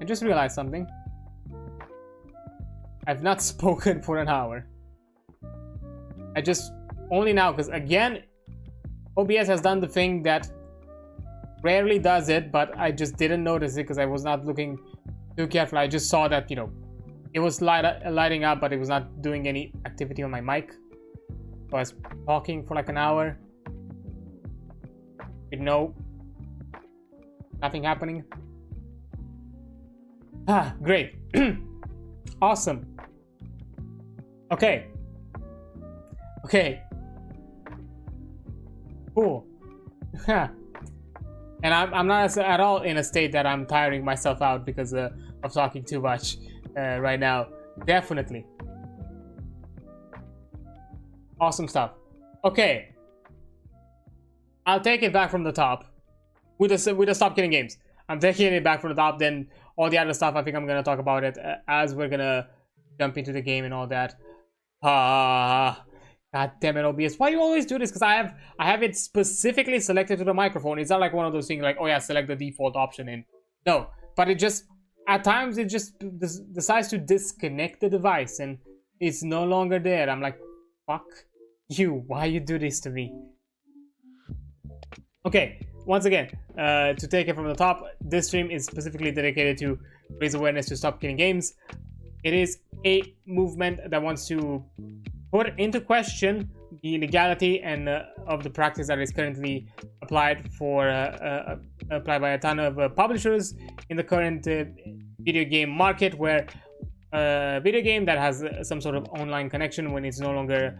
I just realized something. I've not spoken for an hour. I just only now, because again, OBS has done the thing that rarely does it, but I just didn't notice it because I was not looking too careful. I just saw that, you know, it was lighting up, but it was not doing any activity on my mic. So I was talking for like an hour with nothing happening. Ah, great. Awesome. Okay. Cool. And I'm not at all in a state that I'm tiring myself out because of talking too much right now. Definitely. Awesome stuff. Okay. I'll take it back from the top with the Stop Killing Games. I'm taking it back from the top. Then all the other stuff, I think I'm gonna talk about it as we're gonna jump into the game and all that. God damn it, OBS! Why you always do this? Because I have it specifically selected to the microphone. It's not like one of those things like, oh yeah, select the default option in. No, but it just at times it just decides to disconnect the device and it's no longer there. I'm like, fuck you! Why you do this to me? Okay, once again, to take it from the top, this stream is specifically dedicated to raise awareness to Stop Killing Games. It is a movement that wants to put into question the legality and of the practice that is currently applied applied by a ton of publishers in the current video game market, where a video game that has some sort of online connection, when it's no longer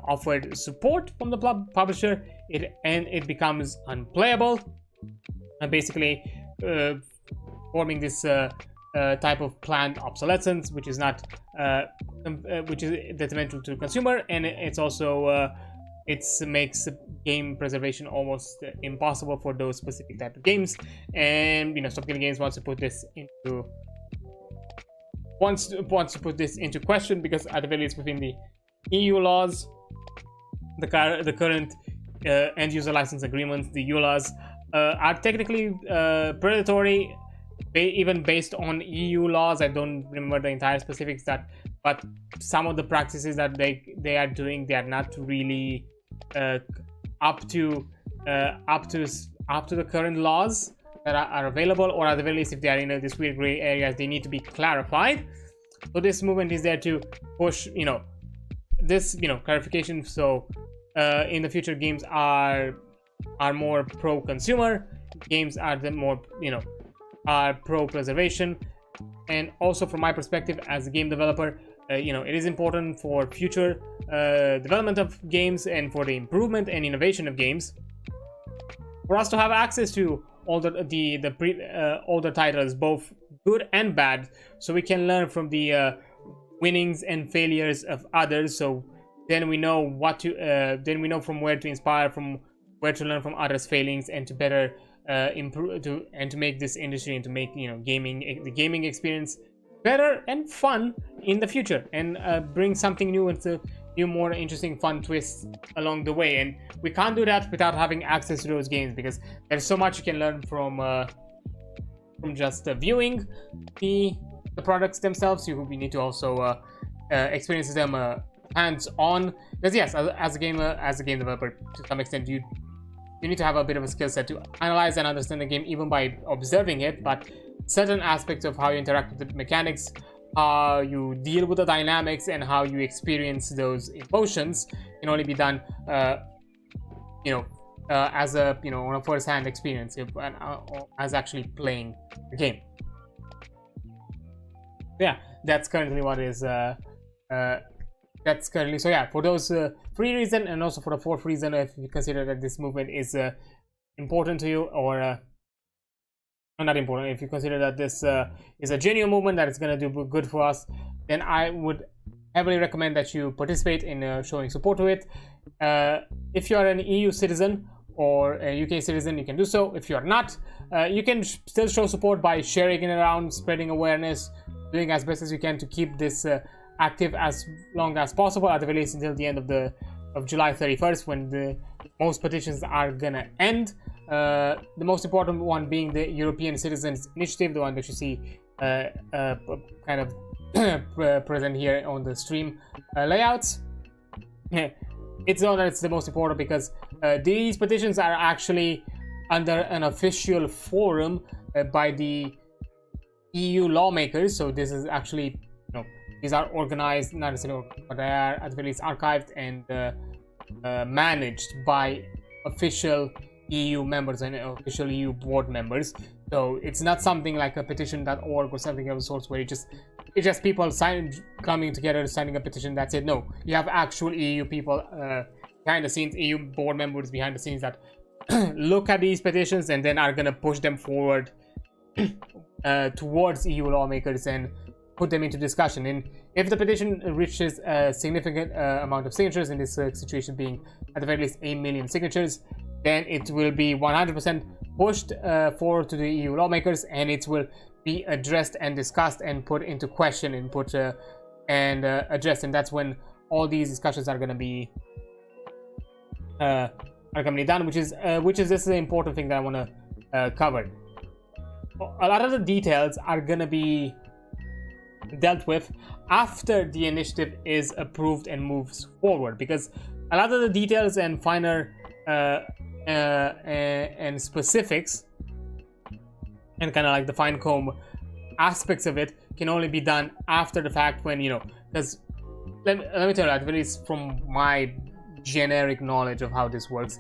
offered support from the publisher, it becomes unplayable, and basically forming this type of planned obsolescence, which is not which is detrimental to the consumer, and it's also it makes game preservation almost impossible for those specific type of games. And you know, Stop Killing Games wants to put this into question, because at the very least within the EU laws, the current end user license agreements, the EU laws, are technically predatory, even based on EU laws. I don't remember the entire specifics, but some of the practices that they are doing, they are not really up to the current laws that are available, or at the very least, if they are in this weird gray areas, they need to be clarified. So this movement is there to push, you know, this, you know, clarification. So in the future, games are more pro-consumer, games are the more, you know, are pro-preservation. And also from my perspective as a game developer, you know, it is important for future development of games and for the improvement and innovation of games, for us to have access to all the older titles, both good and bad, so we can learn from the winnings and failures of others. So then we know what to then we know from where to inspire, from where to learn from others' failings, and to better improve to make this industry and to make, you know, the gaming experience better and fun in the future, and bring something new into new, more interesting, fun twists along the way. And we can't do that without having access to those games, because there's so much you can learn from just viewing the products themselves. We need to also experience them hands-on, because yes, as a game developer, to some extent you need to have a bit of a skill set to analyze and understand the game even by observing it, but certain aspects of how you interact with the mechanics, how you deal with the dynamics, and how you experience those emotions can only be done you know, as a, you know, on a first-hand experience, as actually playing the game. Yeah, that's currently what is that's currently, so yeah, for those three reasons, and also for the fourth reason, if you consider that this movement is important to you, or not important, if you consider that this is a genuine movement that is going to do good for us, then I would heavily recommend that you participate in showing support to it. If you are an EU citizen or a UK citizen, you can do so. If you are not, you can still show support by sharing it around, spreading awareness, doing as best as you can to keep this active as long as possible, at the very least until the end of July 31st, when most petitions are gonna end. The most important one being the European Citizens Initiative, the one that you see kind of present here on the stream layouts. It's not that it's the most important, because these petitions are actually under an official forum by the EU lawmakers. So this is actually, these are organized, not necessarily, but they are at the very least archived and managed by official EU members and official EU board members. So it's not something like a petition.org or something of the sorts where it's just people coming together signing a petition. That's it. No, you have actual EU people behind the scenes, EU board members behind the scenes that look at these petitions and then are gonna push them forward towards EU lawmakers and put them into discussion. And if the petition reaches a significant amount of signatures, in this situation being at the very least 8 million signatures, then it will be 100% pushed forward to the EU lawmakers, and it will be addressed and discussed and put into question and addressed. And that's when all these discussions are going to be done, which is this is the important thing that I want to cover. A lot of the details are going to be dealt with after the initiative is approved and moves forward, because a lot of the details and finer and specifics and kind of like the fine comb aspects of it can only be done after the fact, when because let me tell you, at least from my generic knowledge of how this works,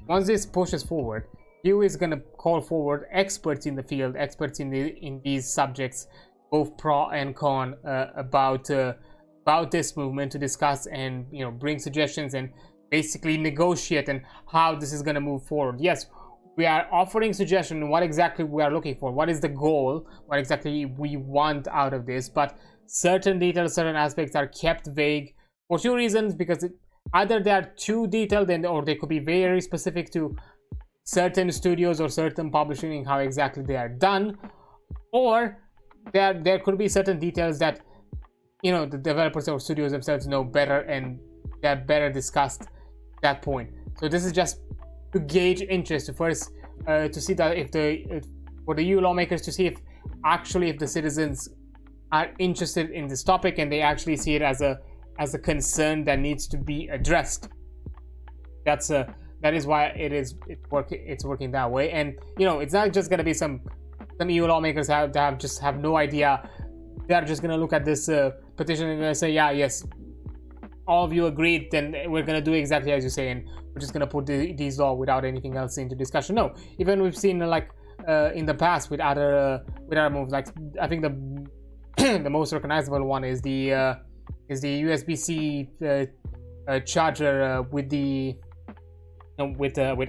once this pushes forward, EU is going to call forward experts in the field, experts in these subjects, both pro and con, about this movement, to discuss and bring suggestions and basically negotiate and how this is going to move forward. Yes, we are offering suggestion what exactly we are looking for, what is the goal, what exactly we want out of this, but certain details, certain aspects are kept vague for two reasons, because either they are too detailed or they could be very specific to certain studios or certain publishing, how exactly they are done, or there could be certain details that the developers or studios themselves know better and they're better discussed at that point. So this is just to gauge interest, to first to see that for the EU lawmakers to see if the citizens are interested in this topic and they actually see it as a concern that needs to be addressed. That is why it's working that way. And it's not just gonna be some EU lawmakers have no idea. They're just gonna look at this petition and gonna say, yeah, yes, all of you agreed, then we're gonna do exactly as you say, and we're just gonna put these law without anything else into discussion. No, even we've seen in the past with other moves, like I think the most recognizable one is the USB-C charger with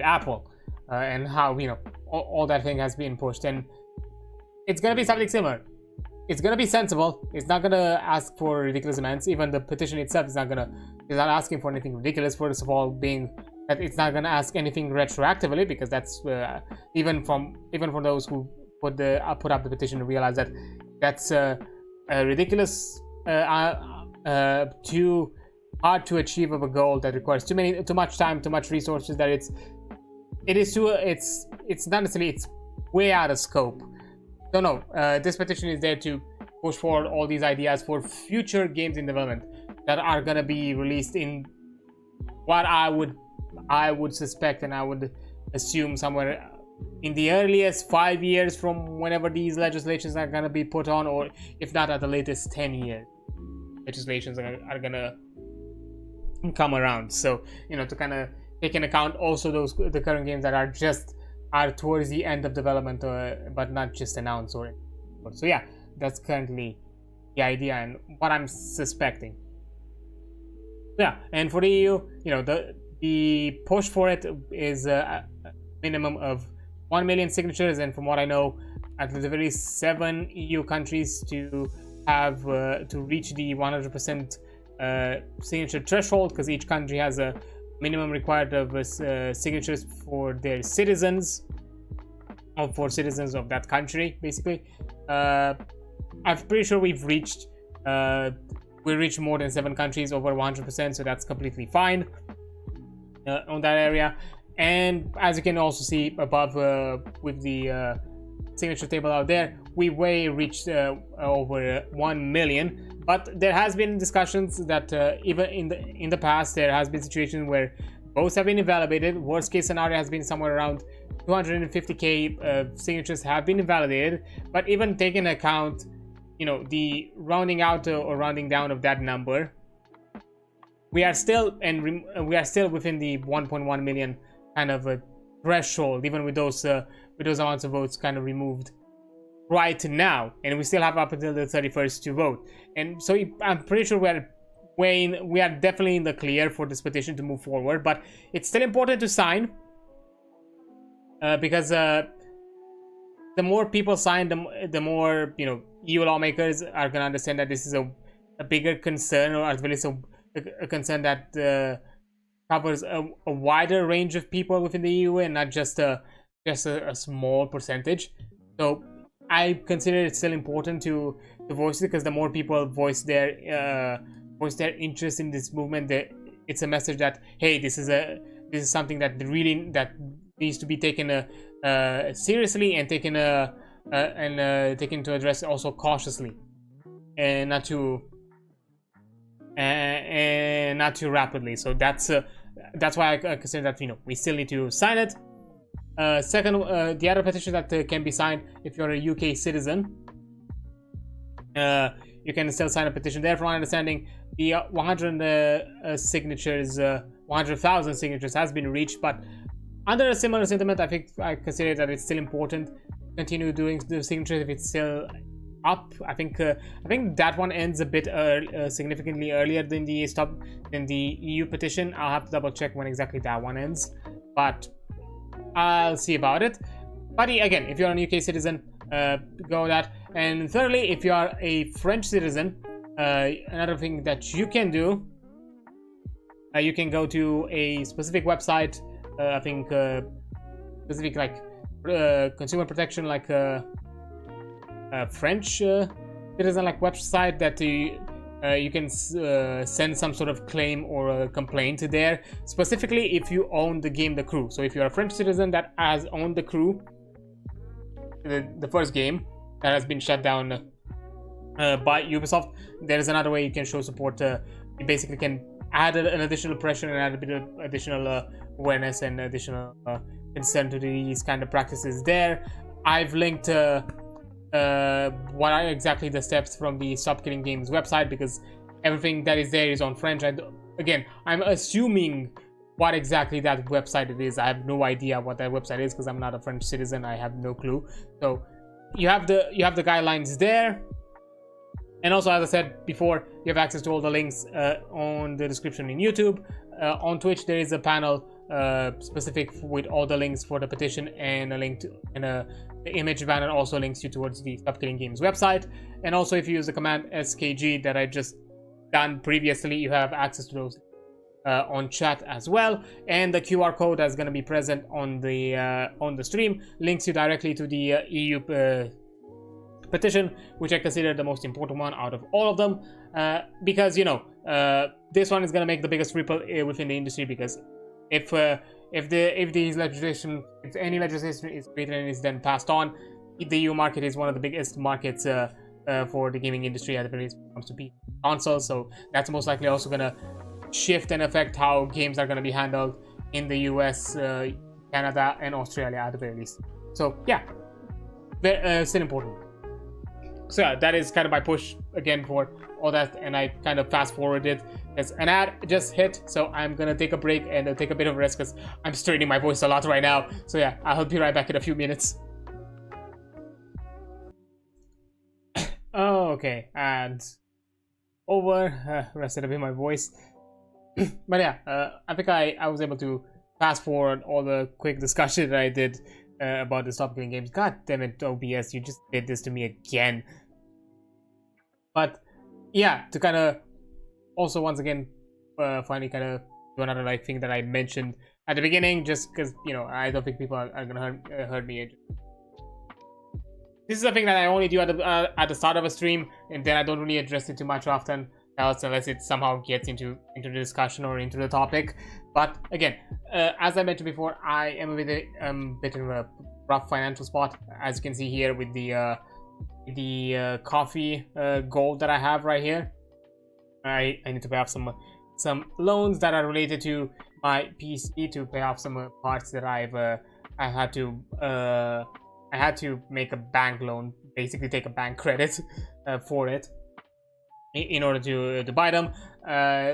Apple, and how all that thing has been pushed, and it's gonna be something similar. It's gonna be sensible. It's not gonna ask for ridiculous amounts. Even the petition itself is not asking for anything ridiculous. First of all, being that it's not gonna ask anything retroactively, because that's even from those who put up the petition to realize that that's a ridiculous, too hard to achieve of a goal that requires too much time, too much resources. That it's not necessarily, it's way out of scope. So no, this petition is there to push forward all these ideas for future games in development that are gonna be released in what I would suspect and I would assume somewhere in the earliest 5 years from whenever these legislations are gonna be put on, or if not at the latest 10 years, legislations are gonna come around. So to kind of take into account also the current games that are towards the end of development, but not just announced or so. Yeah, that's currently the idea and what I'm suspecting. Yeah, and for the EU, the push for it is a minimum of 1 million signatures, and from what I know, at the very least 7 EU countries to have to reach the 100% signature threshold, because each country has a minimum required of signatures for their citizens, or for citizens of that country, basically. I'm pretty sure we reached more than 7 countries over 100%, so that's completely fine on that area. And as you can also see above with the signature table out there, we way reached over 1 million. But there has been discussions that even in the past there has been situations where votes have been invalidated. Worst case scenario has been somewhere around 250k signatures have been invalidated. But even taking account, you know, the rounding out or rounding down of that number, we are still within the 1.1 million kind of a threshold, even with those amounts of votes kind of removed right now, and we still have up until the 31st to vote. And so I'm pretty sure we are definitely in the clear for this petition to move forward. But it's still important to sign, because the more people sign, the more, you know, EU lawmakers are gonna understand that this is a bigger concern, or at least a concern that covers a wider range of people within the EU and not just a small percentage. So I consider it still important to voice it, because the more people voice their interest in this movement, it's a message that, hey, this is something that needs to be taken seriously and taken to address also cautiously, and not too rapidly. So that's why I consider that, you know, we still need to sign it. Second, the other petition that can be signed, if you're a UK citizen, you can still sign a petition there. From my understanding, the 100,000 signatures has been reached, but under a similar sentiment, I consider that it's still important to continue doing the signatures if it's still up. I think that one ends a bit significantly earlier than the EU petition. I'll have to double check when exactly that one ends, but I'll see about it. But again, if you're a UK citizen, go with that. And thirdly, if you are a French citizen, another thing that you can do, you can go to a specific website. I think specific, like consumer protection, like French citizen like website that you can send some sort of claim or a complaint there, specifically if you own the game The Crew. So if you're a French citizen that has owned The Crew, the first game that has been shut down by Ubisoft, there is another way you can show support. You basically can add an additional pressure and add a bit of additional awareness and additional concern to these kind of practices there. I've linked what are exactly the steps from the Stop Killing Games website, because everything that is there is on French. Again, I'm assuming what exactly that website it is. I have no idea what that website is, because I'm not a French citizen. I have no clue. So you have the guidelines there, and also, as I said before, you have access to all the links on the description in YouTube. On Twitch, there is a panel specific with all the links for the petition, and a link to the image banner also links you towards the Stop Killing Games website. And also, if you use the command SKG that I just done previously, you have access to those on chat as well. And the QR code that's going to be present on the stream links you directly to the EU petition, which I consider the most important one out of all of them, because, you know, this one is going to make the biggest ripple within the industry, because if any legislation is created and is then passed on, the EU market is one of the biggest markets for the gaming industry at the very least when it comes to PC consoles. So that's most likely also going to shift and affect how games are going to be handled in the US, Canada, and Australia at the very least. So yeah, still important. So yeah, that is kind of my push again for all that, and I kind of fast forwarded as an ad just hit, so I'm gonna take a break and take a bit of a rest because I'm straining my voice a lot right now. So yeah, I'll be right back in a few minutes. Okay, and over, rested a bit my voice. But yeah, I think I was able to fast forward all the quick discussion that I did about the Stop Killing Games. God damn it, OBS, you just did this to me again. But yeah, to kind of also once again finally kind of do another like thing that I mentioned at the beginning, just because, you know, I don't think people are gonna hurt me. This is a thing that I only do at the start of a stream, and then I don't really address it too much often else, unless it somehow gets into the discussion or into the topic. But again, as I mentioned before, I am a bit in a rough financial spot, as you can see here with the the coffee goal that I have right here. I need to pay off some loans that are related to my PC to pay off some parts that I had to make a bank loan, basically take a bank credit for it in order to buy them.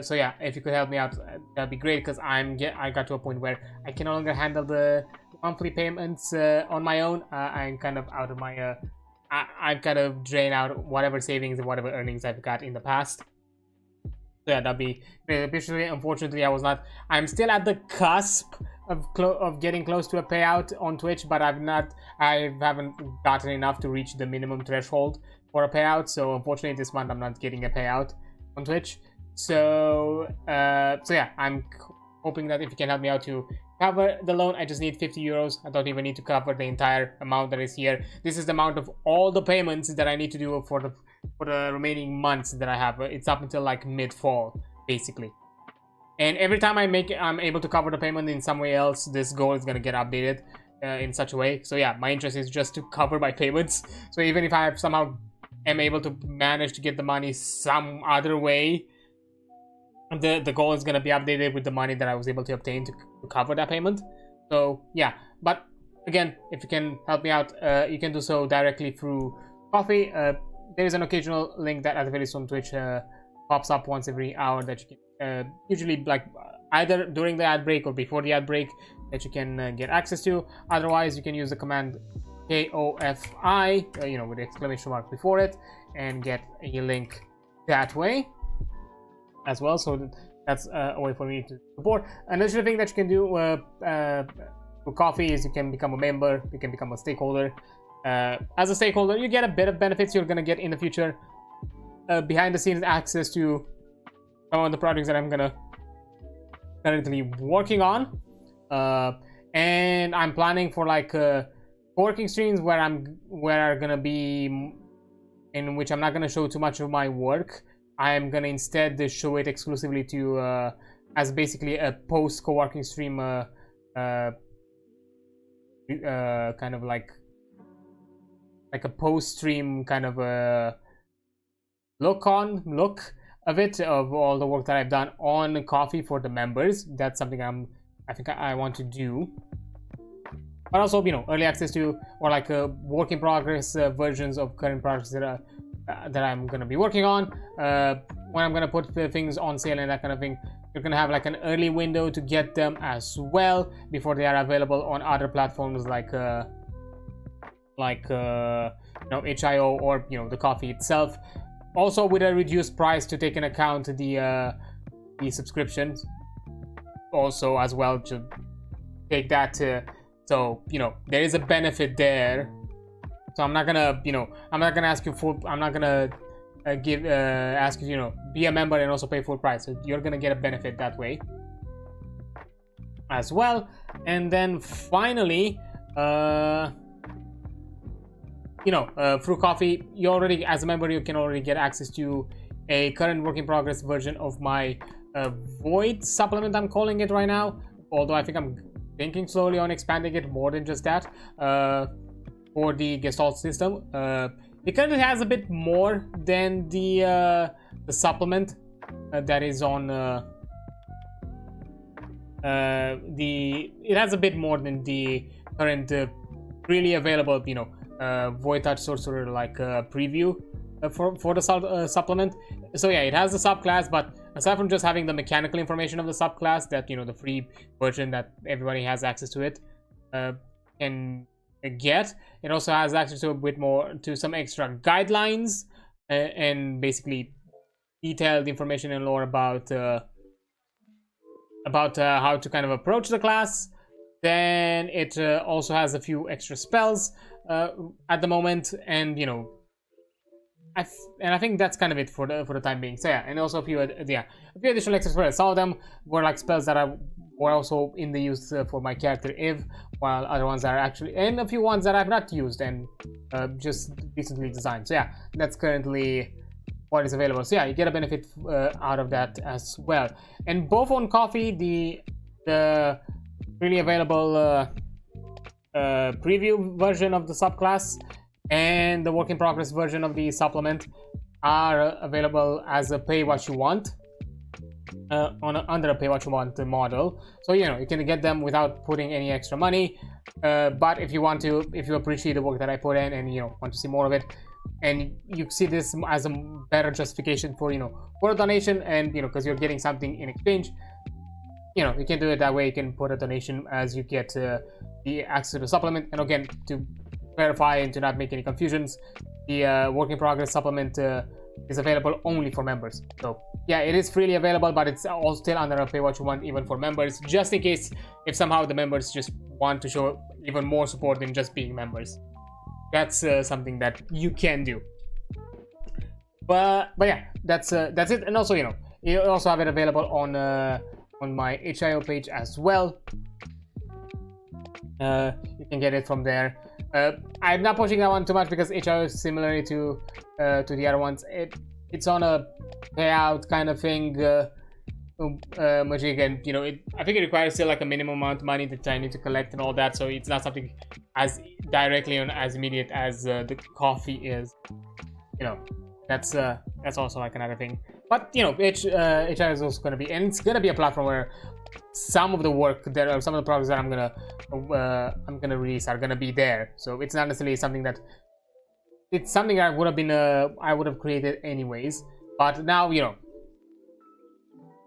So yeah, if you could help me out, that'd be great, because I got to a point where I can no longer handle the monthly payments on my own. I'm kind of out of my I've kind of drained out whatever savings and whatever earnings I've got in the past. So yeah, that'd be great. Unfortunately, I'm still at the cusp of getting close to a payout on Twitch, but I haven't gotten enough to reach the minimum threshold for a payout. So unfortunately, this month I'm not getting a payout on Twitch. So yeah, I'm hoping that if you can help me out to cover the loan. I just need 50 euros. I don't even need to cover the entire amount that is here. This is the amount of all the payments that I need to do for the remaining months that I have. It's up until like mid-fall, basically. And every time I'm able to cover the payment in some way else, this goal is gonna get updated in such a way. So yeah, my interest is just to cover my payments. So even if I somehow am able to manage to get the money some other way, the goal is gonna be updated with the money that I was able to obtain to cover that payment. So yeah, but again, if you can help me out, you can do so directly through Coffee. There is an occasional link that at the very soon Twitch pops up once every hour that you can usually like either during the ad break or before the ad break that you can get access to. Otherwise, you can use the command KOFI, with the exclamation mark before it, and get a link that way as well. So that's a way for me to support. Another thing that you can do with Coffee is you can become a member, you can become a stakeholder. As a stakeholder, you get a bit of benefits you're gonna get in the future. Behind the scenes access to some of the projects that I'm gonna currently working on, and I'm planning for like working streams where are gonna be in which I'm not gonna show too much of my work. I am gonna instead show it exclusively to as basically a post co-working stream, kind of like a post stream kind of a look of it, of all the work that I've done on Coffee for the members. That's something I think I want to do. But also, early access to, or like work in progress versions of current projects that I'm gonna be working on. When I'm gonna put the things on sale and that kind of thing, you're gonna have like an early window to get them as well before they are available on other platforms like HIO or the Coffee itself. Also with a reduced price to take into account the subscriptions. Also as well to take that so there is a benefit there. So I'm not gonna ask you full. I'm not gonna ask you be a member and also pay full price. So you're gonna get a benefit that way as well. And then finally, through Coffee, you already, as a member, you can already get access to a current work in progress version of my Void supplement, I'm calling it right now. Although I think I'm thinking slowly on expanding it more than just that. For the Gestalt system, it currently has a bit more than the supplement that is on it has a bit more than the current freely available Void Touch Sorcerer like preview for the supplement. So yeah, it has the subclass, but aside from just having the mechanical information of the subclass, that the free version that everybody has access to it can get, it also has access to a bit more, to some extra guidelines and basically detailed information and lore about how to kind of approach the class. Then it also has a few extra spells at the moment, and I think that's kind of it for the time being. So yeah, and also a few additional extra spells. Some of them were like spells that were also in the use for my character Eve, while other ones are actually, and a few ones that I've not used and just recently designed. So yeah, that's currently what is available. So yeah, you get a benefit out of that as well. And both on Coffee, the really available preview version of the subclass, and the work in progress version of the supplement are available as a pay what you want under a pay what you want model. So you know, you can get them without putting any extra money, but if you appreciate the work that I put in and you know want to see more of it, and you see this as a better justification for, you know, for a donation, and you know, because you're getting something in exchange, you know, you can do it that way. You can put a donation as you get the access to the supplement. And again, to clarify and to not make any confusions, the work in progress supplement is available only for members. So yeah, it is freely available, but it's all still under a pay what you want even for members, just in case if somehow the members just want to show even more support than just being members. That's something that you can do. But yeah, that's it. And also, you know, you also have it available on my HIO page as well. You can get it from there. I'm not pushing that one too much because HIO is similar to the other ones. It's on a payout kind of thing. Which again, you know, I think it requires still like a minimum amount of money that I need to collect and all that. So it's not something as directly and as immediate as the coffee is. You know, that's also like another thing. But you know, HIO is also going to be, and it's going to be a platform where some of the work that, or some of the projects that I'm gonna release are gonna be there. So it's not necessarily something that, it's something that I would have created anyways. But now, you know,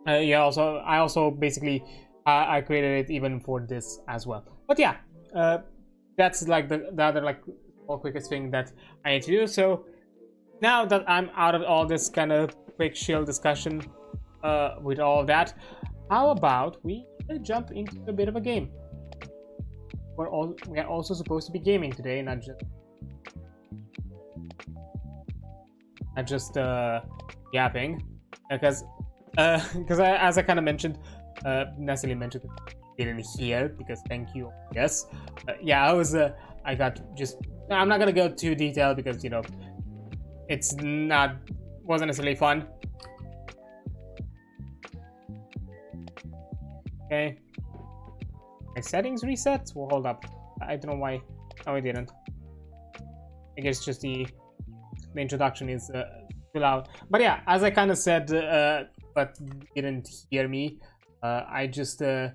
yeah. I also basically I created it even for this as well. But yeah, that's like the other like quickest thing that I need to do. So now that I'm out of all this kind of quick chill discussion with all of that, how about we jump into a bit of a game? We are also supposed to be gaming today, not just yapping, because as I kind of mentioned, necessarily mentioned, didn't hear, because thank you. Yes, yeah, I got just. I'm not gonna go too detailed because, you know, wasn't necessarily fun. Okay, my settings reset. Well, hold up. I don't know why. No, it didn't. I guess just the introduction is too loud. But yeah, as I kind of said, but didn't hear me. I just and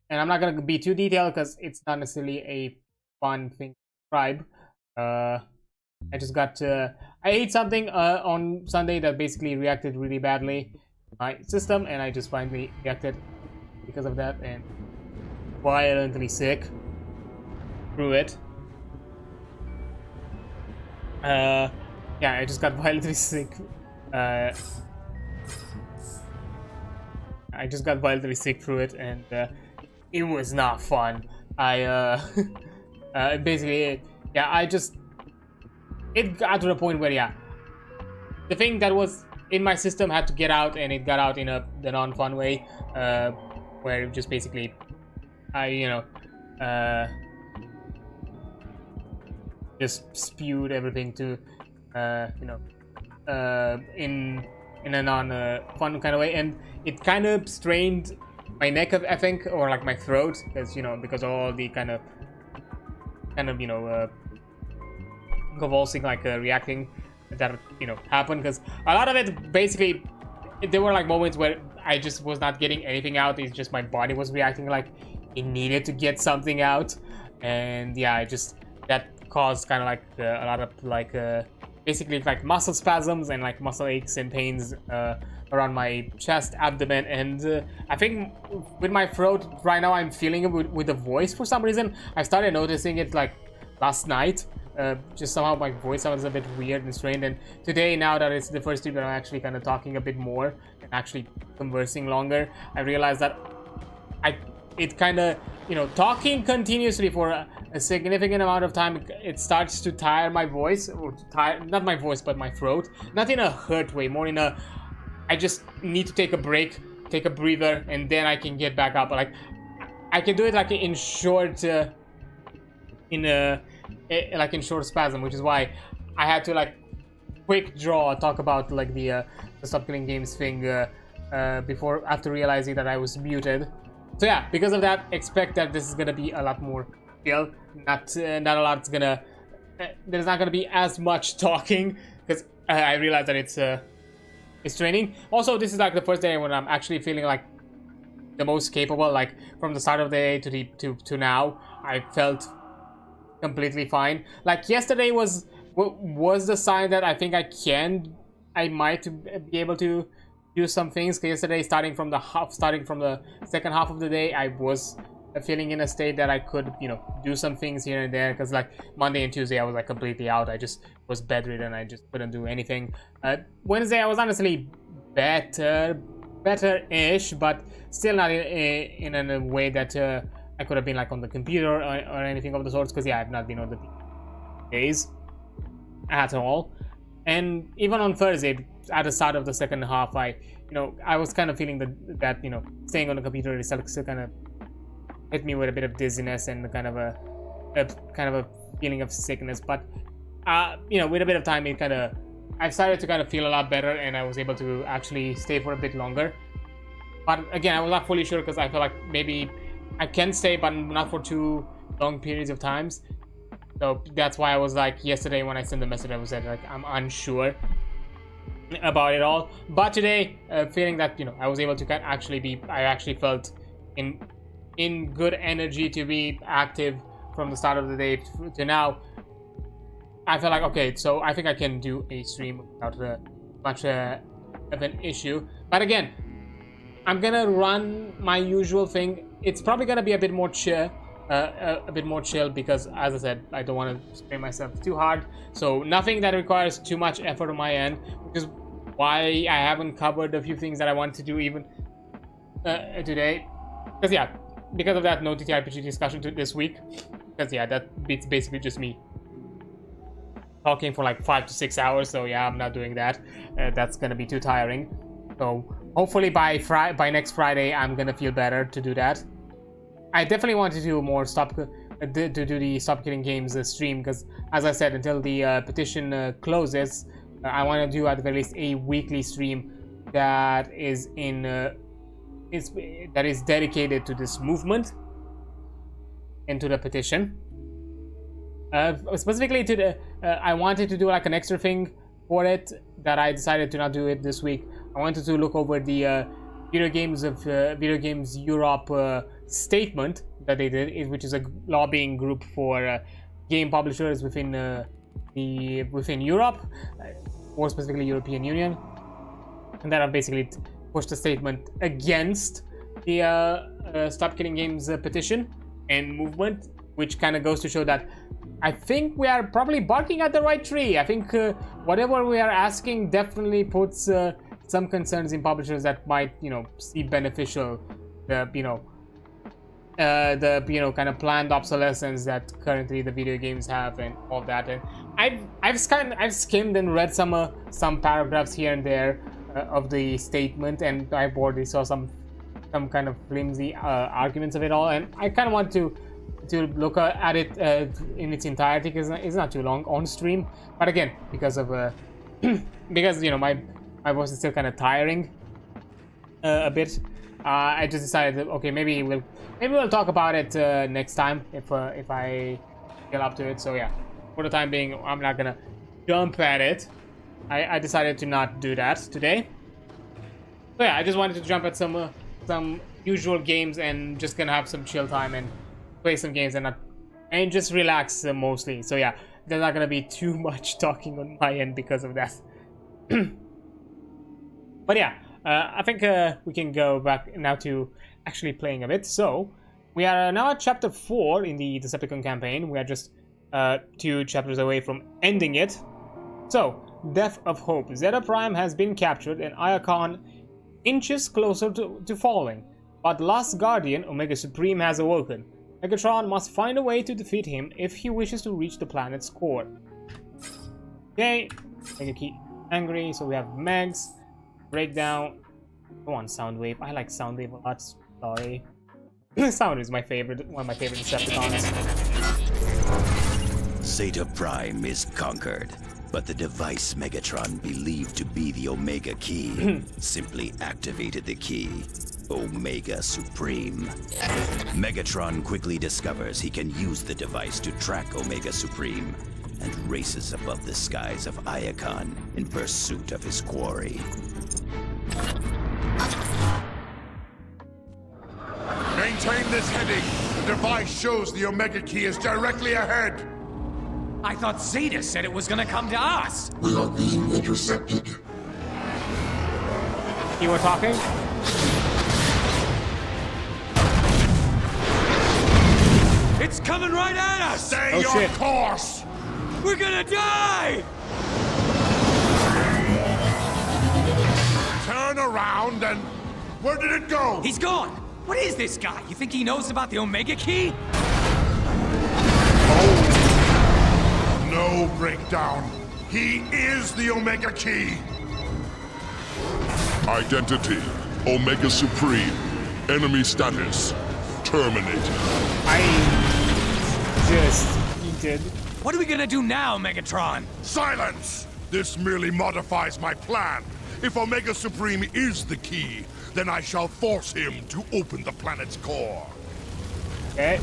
I'm not gonna be too detailed because it's not necessarily a fun thing to describe. I just got I ate something on Sunday that basically reacted really badly to my system, and I just finally reacted because of that and violently sick through it. Yeah, I just got violently sick. I just got violently sick through it, and it was not fun. Basically, yeah, it got to the point where, yeah, the thing that was in my system had to get out, and it got out in the non-fun way, where it just basically, just spewed everything to, in a non-fun kind of way, and it kind of strained my neck, I think, or like my throat, because because all the kind of convulsing, like reacting that happened, because a lot of it basically, there were like moments where I just was not getting anything out. It's just my body was reacting like it needed to get something out, and yeah, that caused kind of like a lot of like basically like muscle spasms and like muscle aches and pains around my chest, abdomen, and I think with my throat right now I'm feeling it with the voice for some reason. I started noticing it like last night. Just somehow my voice sounds a bit weird and strained, and today, now that it's the first time that I'm actually kind of talking a bit more and actually conversing longer, I realized that it kind of, talking continuously for a significant amount of time, it starts to tire my voice, or not my voice, but my throat. Not in a hurt way, more in a, I just need to take a break, take a breather, and then I can get back up. Like, I can do it like in short, in short spasm, which is why I had to like quick talk about like the Stop Killing Games thing after realizing that I was muted. So yeah, because of that, expect that this is gonna be a lot more chill. Not a lot's gonna there's not going to be as much talking because I realize that it's training. Also, this is like the first day when I'm actually feeling like the most capable. Like from the start of the day to now, I felt completely fine. Like yesterday was the sign that I think I might be able to do some things. Yesterday, starting from the second half of the day, I was feeling in a state that I could, do some things here and there. Because like Monday and Tuesday, I was like completely out. I just was bedridden. I just couldn't do anything. Wednesday, I was honestly better-ish, but still not in a way that I could have been like on the computer or anything of the sorts. Because yeah, I've not been on the days at all. And even on Thursday, at the start of the second half, I was kind of feeling that staying on the computer is still kind of hit me with a bit of dizziness and kind of a feeling of sickness. But with a bit of time, I started to kind of feel a lot better, and I was able to actually stay for a bit longer. But again, I was not fully sure because I feel like maybe I can stay, but not for too long periods of times. So that's why I was like, yesterday when I sent the message, I was like, I'm unsure about it all. But today, feeling that I was able to I actually felt in good energy to be active from the start of the day to now. I feel like, okay, so I think I can do a stream without much of an issue. But again, I'm gonna run my usual thing. It's probably gonna be a bit more chill. Because, as I said, I don't want to strain myself too hard. So nothing that requires too much effort on my end, which is why I haven't covered a few things that I wanted to do even today. Because of that no TTRPG discussion this week. Because it's basically just me talking for like 5 to 6 hours. So yeah, I'm not doing that. That's gonna be too tiring. So hopefully by next Friday, I'm gonna feel better to do that. I definitely want to do more do the Stop Killing Games stream, because as I said, until the petition closes, I want to do at the very least a weekly stream that is dedicated to this movement and to the petition. Specifically to the, I wanted to do like an extra thing for it that I decided to not do it this week. I wanted to look over the Video Games Europe statement that they did, which is a lobbying group for game publishers within Europe, more specifically European Union, and that have basically pushed a statement against the Stop Killing Games petition and movement, which kind of goes to show that I think we are probably barking at the right tree. I think whatever we are asking definitely puts some concerns in publishers that might, see beneficial, kind of planned obsolescence that currently the video games have and all that. And I've skimmed and read some paragraphs here and there of the statement, and I've already saw some kind of flimsy arguments of it all, and I kind of want to look at it in its entirety, because it's not too long on stream. But again, because of because my voice is still kind of tiring a bit, I just decided that, okay, maybe we'll talk about it next time if I get up to it. So yeah, for the time being, I'm not gonna jump at it. I decided to not do that today. So yeah, I just wanted to jump at some usual games and just gonna have some chill time and play some games and just relax mostly. So yeah, there's not gonna be too much talking on my end because of that. But yeah, I think we can go back now to actually playing a bit. So we are now at chapter 4 in the Decepticon campaign. We are just 2 chapters away from ending it. So, Death of Hope. Zeta Prime has been captured and Iacon inches closer to falling. But Last Guardian, Omega Supreme, has awoken. Megatron must find a way to defeat him if he wishes to reach the planet's core. Okay, Mega Key angry, so we have Megs. Breakdown. Go on, Soundwave. I like Soundwave a lot. Sorry. Soundwave is my favorite, one of my favorite Decepticons. Zeta Prime is conquered, but the device Megatron believed to be the Omega Key simply activated the key, Omega Supreme. Megatron quickly discovers he can use the device to track Omega Supreme. and races above the skies of Iacon in pursuit of his quarry. Maintain this heading. The device shows the Omega Key is directly ahead. I thought Zeta said it was gonna come to us. We are being intercepted. You were talking? It's coming right at us! Stay Oh, your shit. course! We're gonna die! Turn around and... Where did it go? He's gone! What is this guy? You think he knows about the Omega Key? No breakdown. He is the Omega Key. Identity, Omega Supreme. Enemy status, terminated. I just did. What are we gonna do now, Megatron? Silence! This merely modifies my plan. If Omega Supreme is the key, then I shall force him to open the planet's core. Okay.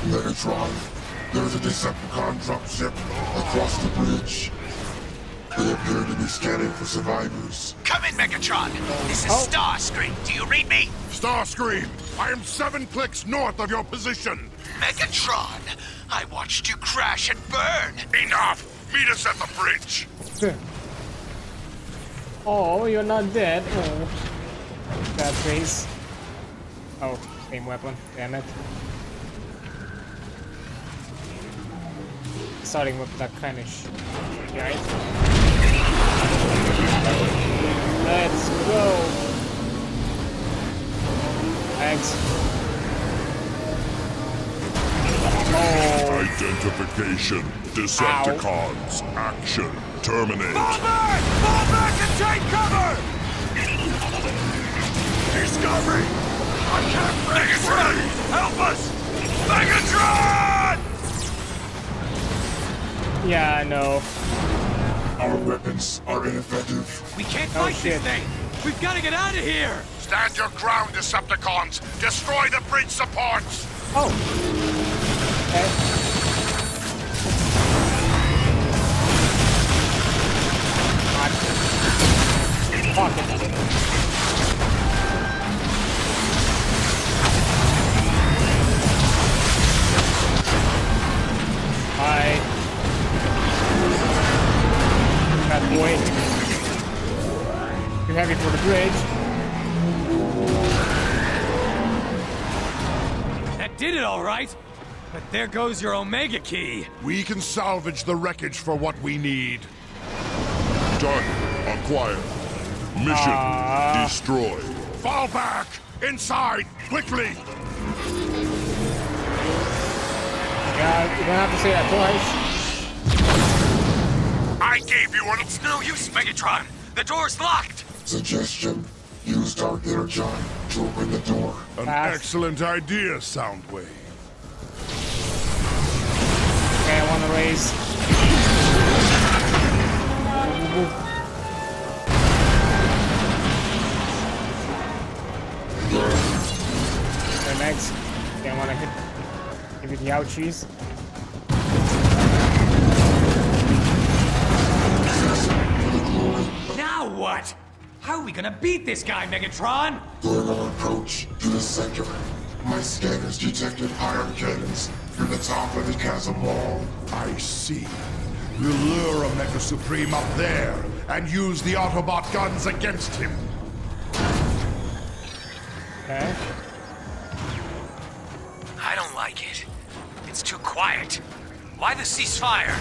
Megatron, there's a Decepticon dropship across the bridge. They appear to be scanning for survivors. Come in, Megatron. This is Starscream. Do you read me? Starscream, I am 7 clicks north of your position. Megatron, I watched you crash and burn. Enough! Meet us at the bridge. Oh, you're not dead. Oh. That face. Oh, same weapon. Damn it. Starting with that kind of shit. Right? Let's go. Thanks. Oh. Identification, Decepticons, action, terminate. Fall back and take cover! Discovery! I can't break free! Help us! Megatron! Yeah, I know. Our weapons are ineffective. We can't Oh, fight shit. this thing! We've gotta get out of here! Stand your ground, Decepticons! Destroy the bridge supports! Oh. Okay. Fuck it. Hi. Bad boy. Too heavy for the bridge. That did it all right. But there goes your Omega Key. We can salvage the wreckage for what we need. Done. Acquired. Mission destroyed. Fall back! Inside! Quickly! Yeah, you don't have to say that twice. I gave you an... It's no use, Megatron. The door's locked. Suggestion, use Dark Energon to open the door. An Fast. excellent idea, Soundwave. Okay, I want to raise. Okay, next. Okay, I want to hit. Give it the ouchies. Now what? How are we gonna beat this guy, Megatron? During our approach to the center, my scanners detected iron cannons through the top of the chasm wall. I see. We'll lure Omega Supreme up there and use the Autobot guns against him. Okay. I don't like it. It's too quiet. Why the ceasefire?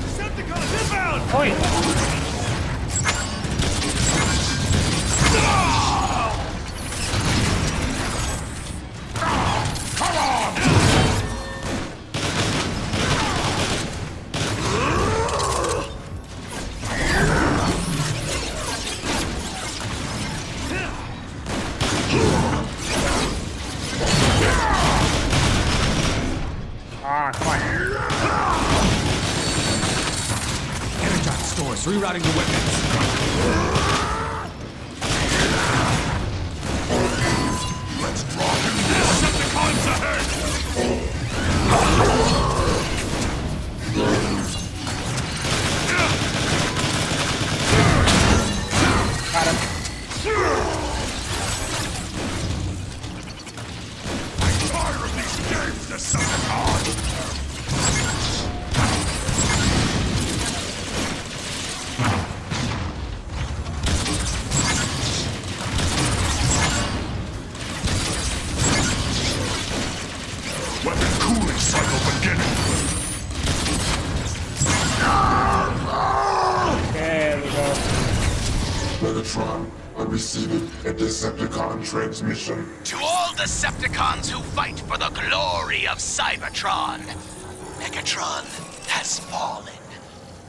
Decepticons inbound! Oi! Come on! Ah, come on. Energon stores rerouting the weapons. Let's drop him! Decepticon Decepticons ahead! Got him. I'm tired of these games, Decepticons! Weapon cooling cycle beginning. There we go. Megatron, I'm receiving a Decepticon transmission. To all Decepticons who fight for the glory of Cybertron, Megatron has fallen.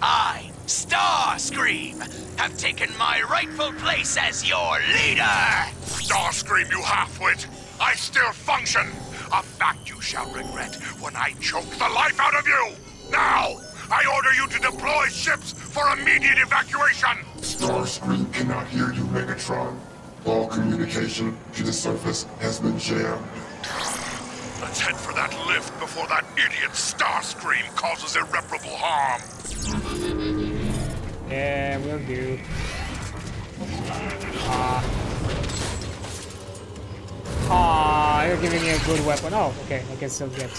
I, Starscream, have taken my rightful place as your leader! Starscream, you half-wit! I still function! A fact you shall regret when I choke the life out of you! Now, I order you to deploy ships for immediate evacuation! Starscream cannot hear you, Megatron. All communication to the surface has been jammed. Let's head for that lift before that idiot Starscream causes irreparable harm. Yeah, we'll do. You're giving me a good weapon. Oh, okay, I can still get.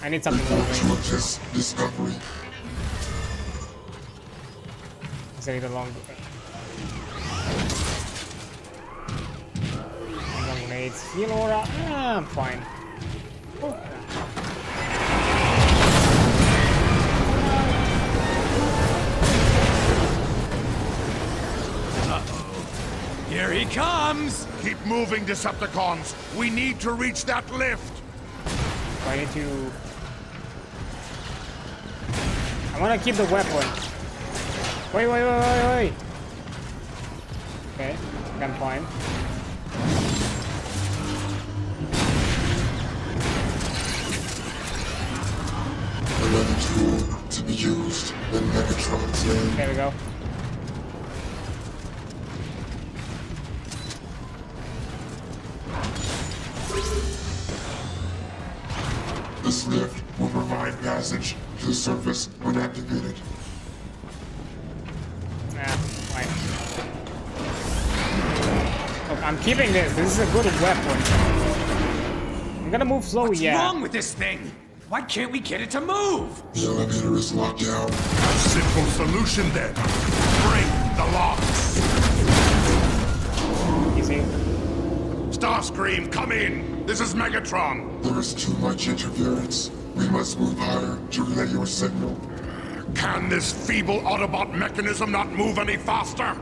I need something long range. Fortuitous discovery. I need a long grenades. Heal aura. I'm fine. Oh. Here he comes! Keep moving, Decepticons. We need to reach that lift. I need to. I want to keep the weapon. Wait. Okay, I'm fine. Another tool to be used in Megatron's name. There we go. This lift will provide passage to the surface when activated. Fine. Look, I'm keeping this. This is a good weapon. I'm gonna move slow, What's yeah. wrong with this thing? Why can't we get it to move? The elevator is locked down. A simple solution then. Break the locks. Easy. Starscream, come in. This is Megatron. There is too much interference. We must move higher to relay your signal. Can this feeble Autobot mechanism not move any faster?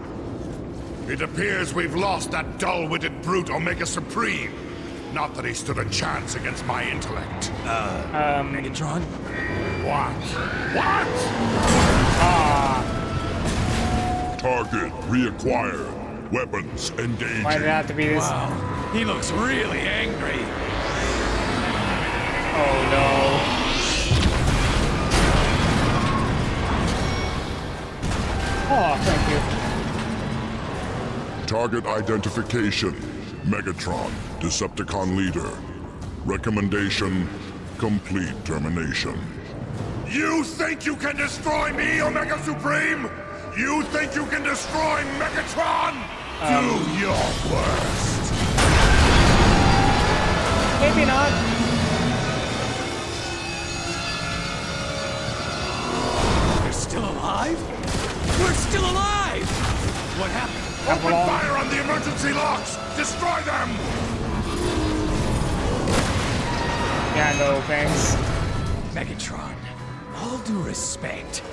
It appears we've lost that dull-witted brute Omega Supreme. Not that he stood a chance against my intellect. Megatron? What? What? Target reacquired. Weapons engaging. Why did it have to be this? Wow, he looks really angry. Oh no. Oh, thank you. Target identification. Megatron, Decepticon leader. Recommendation, complete termination. You think you can destroy me, Omega Supreme? You think you can destroy Megatron? Do your worst. Maybe not. We're still alive? We're still alive! What happened? Open fire on the emergency locks! Destroy them! Yeah, no thanks. Megatron, all due respect,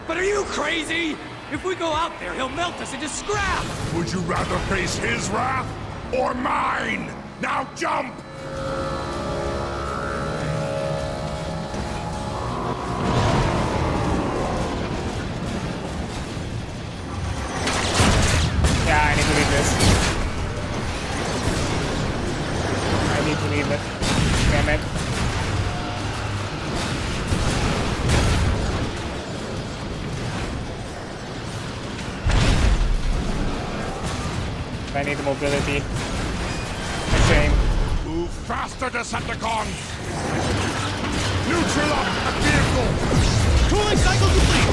but are you crazy? If we go out there, he'll melt us into scrap! Would you rather face his wrath or mine? Now jump! Yeah, I need to leave this. I need to leave it. Damn it. I need the mobility. Faster, Decepticons! Neutralize the vehicle! Cooling cycle complete!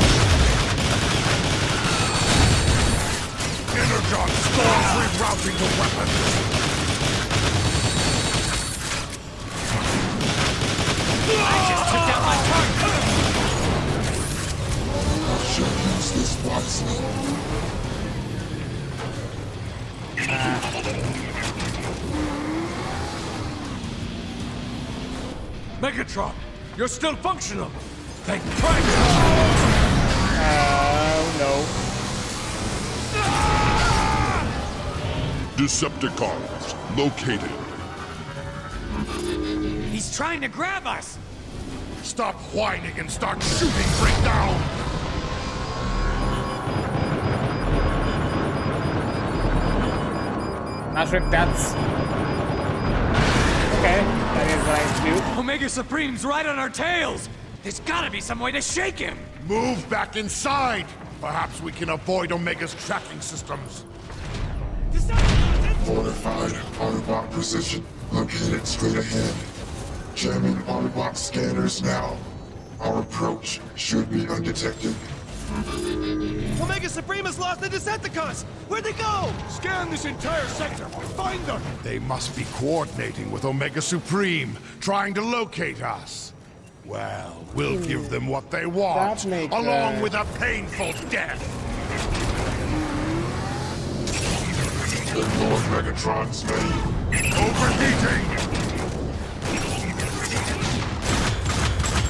Energon stores rerouting the weapons! I just took out my target! I should use this wisely. Megatron, you're still functional! Thank Christ! No. Decepticons located. He's trying to grab us! Stop whining and start shooting breakdown! Patrick, that's... Okay, that is what I do. Omega Supreme's right on our tails! There's gotta be some way to shake him! Move back inside! Perhaps we can avoid Omega's tracking systems. Fortified Autobot precision located straight ahead. Jamming Autobot scanners now. Our approach should be undetected. Omega Supreme has lost the Decepticons! Where'd they go? Scan this entire sector! Find them! They must be coordinating with Omega Supreme, trying to locate us. Well, we'll give them what they want, That makes, along with a painful death. Lord Megatron's name. Overheating!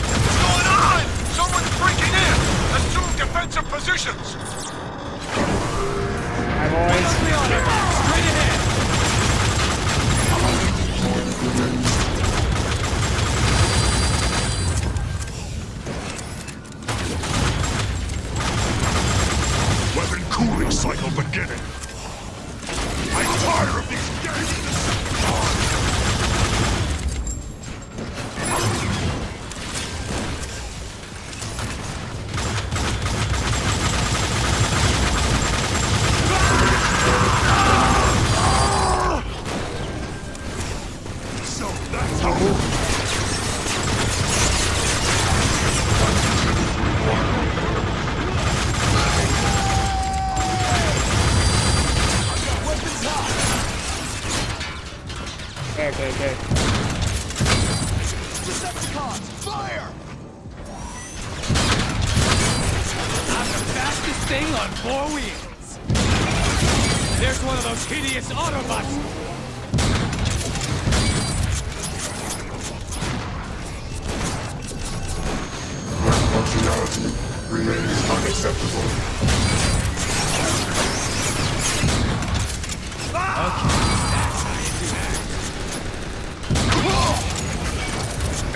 What's going on? Someone's breaking in! Assume defensive positions! Hi, boys. Straight ahead! Weapon cooling cycle beginning. I'm tired of these games! So that's how... Okay. Decepticons, fire! I'm the fastest thing on 4 wheels! There's one of those hideous Autobots! Functionality remains unacceptable.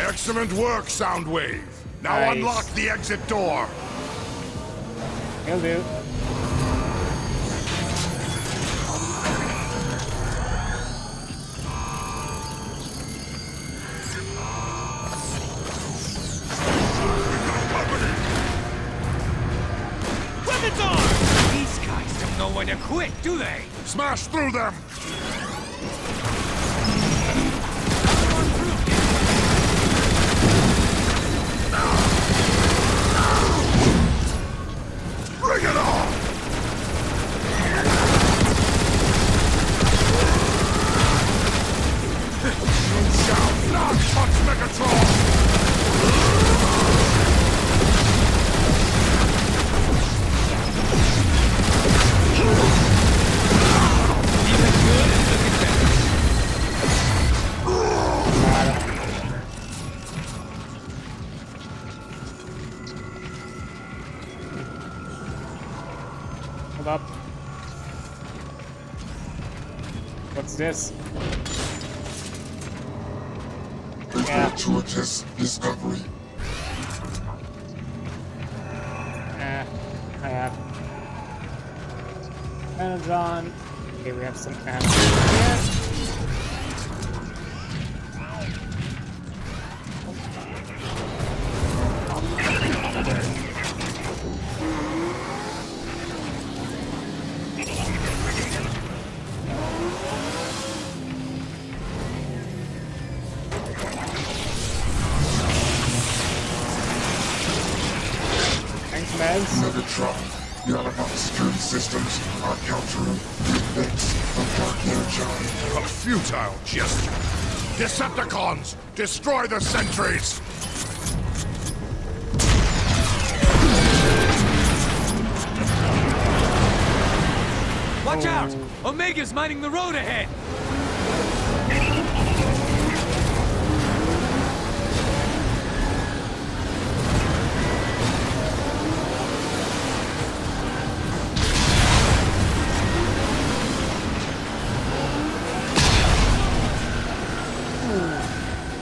Excellent work, Soundwave. Now Nice. unlock the exit door. Will do. Weapons on! These guys don't know when to quit, do they? Smash through them! Bring it on! You shall not touch Megatron! Hold up. What's this? Prepare to test discovery. I have Energon. Okay, we have some ammo here. Yes. Megatron, the Autobot security systems are countering the effects of dark energy. A futile gesture. Decepticons, destroy the sentries! Watch out! Omega's mining the road ahead!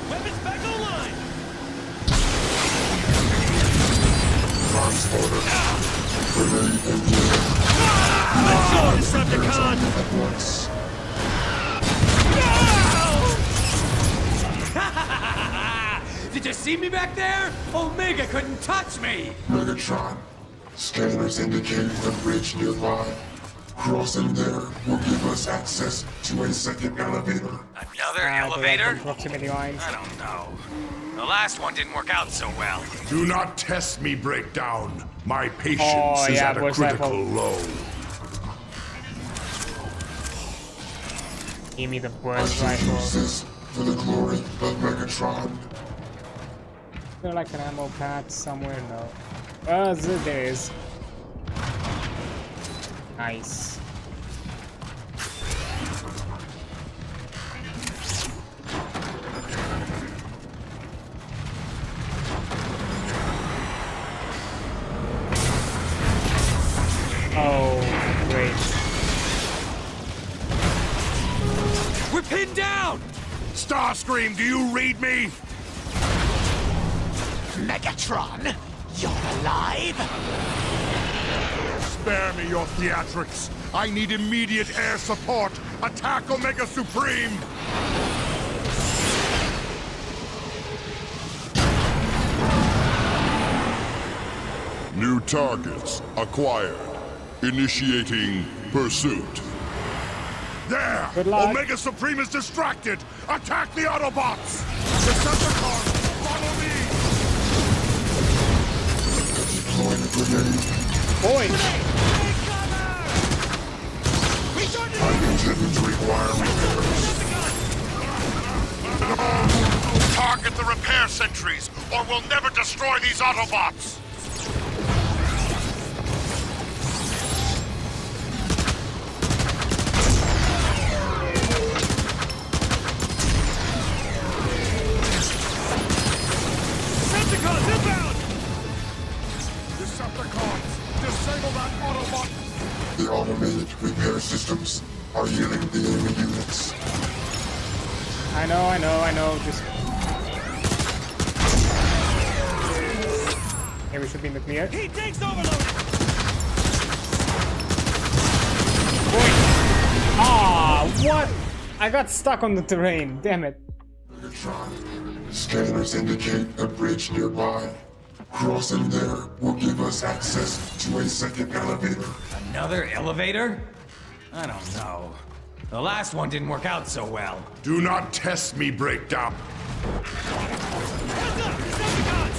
Weapons back online! Transporter. Grenade engine. Let's go, Decepticon! At once. Did you see me back there? Omega couldn't touch me! Megatron. Scanners indicate a bridge nearby. Crossing there will give us access to a second elevator. Another elevator? Proximity lines. I don't know. The last one didn't work out so well. Do not test me, Breakdown. My patience is at a critical low. Give me the I burst should rifle. use this for the glory of Megatron. Is there like an ammo pack somewhere? No. There is. Nice. Oh, great. We're pinned down! Starscream, do you read me? Megatron, you're alive? Spare me your theatrics. I need immediate air support. Attack Omega Supreme! New targets acquired. Initiating pursuit. There! Good luck. Omega Supreme is distracted! Attack the Autobots! Decepticons, follow me! Deploying a grenade. Boy! I intended to require repairs. Target the repair sentries, or we'll never destroy these Autobots! Decepticons inbound! Decepticons, disable that Autobot! The automated repair systems are healing the enemy units. I know, just... Here we should be in the clear. Heat tanks overloaded! Ah, what? I got stuck on the terrain, damn it. Megatron. Scanners indicate a bridge nearby. Crossing there will give us access to a second elevator. Another elevator? I don't know. The last one didn't work out so well. Do not test me, Breakdown. Heads up, Decepticons!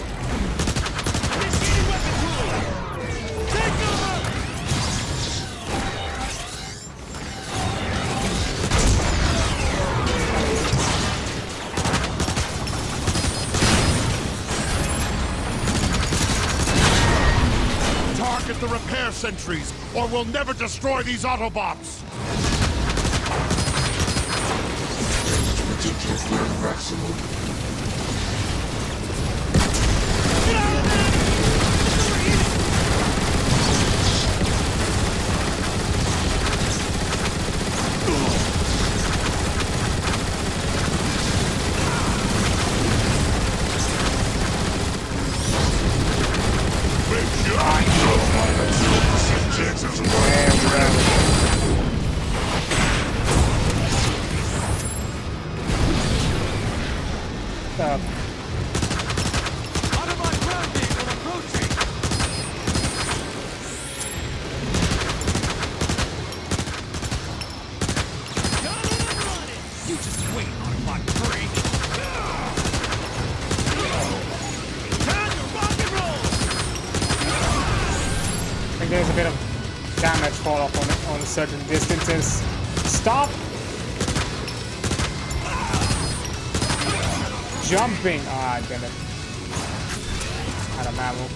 Initiating weapon pool! Take over! Target the repair sentries, or we'll never destroy these Autobots! Potential flare maximum. Up. Autobot ground vehicle approaching! You just wait, Autobot freak! Time to rock and roll! certain distances. Stop jumping! Ah, damn it. Out of ammo.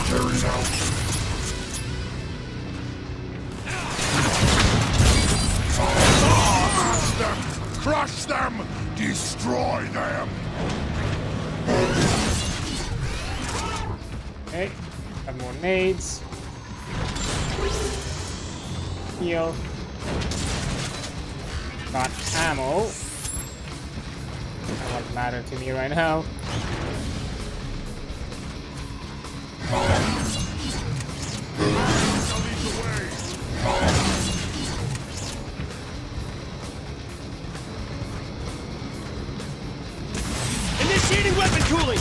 Carried out. Smash them! Crush them! Destroy them! Okay, got more nades. Heal. Got ammo. That won't matter to me right now. Initiating weapon cooling!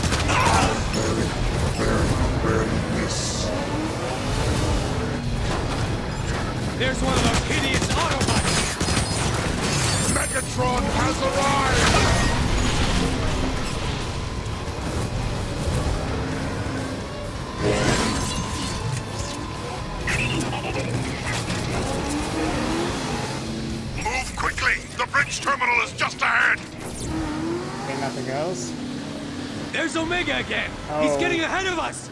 Very miss. There's one of those hideous Autobots! Megatron has arrived! Move quickly! The bridge terminal is just ahead! Okay, nothing else. There's Omega again! He's Oh. getting ahead of us!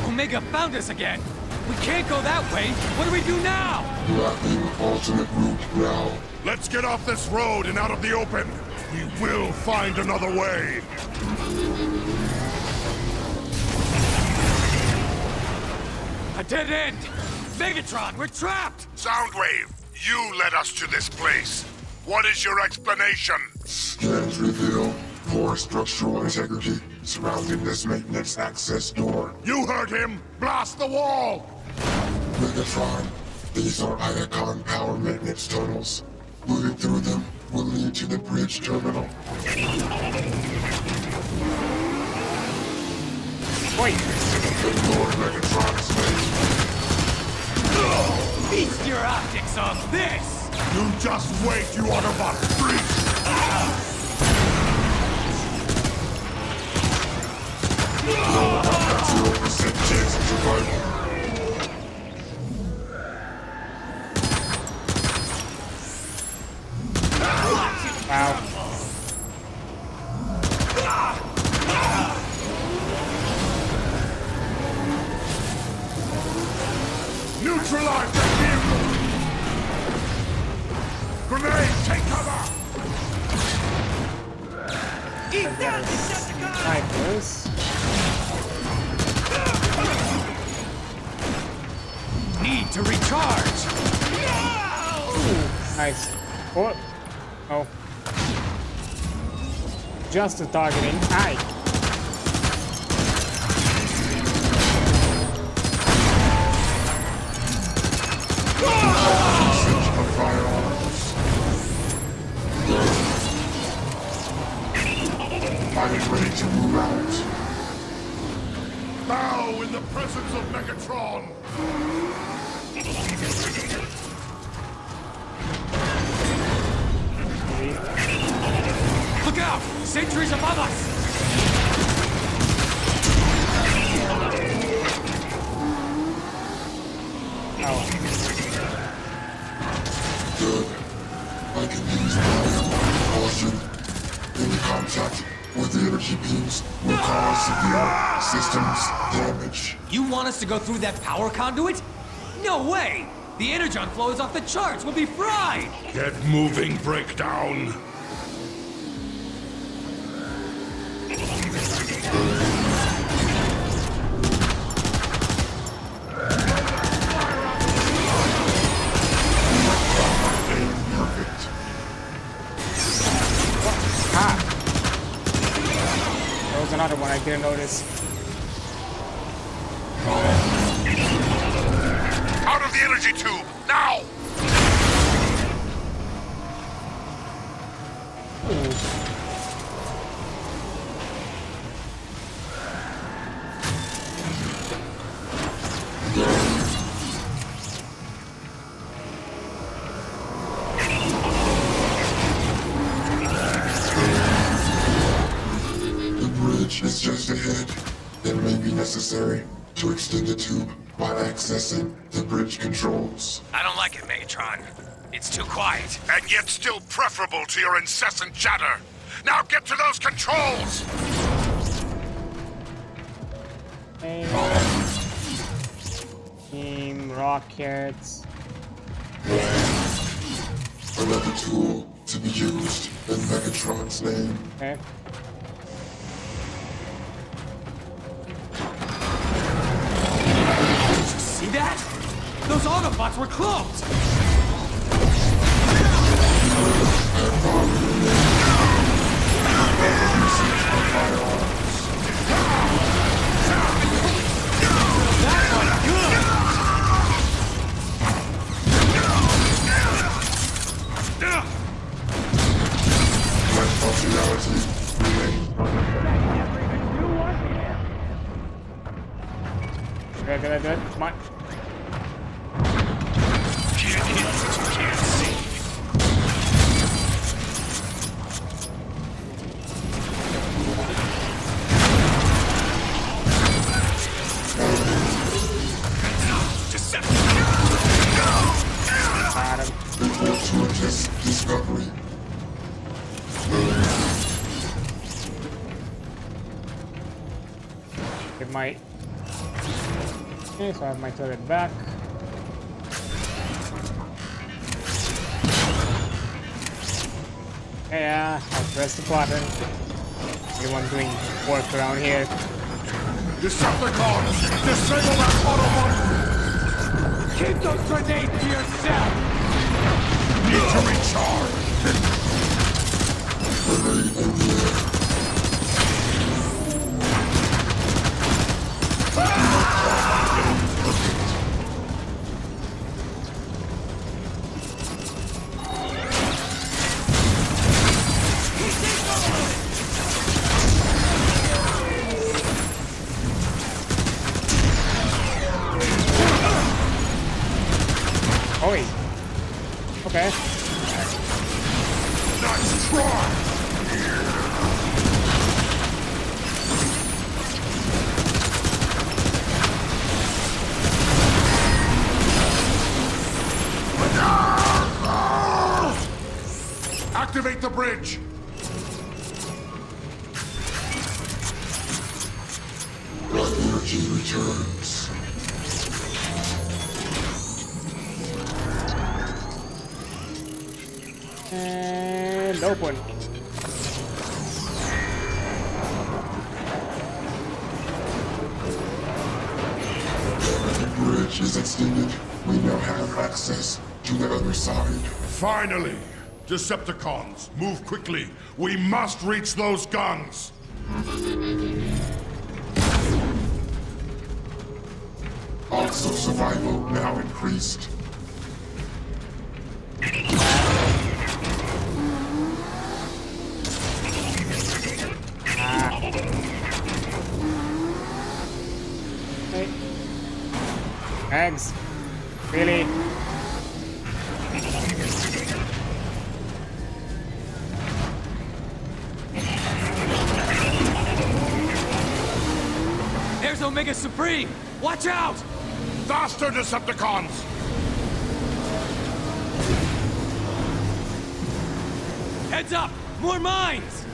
Omega found us again! We can't go that way! What do we do now? Lacking alternate route now. Let's get off this road and out of the open! We will find another way! A dead end! Megatron, we're trapped! Soundwave, you led us to this place. What is your explanation? Scans reveal poor structural integrity surrounding this maintenance access door. You heard him! Blast the wall! Megatron, these are Iacon power maintenance tunnels. Moving through them will lead to the bridge terminal. Wait! Ignore Megatron's name. Feast your optics on this! You just wait, you Autobot freak! 0% chance of survival. Wow. Neutralize that vehicle! Grenade, take cover! Eat that, Decepticon! Snipers. Need to recharge! Nice. Oh. Oh. Just a targeting. Aye. Usage of firearms. I am ready to move out. Bow in the presence of Megatron! Look out! Sentries above us! Oh. Good. I can use my caution. Any contact with the energy beams will cause severe systems damage. You want us to go through that power conduit? No way! The energon flow is off the charts! We'll be fried! Get moving, Breakdown! Perfect. Ah. There was another one I didn't notice. Out of the energy tube, now! necessary to extend the tube by accessing the bridge controls. I don't like it, Megatron. It's too quiet. And yet still preferable to your incessant chatter. Now get to those controls! Team rockets. Another tool to be used in Megatron's name. Okay. See that? Those Autobots were cloaked! That was good! Let functionality remain. Good. Come on. Can't hit what you can't see. Got him. Report to test discovery. Get my. Okay, so I have my turret back. Yeah, I'll press the button. Anyone doing work around here? Decepticons! Disable that Autobot! Keep those grenades to yourself! Need to recharge! Grenade in the air. Oi. Okay. Nice try! Activate the bridge! Blood energy returns. And open. The bridge is extended. We now have access to the other side. Finally! Decepticons, move quickly! We must reach those guns! Also survival now increased. Hey. Eggs. Really? There's Omega Supreme! Watch out! Faster, Decepticons! Heads up! More mines!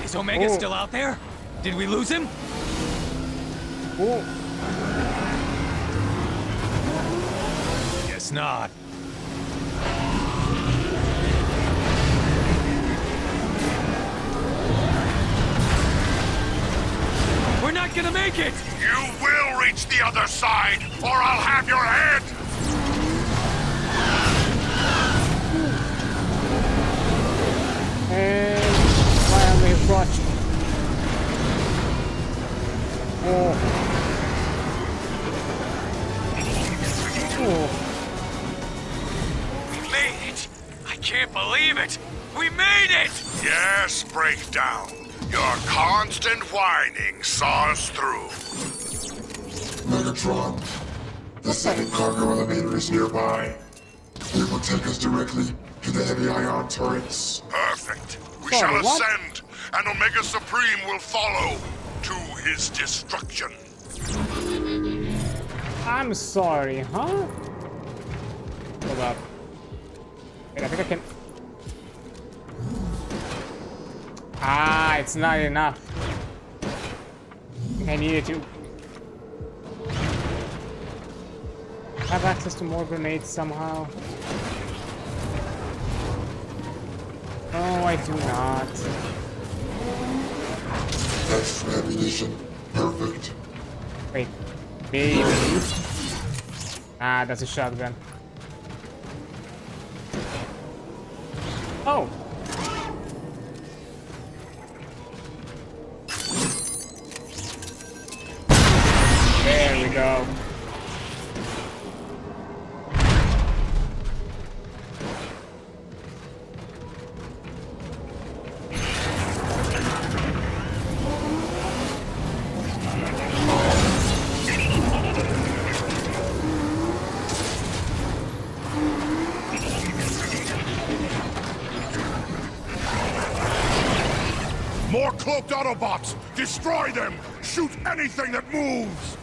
Is Omega still out there? Did we lose him? Ooh. Guess not. We're not gonna make it! You will reach the other side, or I'll have your head! And finally approached. Oh. Oh. We made it! I can't believe it! We made it! Yes, Breakdown. Your constant whining saw us through. Megatron, the second cargo elevator is nearby. It will take us directly to the heavy ion turrets. Perfect. We Sorry, shall what? ascend, and Omega Supreme will follow to his destruction. I'm sorry, huh? Hold up. Wait, I think I can... Ah, it's not enough. I think I needed to... have access to more grenades somehow. No, I do not. Extra ammunition. Perfect. Wait. Maybe. Ah, that's a shotgun. Oh! There we go. More cloaked Autobots! Destroy them! Shoot anything that moves!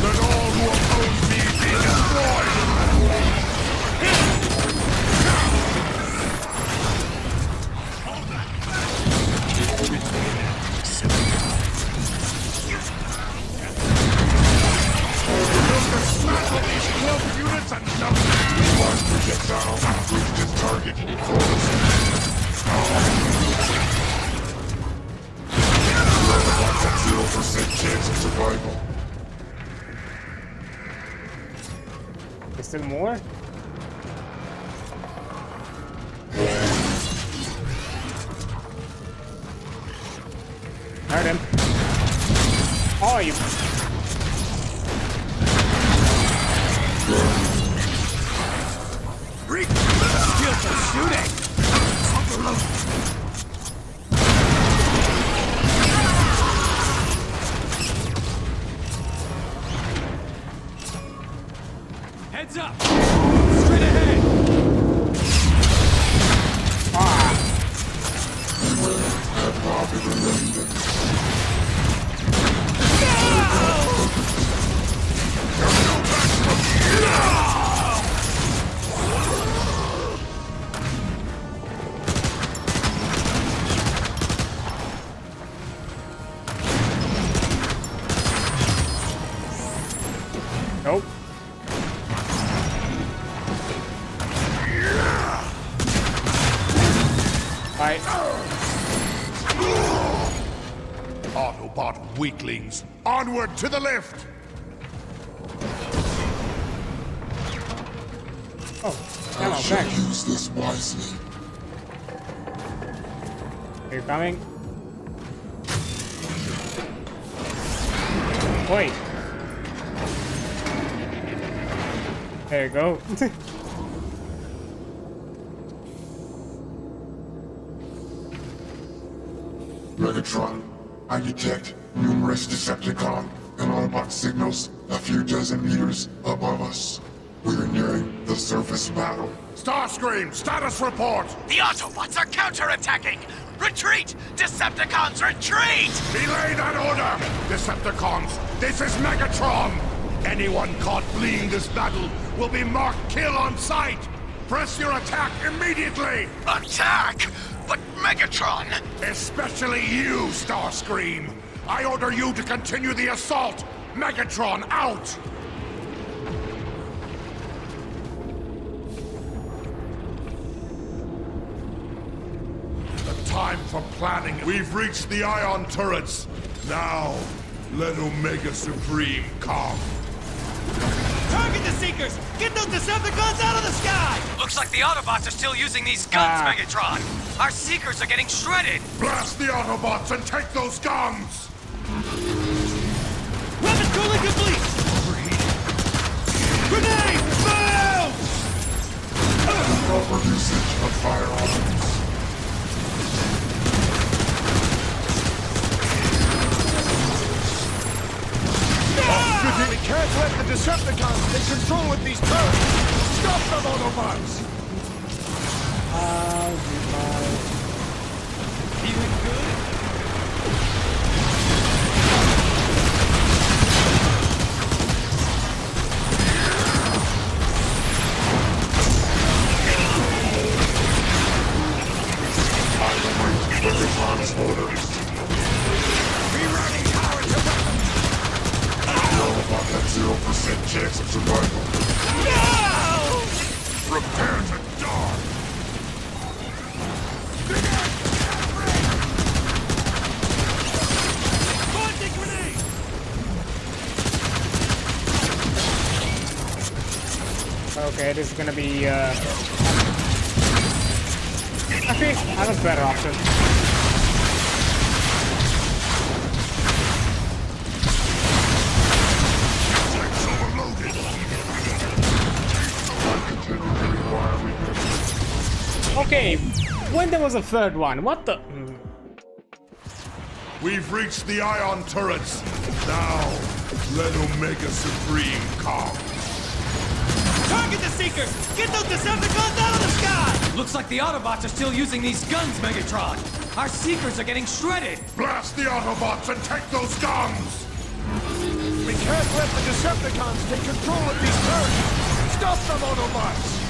Let all who oppose me be destroyed! We'll dismantle these cloaked units and dump them! One projectile reached its target. Autobots have 0% chance of survival. There's still more? Hurt him. Oh, you... Skills for shooting! Heads up! Straight ahead! Nope. Bye. Autobot weaklings, onward to the lift! Oh, I hello, should back. use this wisely. Are you coming? Wait. There you go. Megatron, I detect numerous Decepticon and Autobot signals a few dozen meters above us. We are nearing the surface battle. Starscream, status report! The Autobots are counterattacking! Retreat! Decepticons, retreat! Belay that order! Decepticons, this is Megatron! Anyone caught fleeing this battle will be marked kill on sight! Press your attack immediately! Attack! But Megatron! Especially you, Starscream! I order you to continue the assault! Megatron out! The time for planning. We've reached the ion turrets. Now, let Omega Supreme come. Target the Seekers! Get those Decepticons out of the sky! Looks like the Autobots are still using these guns, Megatron! Our Seekers are getting shredded! Blast the Autobots and take those guns! Weapon cooling complete! Overheating. Grenade! Boom! Proper usage of firearms. We can't let the Decepticons take control of these turrets! Stop them, Autobots! Feeling good? Transporters. Rerouting power to weapons! The Autobot has 0% chance of survival. No! Prepare to die! Launching grenade! Okay, this is gonna be okay, I have a better option. Tanks overloaded! Okay, when there was a third one, what the? We've reached the ion turrets. Now, let Omega Supreme come. Target the Seekers! Get those Decepticons out of the sky! Looks like the Autobots are still using these guns, Megatron. Our Seekers are getting shredded. Blast the Autobots and take those guns! We can't let the Decepticons take control of these turrets! Stop them, Autobots!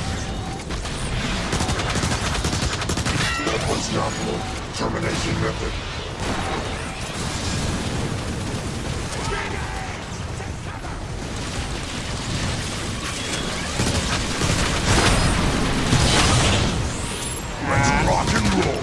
That was Diablo. Termination method. Let's rock and roll!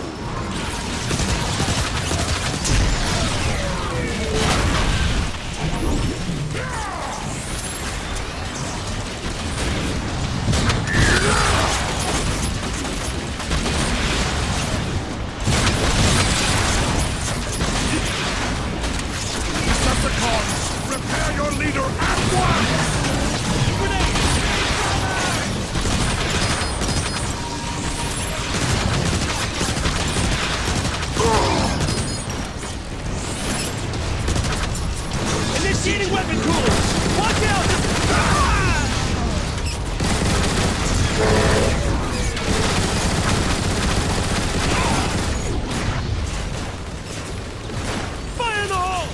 Decepticons, repair your leader at once! Initiating weapon coolers! Watch out! Fire in the hole!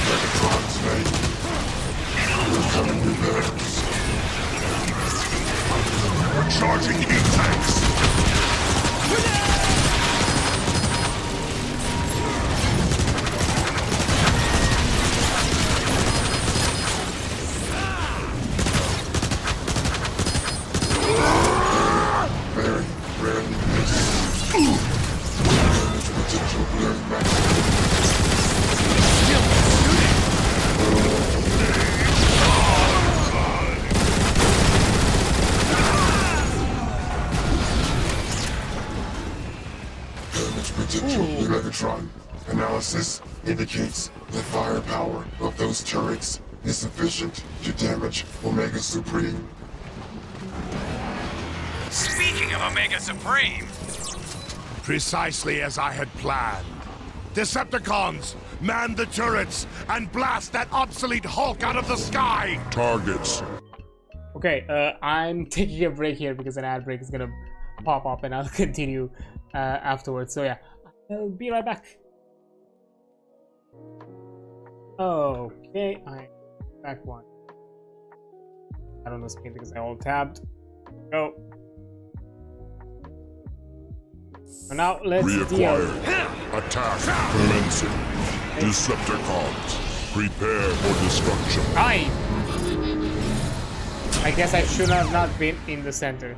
Megatron's mate. We're coming to theirs. We're charging heat tanks! Very rarely miss. Potential blaring back. Damage potential Megatron. Analysis indicates the firepower of those turrets is sufficient to damage Omega Supreme. Speaking of Omega Supreme, Precisely as I had planned. Decepticons, man the turrets and blast that obsolete Hulk out of the sky! Targets. Okay, I'm taking a break here because an ad break is gonna pop up and I'll continue afterwards. So yeah, I'll be right back. Okay, I'm back one. I don't know screen because I all tabbed. Go. So now let's Reacquired. Attack commencing. Decepticons, prepare for destruction. I guess I should have not been in the center.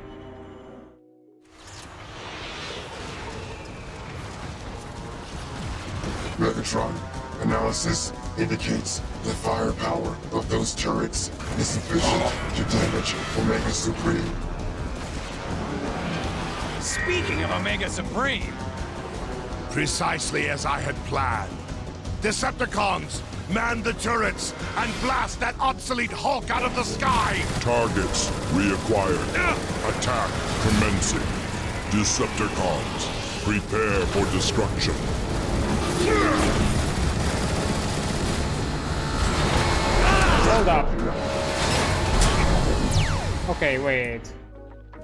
Megatron. Analysis indicates the firepower of those turrets is sufficient to damage Omega Supreme. Speaking of Omega Supreme, Precisely as I had planned. Decepticons, man the turrets and blast that obsolete Hulk out of the sky! Targets reacquired. Attack commencing. Decepticons, prepare for destruction. Oh hold up. Okay, wait.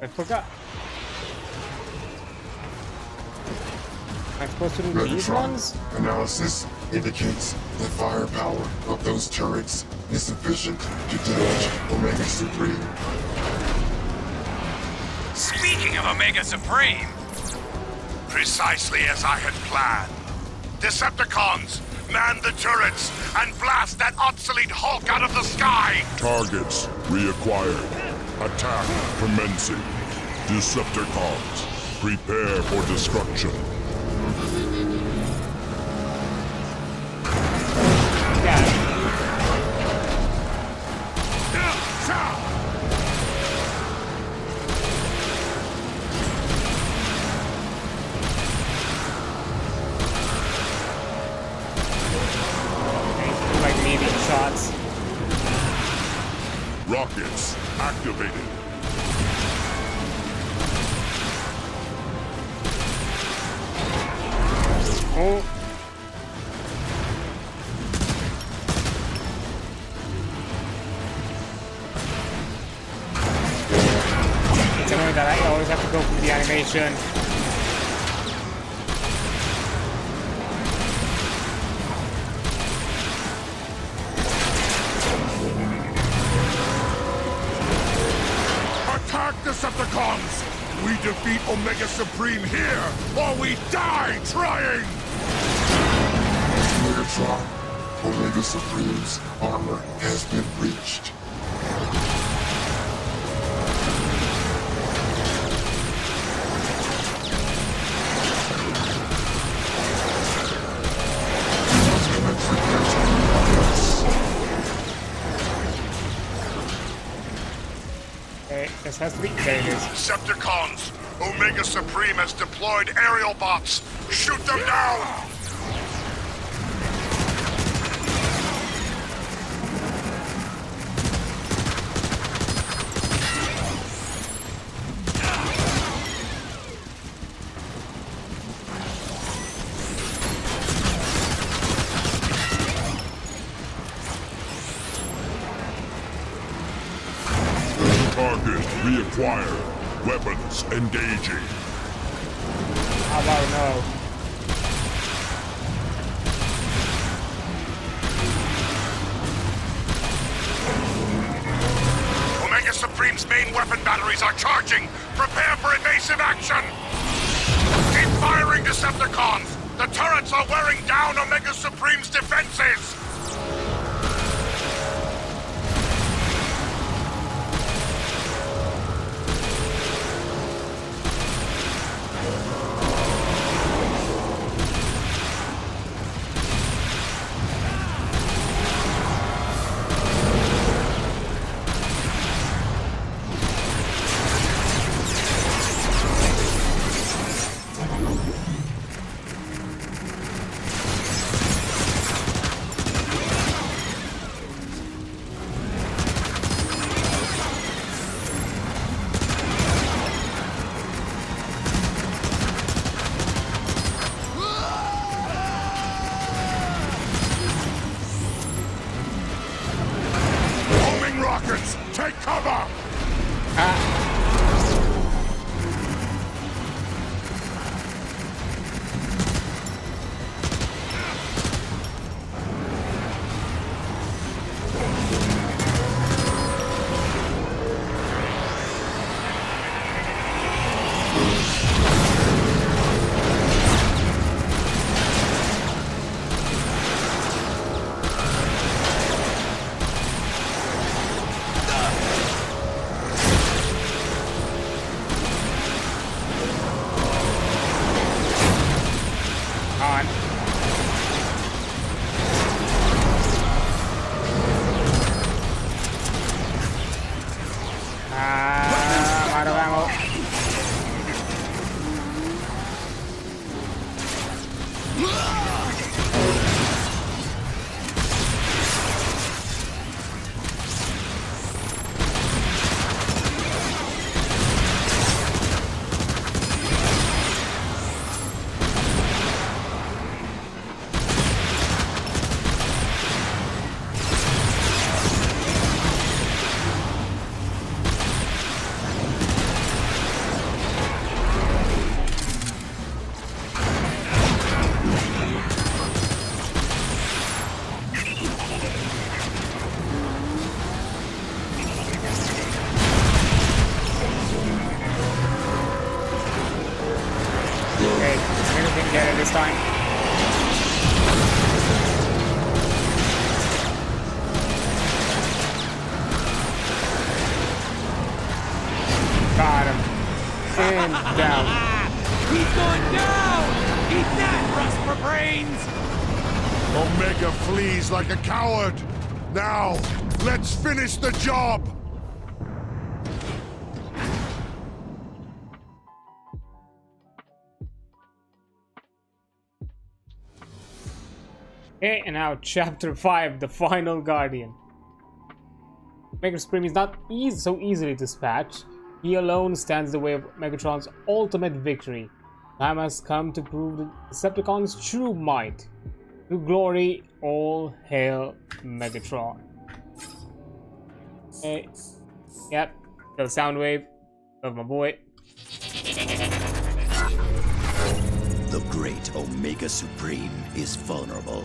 I forgot. Am I supposed to do these Megatron ones? analysis indicates the firepower of those turrets is sufficient to damage Omega Supreme. Speaking of Omega Supreme, Precisely as I had planned. Decepticons, man the turrets and blast that obsolete Hulk out of the sky! Targets reacquired. Attack commencing. Decepticons, prepare for destruction. Like medium shots. Rockets activated. Oh. It's annoying that I always have to go through the animation. Attack Decepticons! We defeat Omega Supreme here, or we die trying! Megatron, Omega Supreme's armor has been breached. Okay, this has to be. There it is. Decepticons, Omega Supreme has deployed aerial bots. Shoot them down! Target reacquired. Weapons engaging. How about no? Omega Supreme's main weapon batteries are charging! Prepare for evasive action! Keep firing, Decepticons! The turrets are wearing down Omega Supreme's defenses! Rockets, take cover! and down. He's going down! Eat that, rust for brains! Omega flees like a coward. Now, let's finish the job. Okay, and now chapter 5, the final guardian. Omega Supreme is not so easily dispatched. He alone stands in the way of Megatron's ultimate victory. Time has come to prove the Decepticons' true might. To glory, all hail Megatron. Okay. Yep. The sound wave of my boy. The great Omega Supreme is vulnerable.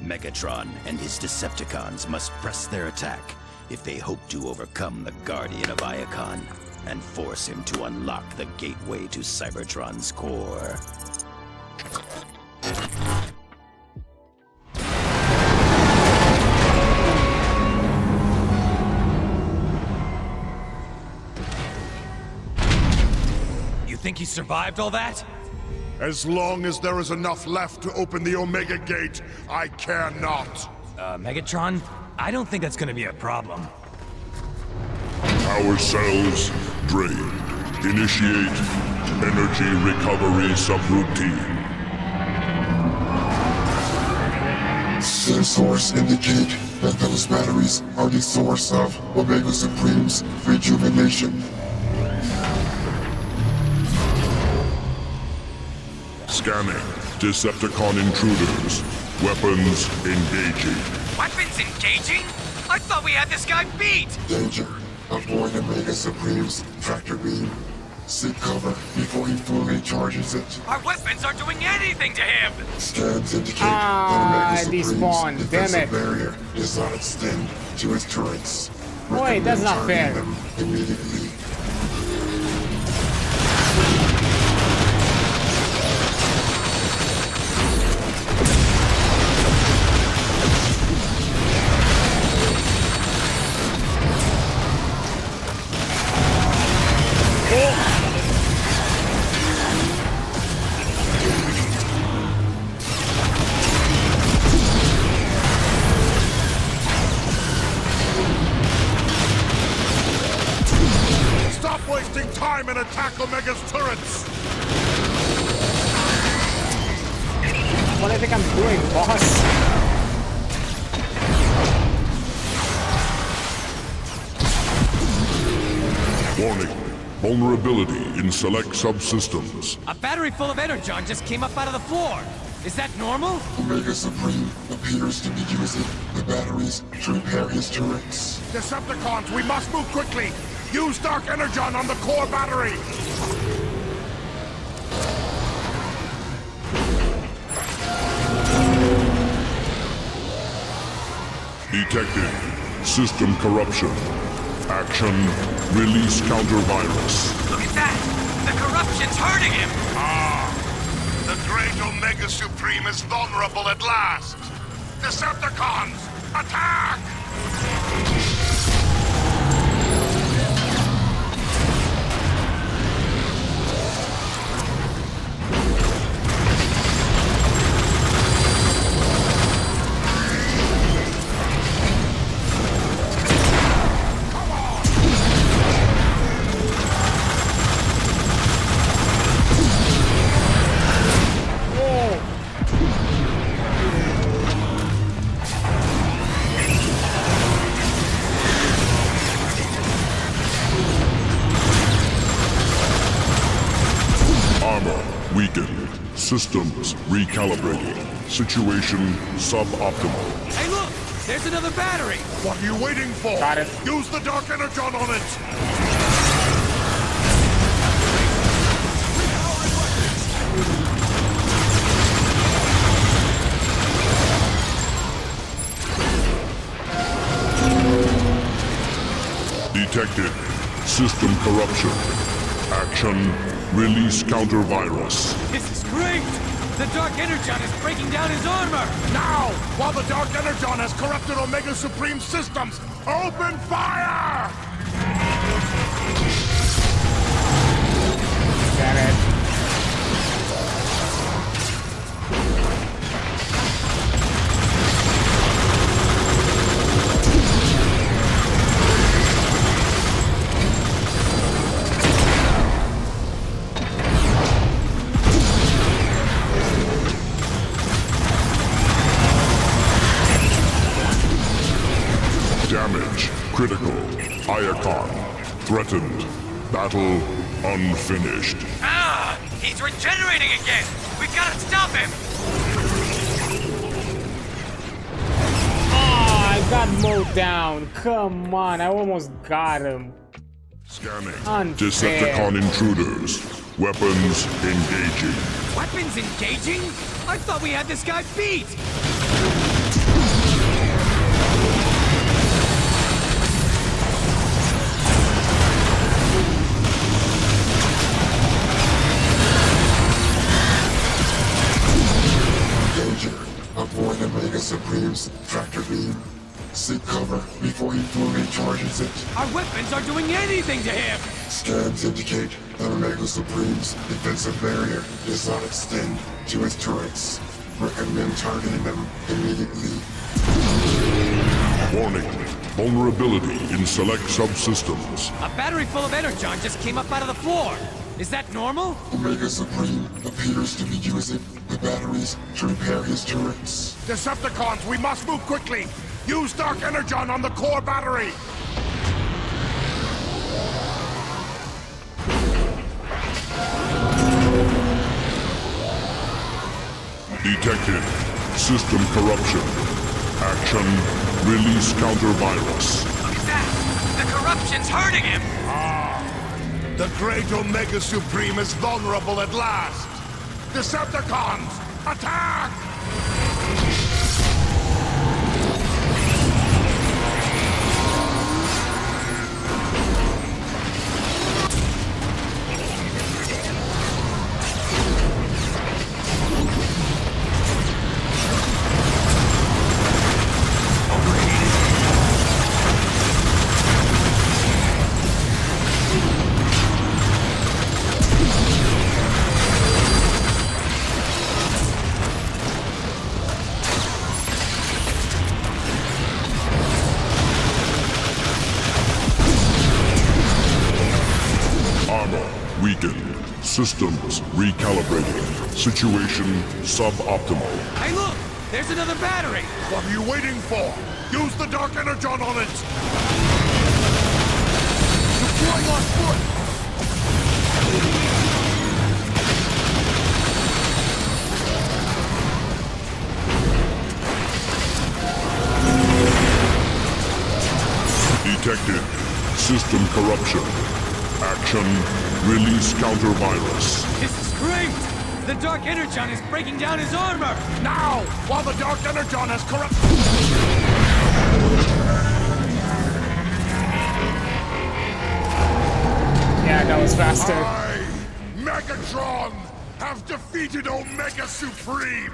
Megatron and his Decepticons must press their attack if they hope to overcome the Guardian of Iacon and force him to unlock the gateway to Cybertron's core. You think he survived all that? As long as there is enough left to open the Omega Gate, I care not. Megatron? I don't think that's gonna be a problem. Power cells drained. Initiate energy recovery subroutine. Sensors indicate that those batteries are the source of Omega Supreme's rejuvenation. Scanning. Decepticon intruders. Weapons engaging. Weapons engaging? I thought we had this guy beat! Danger. Avoid Omega Supreme's tractor beam. Seek cover before he fully charges it. Our weapons aren't doing anything to him! Scans indicate that Omega despawned. Supreme's Damn defensive it. barrier does not extend to his turrets. Wait, that's not fair. Recommend targeting them immediately. Stop wasting time and attack Omega's turrets! What do you think I'm doing, boss? Warning. Vulnerability in select subsystems. A battery full of energon just came up out of the floor. Is that normal? Omega Supreme appears to be using the batteries to repair his turrets. Decepticons, we must move quickly! Use Dark Energon on the core battery! Detected. System corruption. Action. Release counter-virus. Look at that! The corruption's hurting him! Ah! The great Omega Supreme is vulnerable at last! Decepticons, attack! Weakened. Systems recalibrating. Situation suboptimal. Hey, look! There's another battery! What are you waiting for? Got it. Use the Dark Energon on it! Detected. System corruption. Action. Release counter-virus. This is great! The Dark Energon is breaking down his armor! Now, while the Dark Energon has corrupted Omega Supreme systems, open fire! Get it. Damage critical. Iacon threatened. Battle unfinished. Ah! He's regenerating again! We gotta stop him! Oh, I got mowed down. Come on, I almost got him. Scanning. Unfair. Decepticon intruders. Weapons engaging. Weapons engaging? I thought we had this guy beat! Avoid the Mega Supreme's tractor beam. Seek cover before he fully charges it. Our weapons aren't doing anything to him! Scans indicate that Omega Supreme's defensive barrier does not extend to his turrets. Recommend targeting them immediately. Warning. Vulnerability in select subsystems. A battery full of energon just came up out of the floor! Is that normal? Omega Supreme appears to be using the batteries to repair his turrets. Decepticons, we must move quickly! Use Dark Energon on the core battery! Detected. System corruption. Action. Release counter-virus. Look at that! The corruption's hurting him! The great Omega Supreme is vulnerable at last! Decepticons, attack! Weakened. Systems recalibrating. Situation suboptimal. Hey look! There's another battery! What are you waiting for? Use the Dark Energon on it! Deploying on foot! Detected. System corruption. Action. Release counter-virus. This is great! The Dark Energon is breaking down his armor! Now! While the Dark Energon has corrupt... Yeah, that was faster. I, Megatron, have defeated Omega Supreme!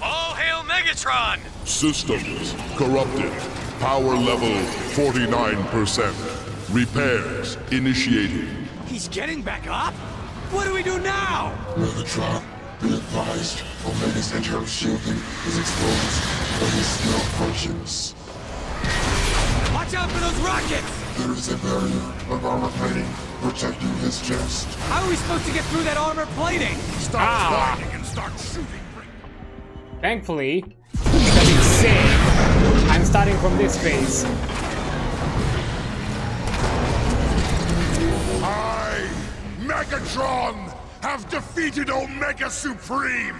All hail Megatron! Systems corrupted. Power level 49%. Repairs initiating. He's getting back up? What do we do now? Megatron, be advised, Omega's internal shielding is exposed, but he still functions. Watch out for those rockets! There is a barrier of armor plating protecting his chest. How are we supposed to get through that armor plating? Stop whining and start shooting! Thankfully, because it's safe, I'm starting from this phase. I, Megatron, have defeated Omega Supreme!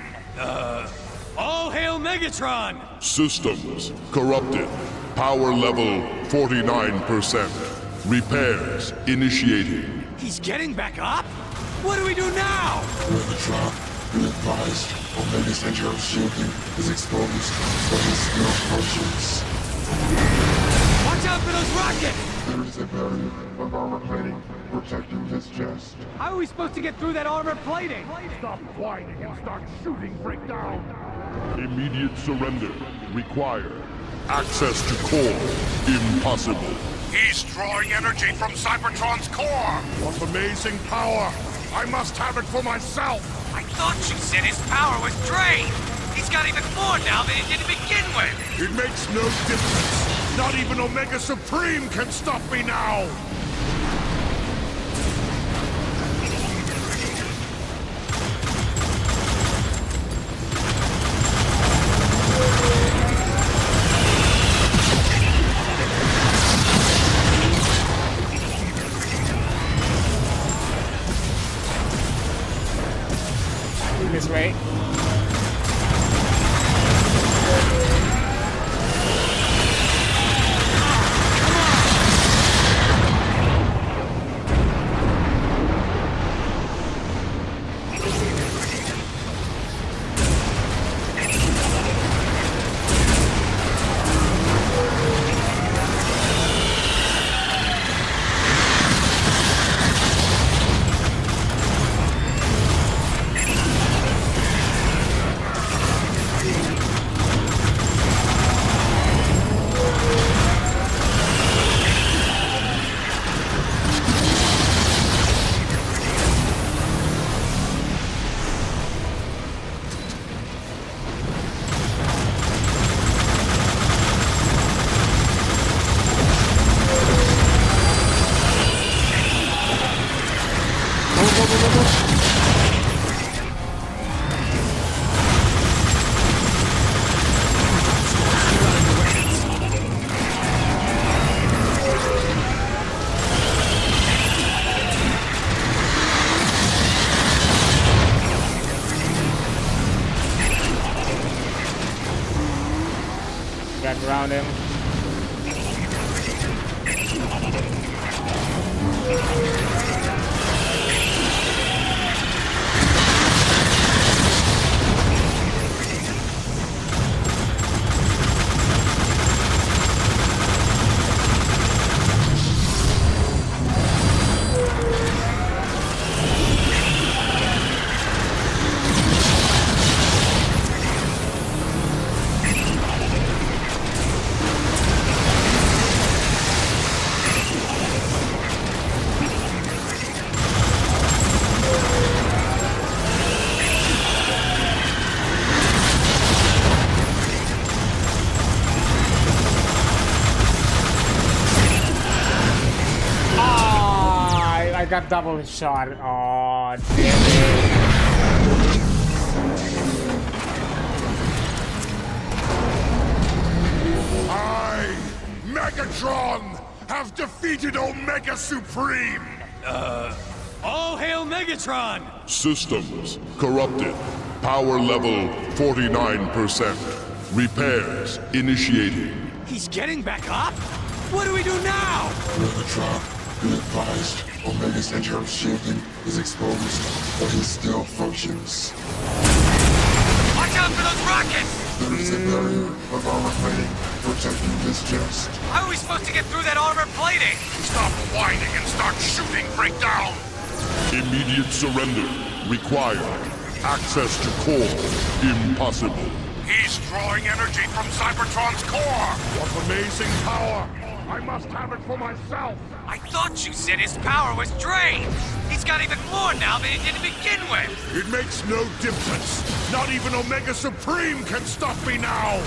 All hail Megatron! Systems corrupted. Power level 49%. Repairs initiating. He's getting back up? What do we do now? Megatron, be advised, Omega's internal shielding is exposed, but he still functions. Watch out for those rockets! There is a barrier of armor plating protecting his chest. How are we supposed to get through that armor plating? Stop whining and start shooting, breakdown! Immediate surrender required. Access to core impossible. He's drawing energy from Cybertron's core! What amazing power! I must have it for myself! I thought you said his power was drained! He's got even more now than he did to begin with! It makes no difference! Not even Omega Supreme can stop me now! This way. Got around him. I got double shot. Oh, damn it. I, Megatron, have defeated Omega Supreme! All hail Megatron! Systems corrupted. Power level 49%. Repairs initiating. He's getting back up? What do we do now? Megatron, be advised, Omega's internal shielding is exposed, but he still functions. Watch out for those rockets! There is a barrier of armor plating protecting this chest. How are we supposed to get through that armor plating? Stop whining and start shooting, breakdown! Immediate surrender required. Access to core impossible. He's drawing energy from Cybertron's core! What amazing power! I must have it for myself! I thought you said his power was drained! He's got even more now than he did to begin with! It makes no difference! Not even Omega Supreme can stop me now!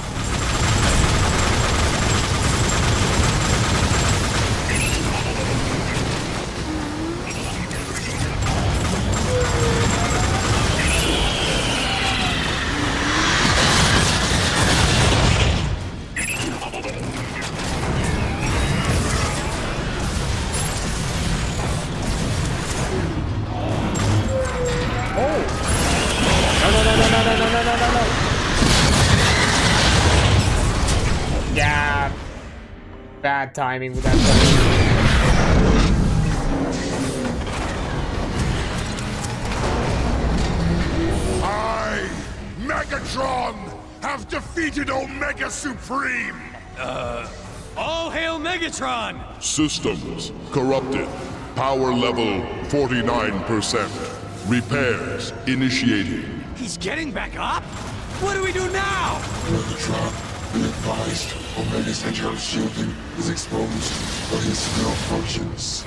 Yeah. Bad timing with that. I, Megatron, have defeated Omega Supreme! All hail Megatron! Systems corrupted. Power level 49%. Repairs initiating. He's getting back up? What do we do now? Megatron, be advised, Omega's internal shielding is exposed, but he still functions.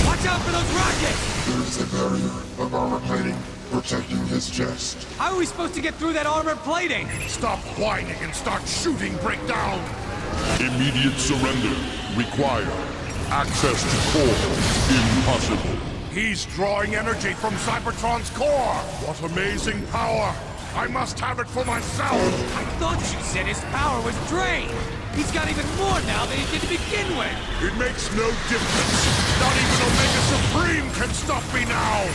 Watch Watch out for those rockets! There's a barrier of armor plating protecting his chest. How are we supposed to get through that armor plating? Stop whining and start shooting breakdown! Immediate surrender required. Access to core impossible. He's drawing energy from Cybertron's core! What amazing power! I must have it for myself! I thought you said his power was drained! He's got even more now than he did to begin with! It makes no difference! Not even Omega Supreme can stop me now!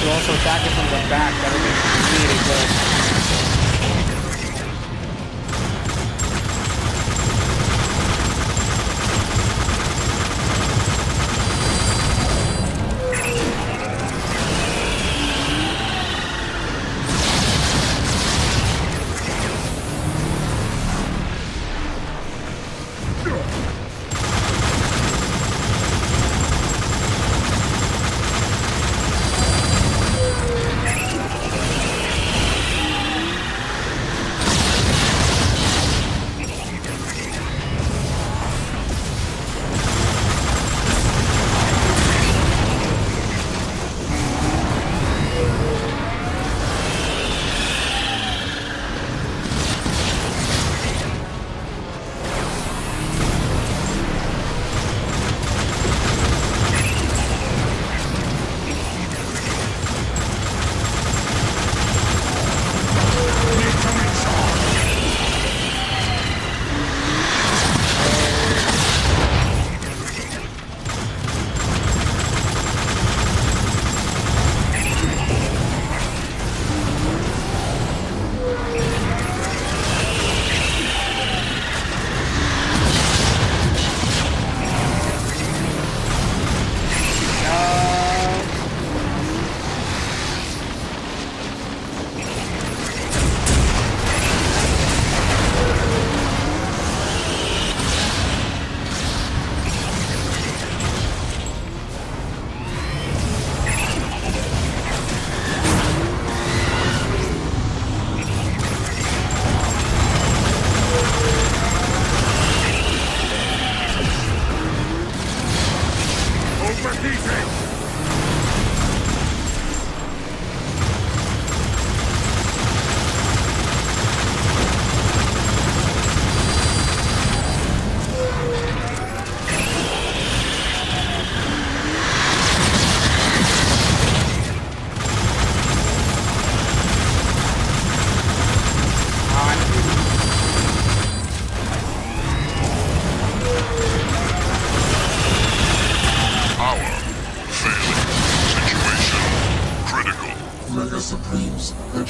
Also attack it from the back, that would be really good.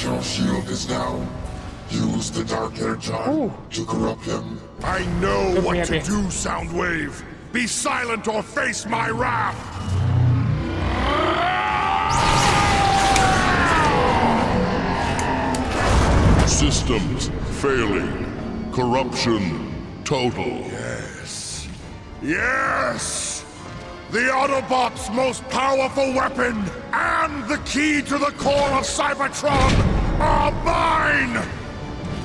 Spectral shield is down. Use the dark energon to corrupt them. I know what to do, Soundwave. Be silent or face my wrath. Systems failing. Corruption total. Yes. Yes! The Autobot's most powerful weapon and the key to the core of Cybertron are mine!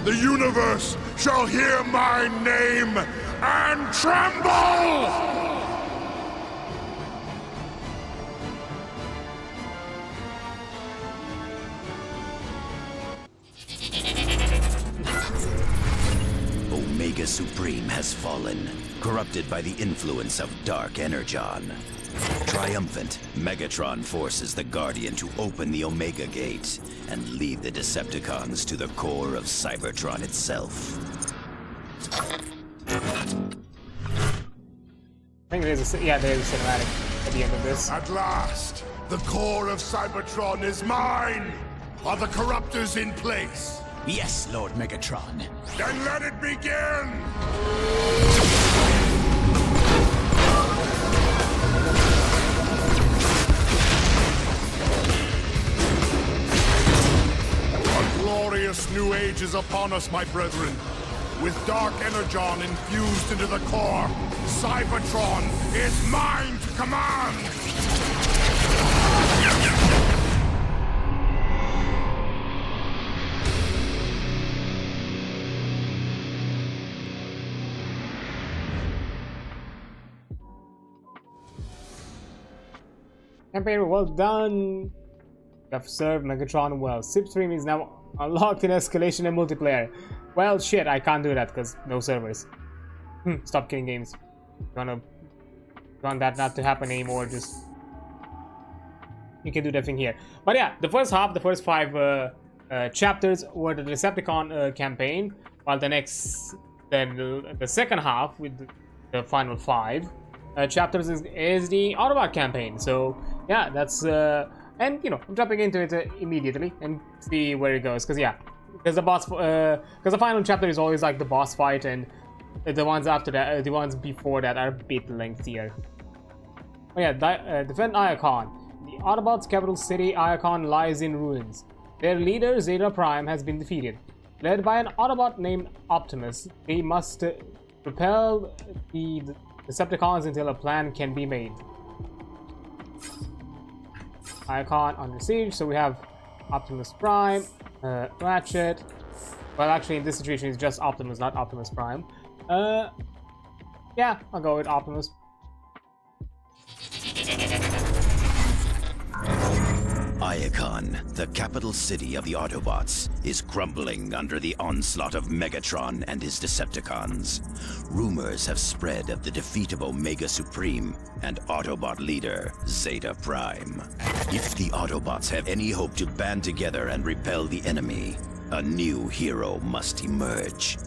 The universe shall hear my name and tremble! Supreme has fallen, corrupted by the influence of dark energon. Triumphant, Megatron forces the Guardian to open the Omega Gate and lead the Decepticons to the core of Cybertron itself. I think there's a cinematic at the end of this. At last, the core of Cybertron is mine! Are the corruptors in place? Yes, Lord Megatron. Then let it begin! A glorious new age is upon us, my brethren. With dark energon infused into the core, Cybertron is mine to command! Campaign, well done. You have served Megatron well. Slipstream is now unlocked in escalation and multiplayer. Well, shit, I can't do that because no servers. Stop killing games. Want that not to happen anymore. Just you can do that thing here. But yeah, the first half, the first 5 chapters were the Decepticon campaign, while the second half with the final 5 chapters is the Autobot campaign. So yeah, that's and you know, I'm jumping into it immediately and see where it goes, because the final chapter is always like the boss fight, and the ones after that, the ones before that, are a bit lengthier. Oh yeah, defend Iacon. The Autobots' capital city, Iacon, lies in ruins. Their leader, Zeta Prime, has been defeated. Led by an Autobot named Optimus, they must repel the Decepticons until a plan can be made. Iacon under siege, so we have Optimus Prime, Ratchet. Well, actually, in this situation, it's just Optimus, not Optimus Prime. Yeah, I'll go with Optimus. Iacon, the capital city of the Autobots, is crumbling under the onslaught of Megatron and his Decepticons. Rumors have spread of the defeat of Omega Supreme and Autobot leader Zeta Prime. If the Autobots have any hope to band together and repel the enemy, a new hero must emerge.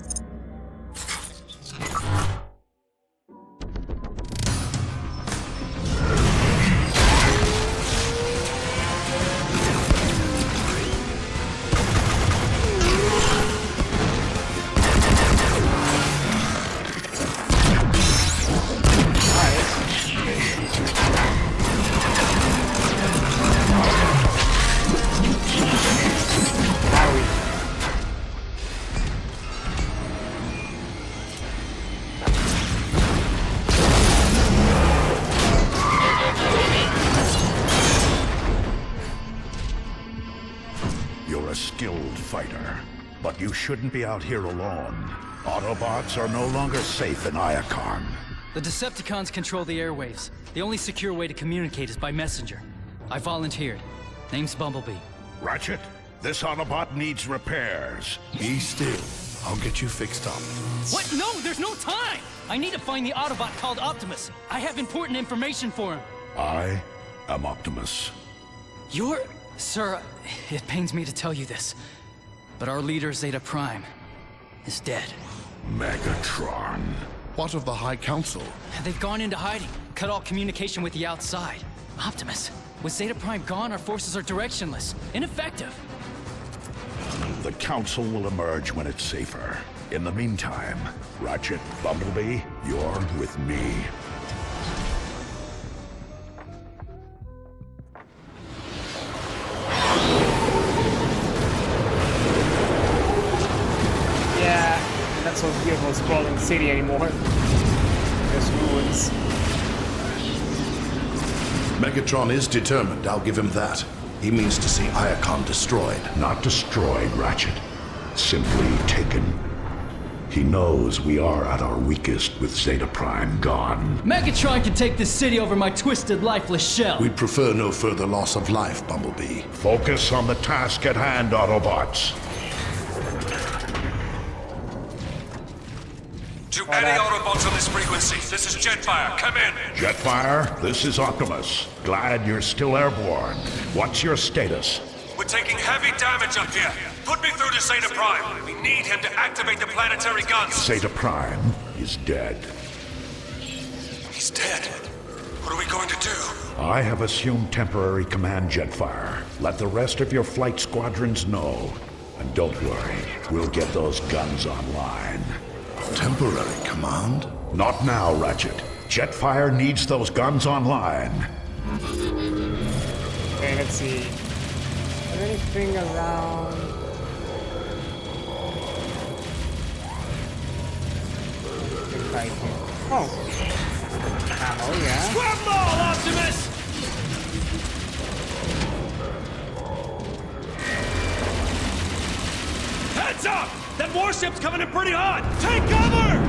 But you shouldn't be out here alone. Autobots are no longer safe in Iacon. The Decepticons control the airwaves. The only secure way to communicate is by messenger. I volunteered. Name's Bumblebee. Ratchet, this Autobot needs repairs. Be still. I'll get you fixed up. What? No, there's no time! I need to find the Autobot called Optimus. I have important information for him. I am Optimus. You're... Sir, it pains me to tell you this, but our leader, Zeta Prime, is dead. Megatron. What of the High Council? They've gone into hiding, cut all communication with the outside. Optimus, with Zeta Prime gone, our forces are directionless, ineffective. The Council will emerge when it's safer. In the meantime, Ratchet, Bumblebee, you're with me. Not so beautiful sprawling city anymore. There's ruins. Megatron is determined, I'll give him that. He means to see Iacon destroyed. Not destroyed, Ratchet. Simply taken. He knows we are at our weakest with Zeta Prime gone. Megatron can take this city over my twisted, lifeless shell. We'd prefer no further loss of life, Bumblebee. Focus on the task at hand, Autobots. To any Autobots on this frequency, this is Jetfire. Come in. Jetfire, this is Optimus. Glad you're still airborne. What's your status? We're taking heavy damage up here. Put me through to Zeta Prime. We need him to activate the planetary guns. Zeta Prime is dead. He's dead. What are we going to do? I have assumed temporary command, Jetfire. Let the rest of your flight squadrons know. And don't worry, we'll get those guns online. Temporary command? Not now, Ratchet. Jetfire needs those guns online. Okay, let's see. Is there anything around? Right here. Oh. Ammo, yeah. Grab them all, Optimus! Heads up! That warship's coming in pretty hot! Take cover!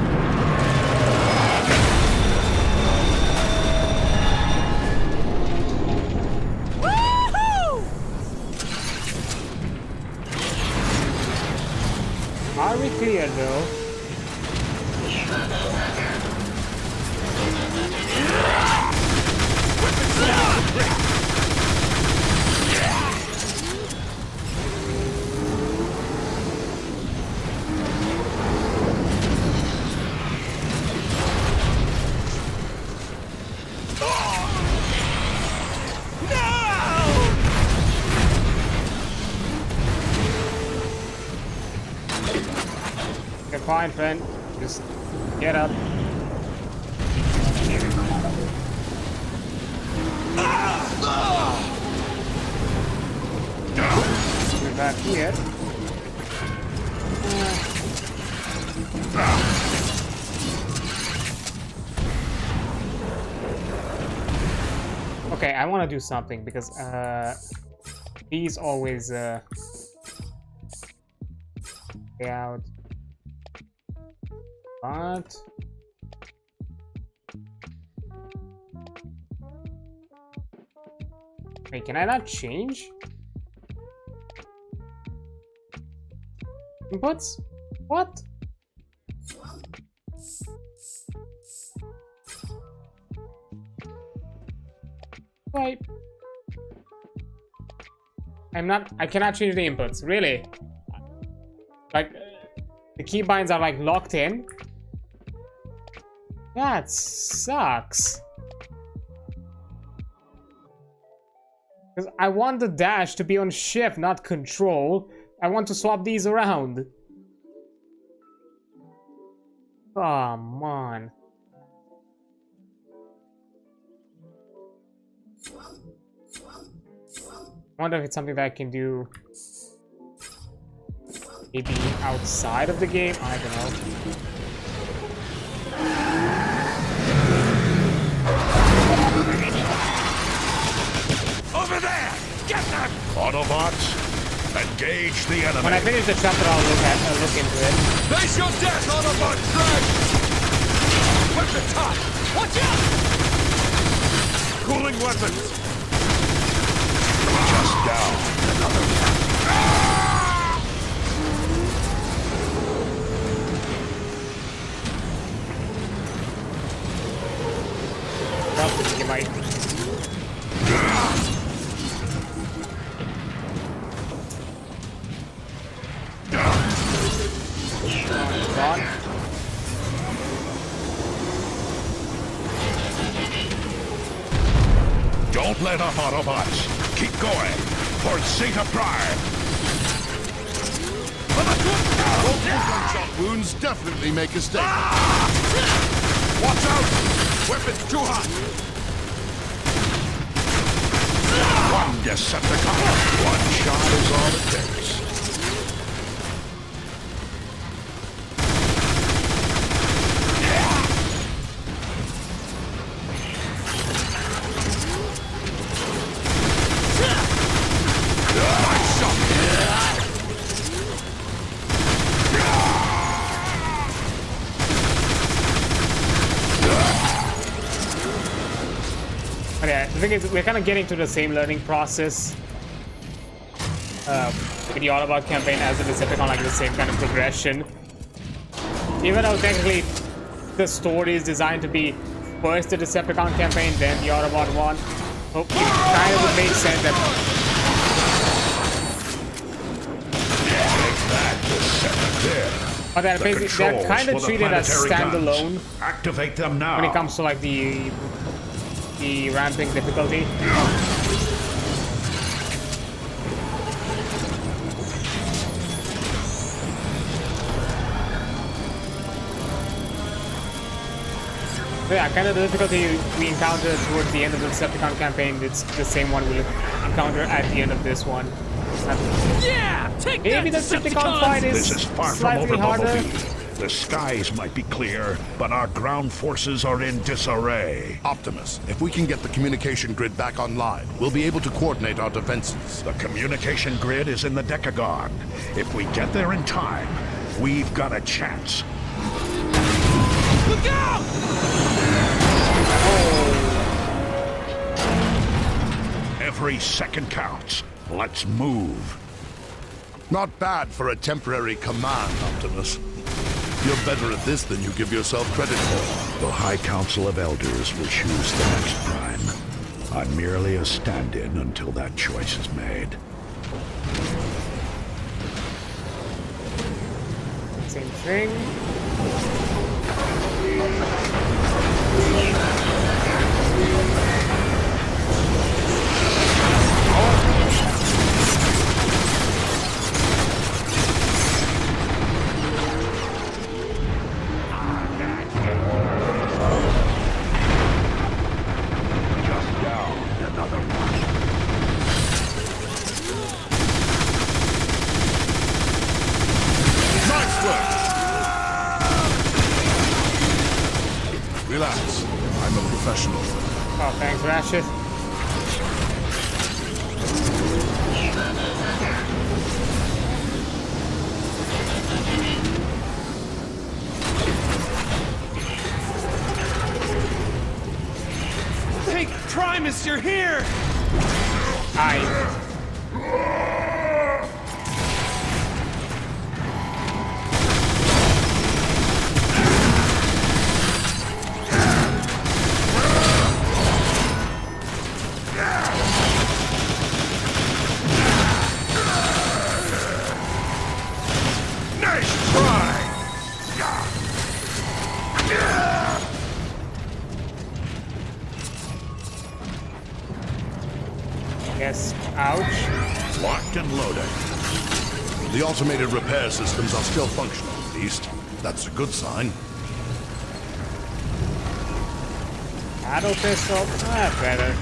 Woohoo! Are we clear though? You're fine, friend. Just get up. We're back here. Okay, I want to do something because these always stay out. But wait, can I not change inputs? What? Right. I cannot change the inputs, really? Like, the keybinds are like locked in? That sucks. Because I want the dash to be on shift, not control. I want to swap these around. Come on. I wonder if it's something that I can do maybe outside of the game. I don't know. Over there! Get them! Autobots, engage the enemy. When I finish the chapter, I'll look into it. Face your death, Autobot! Drag! Weapon top! Watch out! Cooling weapons! Just down. Another one. You might. Don't let up, Autobots. Keep going. Towards Zeta Prime. Gunshot wounds definitely make a statement. Watch out! Weapons too hot! One Decepticon. One shot is all it takes. Okay, the thing is, we're kind of getting to the same learning process with the Autobot campaign as the Decepticon, like the same kind of progression. Even though technically the story is designed to be first the Decepticon campaign, then the Autobot one. So it kind of would make sense that. But they're basically they're kind of treated as standalone. Activate them now. When it comes to like the ramping difficulty. So yeah, kind of the difficulty we encountered towards the end of the Decepticon campaign, it's the same one we'll encounter at the end of this one. Yeah! Take maybe the Decepticon fight is slightly harder. The skies might be clear, but our ground forces are in disarray. Optimus, if we can get the communication grid back online, we'll be able to coordinate our defenses. The communication grid is in the Decagon. If we get there in time, we've got a chance. Look out! Every second counts. Let's move. Not bad for a temporary command, Optimus. You're better at this than you give yourself credit for. The High Council of Elders will choose the next prime. I'm merely a stand-in until that choice is made. Same thing. Relax. I'm a professional. Oh, thanks, Ratchet. Hey, Primus, you're here! Hi. Yes, ouch. Locked and loaded. The automated repair systems are still functional, at least. That's a good sign. Battle pistol? Better.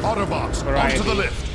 Autobots, Variety. onto the lift.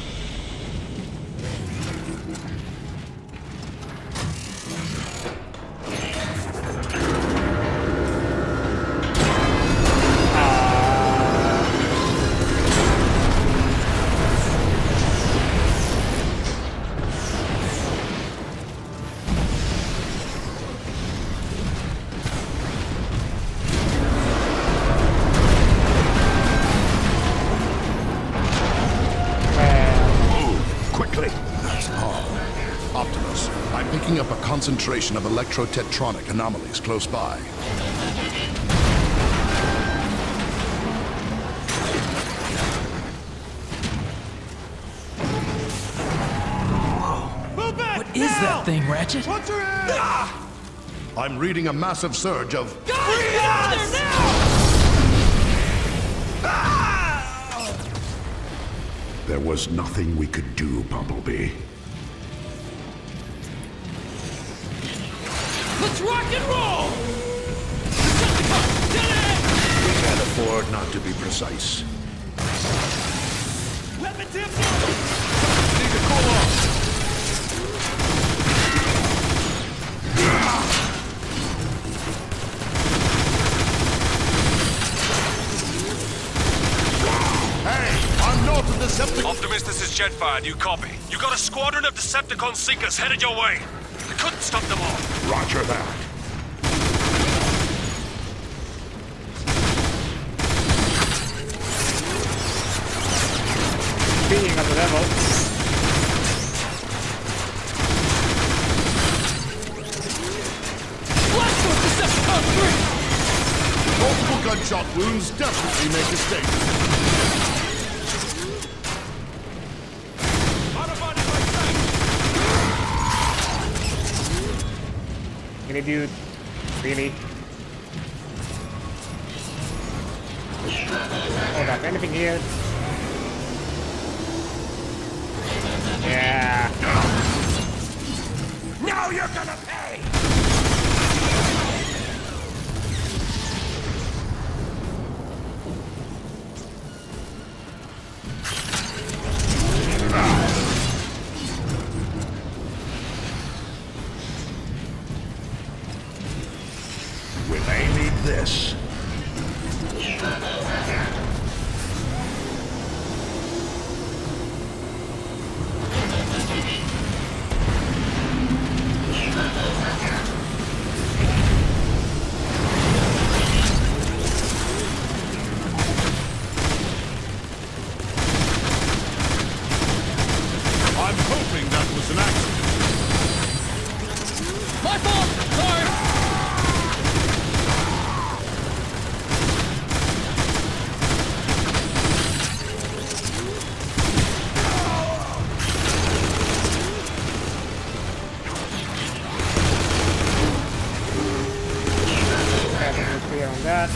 Picking up a concentration of electrotetronic anomalies close by. What is that thing, Ratchet? What's her head? I'm reading a massive surge of... There was nothing we could do, Bumblebee. Let's rock and roll! We can't afford not to be precise. Weapon tip! Need to cool off. Hey, I'm north of the Decepticon. Optimus, this is Jetfire. Do you copy? You got a squadron of Decepticon Seekers headed your way. We couldn't stop them all. Roger that. Speaking of the devil. Blast those Decepticon 3! gunshot wounds definitely make a statement. Really, dude? Really? Hold up, anything here? Yeah. Now you're gonna pay! We may need this. I'm hoping that was an accident. My fault! Sorry! Clear on that.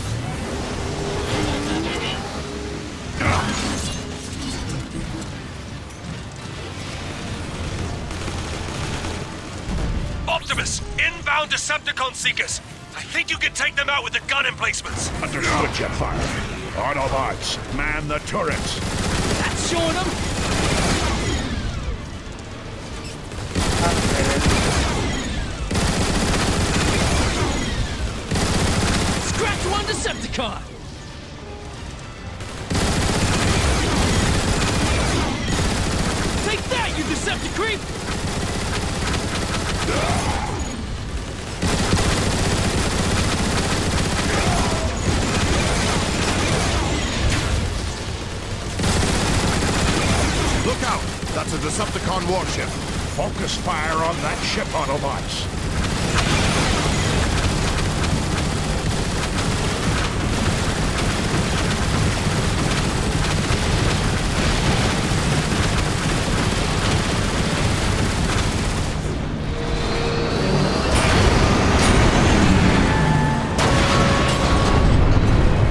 Optimus, inbound Decepticon Seekers. I think you can take them out with the gun emplacements. Understood, Jetfire. Autobots, man the turrets. That's showing them! Scratch one Decepticon! Take that, you Decepticreep! Look out! That's a Decepticon warship. Focus fire on that ship, Autobots.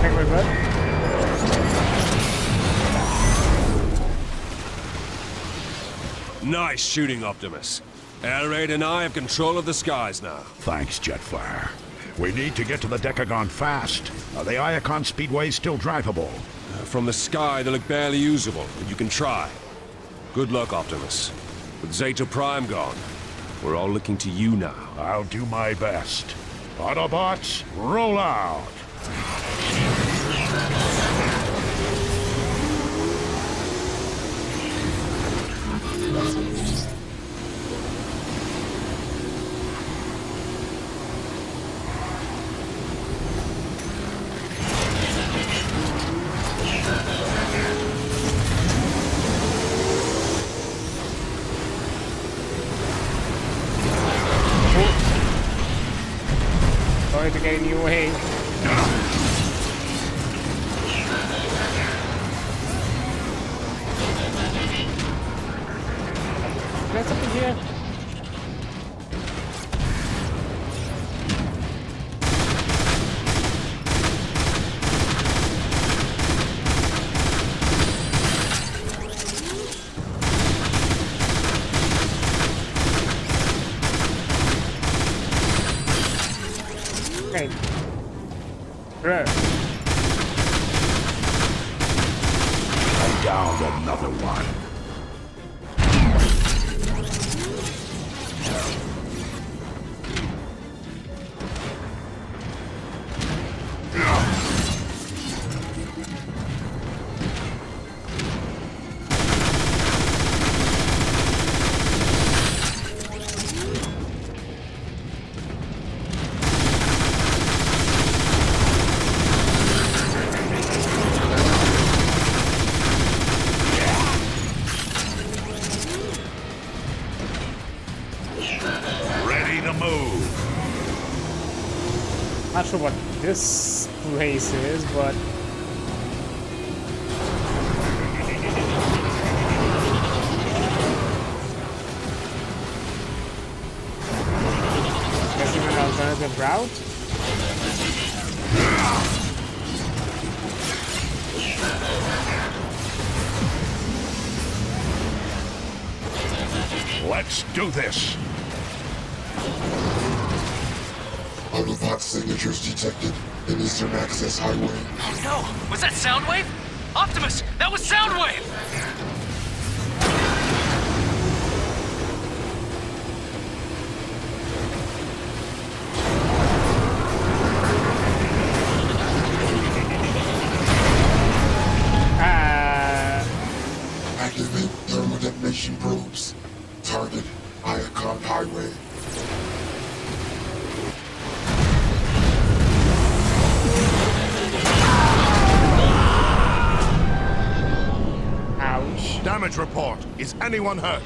Think we're good? Nice shooting, Optimus. Air Raid and I have control of the skies now. Thanks, Jetfire. We need to get to the Decagon fast. Are the Iacon speedways still drivable? From the sky, they look barely usable, but you can try. Good luck, Optimus. With Zeta Prime gone, we're all looking to you now. I'll do my best. Autobots, roll out! Sorry to get in your way. There's something here. Okay. Bro. I downed another one. Not sure what this place is, but guess even an alternative route. Let's do this! Autobot signatures detected in Eastern Access Highway. Oh no! Was that Soundwave? Optimus! That was Soundwave! Activate thermal detonation probes. Target Iacon Highway. Ouch. Damage report. Is anyone hurt?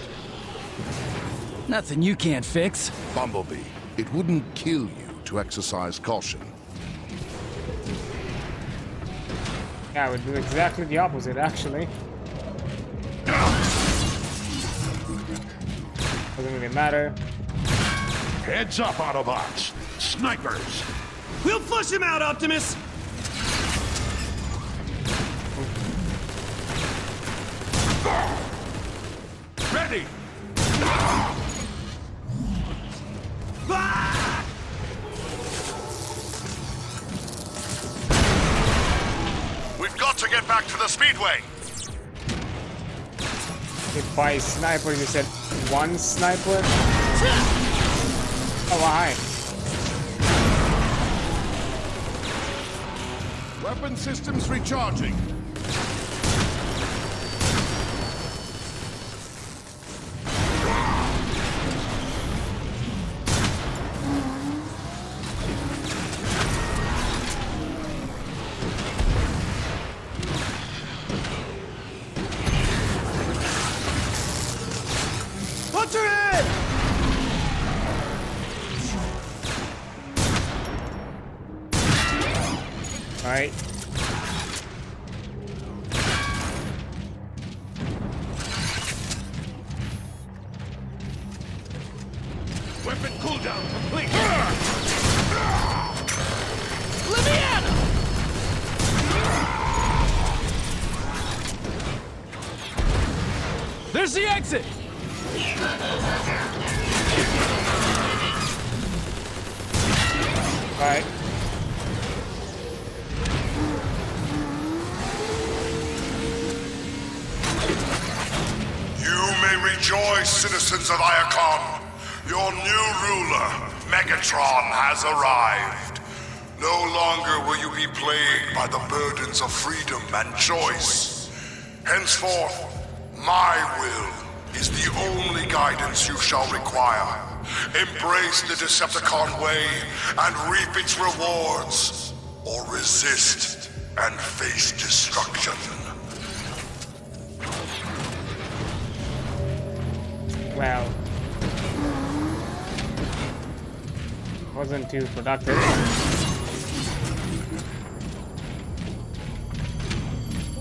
Nothing you can't fix. Bumblebee, it wouldn't kill you to exercise caution. Yeah, I would do exactly the opposite, actually. Doesn't really matter. Heads up, Autobots! Snipers! We'll flush him out, Optimus! Ready! We've got to get back to the speedway. If by sniper you said one sniper? Oh, hi. Weapon systems recharging. Alright. Weapon cooldown complete! There's the exit! Alright. Rejoice, citizens of Iacon. Your new ruler, Megatron, has arrived. No longer will you be plagued by the burdens of freedom and choice. Henceforth, my will is the only guidance you shall require. Embrace the Decepticon way and reap its rewards, or resist and face destruction. Well, wasn't too productive.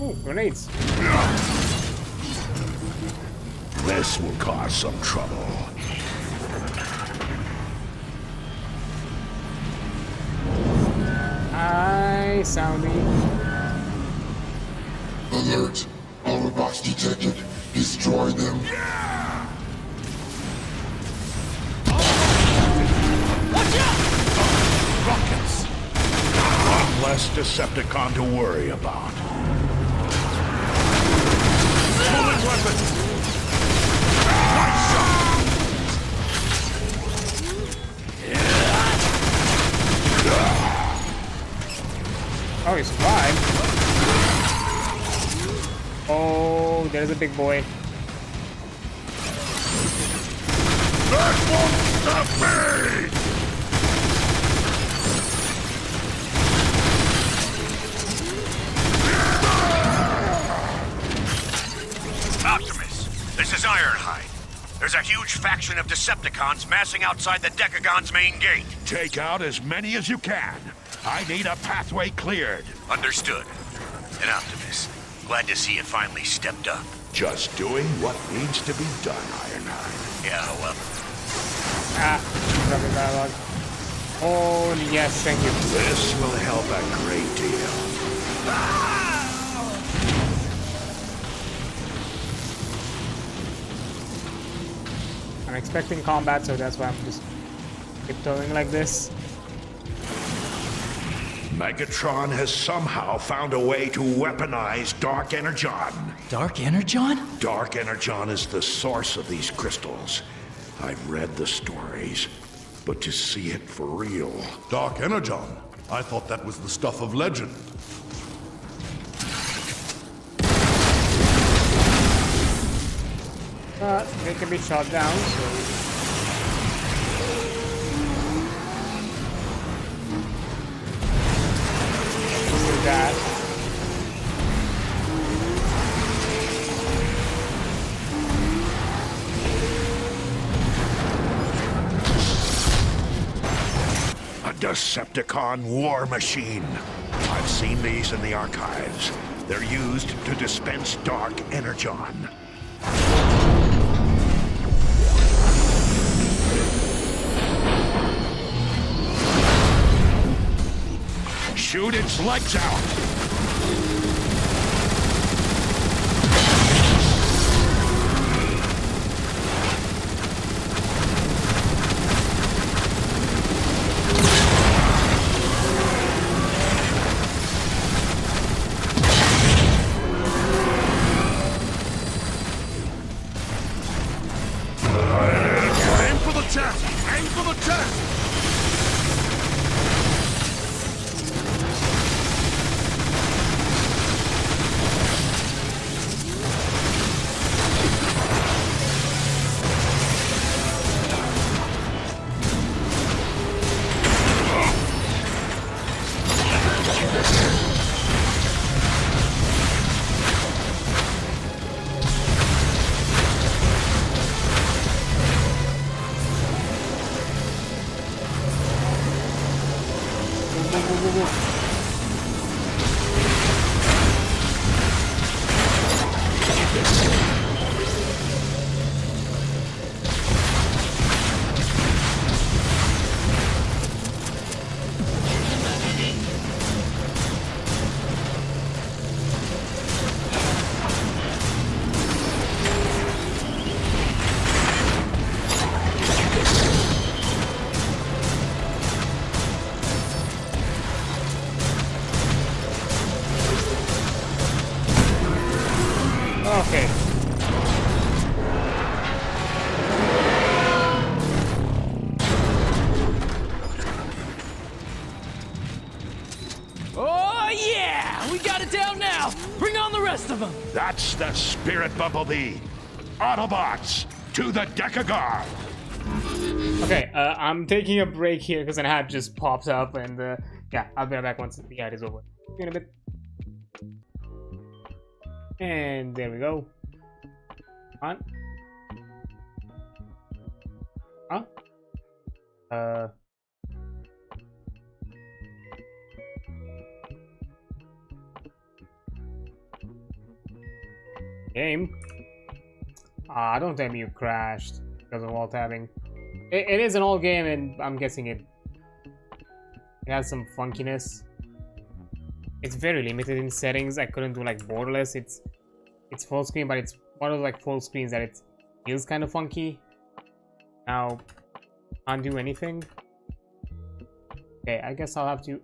Ooh, grenades. This will cause some trouble. Hi, Soundy. Alert! Autobots detected. Destroy them. Rockets! One less Decepticon to worry about. Pulling weapon! Nice shot! Oh, he survived. Oh, there's a big boy. That won't stop me! Optimus, this is Ironhide. There's a huge faction of Decepticons massing outside the Decagon's main gate. Take out as many as you can. I need a pathway cleared. Understood. And Optimus, glad to see you finally stepped up. Just doing what needs to be done, Ironhide. Yeah, well. Rapid dialogue. Oh, yes, thank you. This will help a great deal. I'm expecting combat, so that's why I'm just tiptoeing like this. Megatron has somehow found a way to weaponize Dark Energon. Dark Energon? Dark Energon is the source of these crystals. I've read the stories, but to see it for real... Dark Energon? I thought that was the stuff of legend. They can be shot down, so... do that. A Decepticon war machine. I've seen these in the archives. They're used to dispense Dark Energon. Shoot its legs out! Aim for the chest! Aim for the chest! Okay. Oh, yeah! We got it down now! Bring on the rest of them! That's the Spirit Bumblebee. Autobots, to the Decagon! Okay, I'm taking a break here because an ad just popped up, and yeah, I'll be right back once the ad is over. See you in a bit. And there we go. On. Huh? Game? Don't tell me you crashed because of alt tabbing. It is an alt game, and I'm guessing it has some funkiness. It's very limited in settings. I couldn't do like borderless. It's full screen, but it's one of like full screens that it feels kind of funky. Now, can't do anything. Okay, I guess I'll have to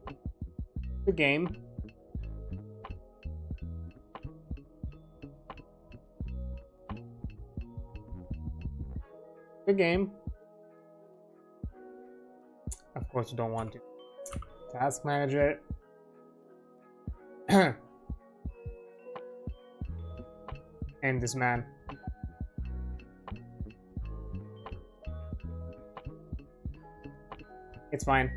the game. The game. Of course, you don't want to. Task manager. And this man. It's fine.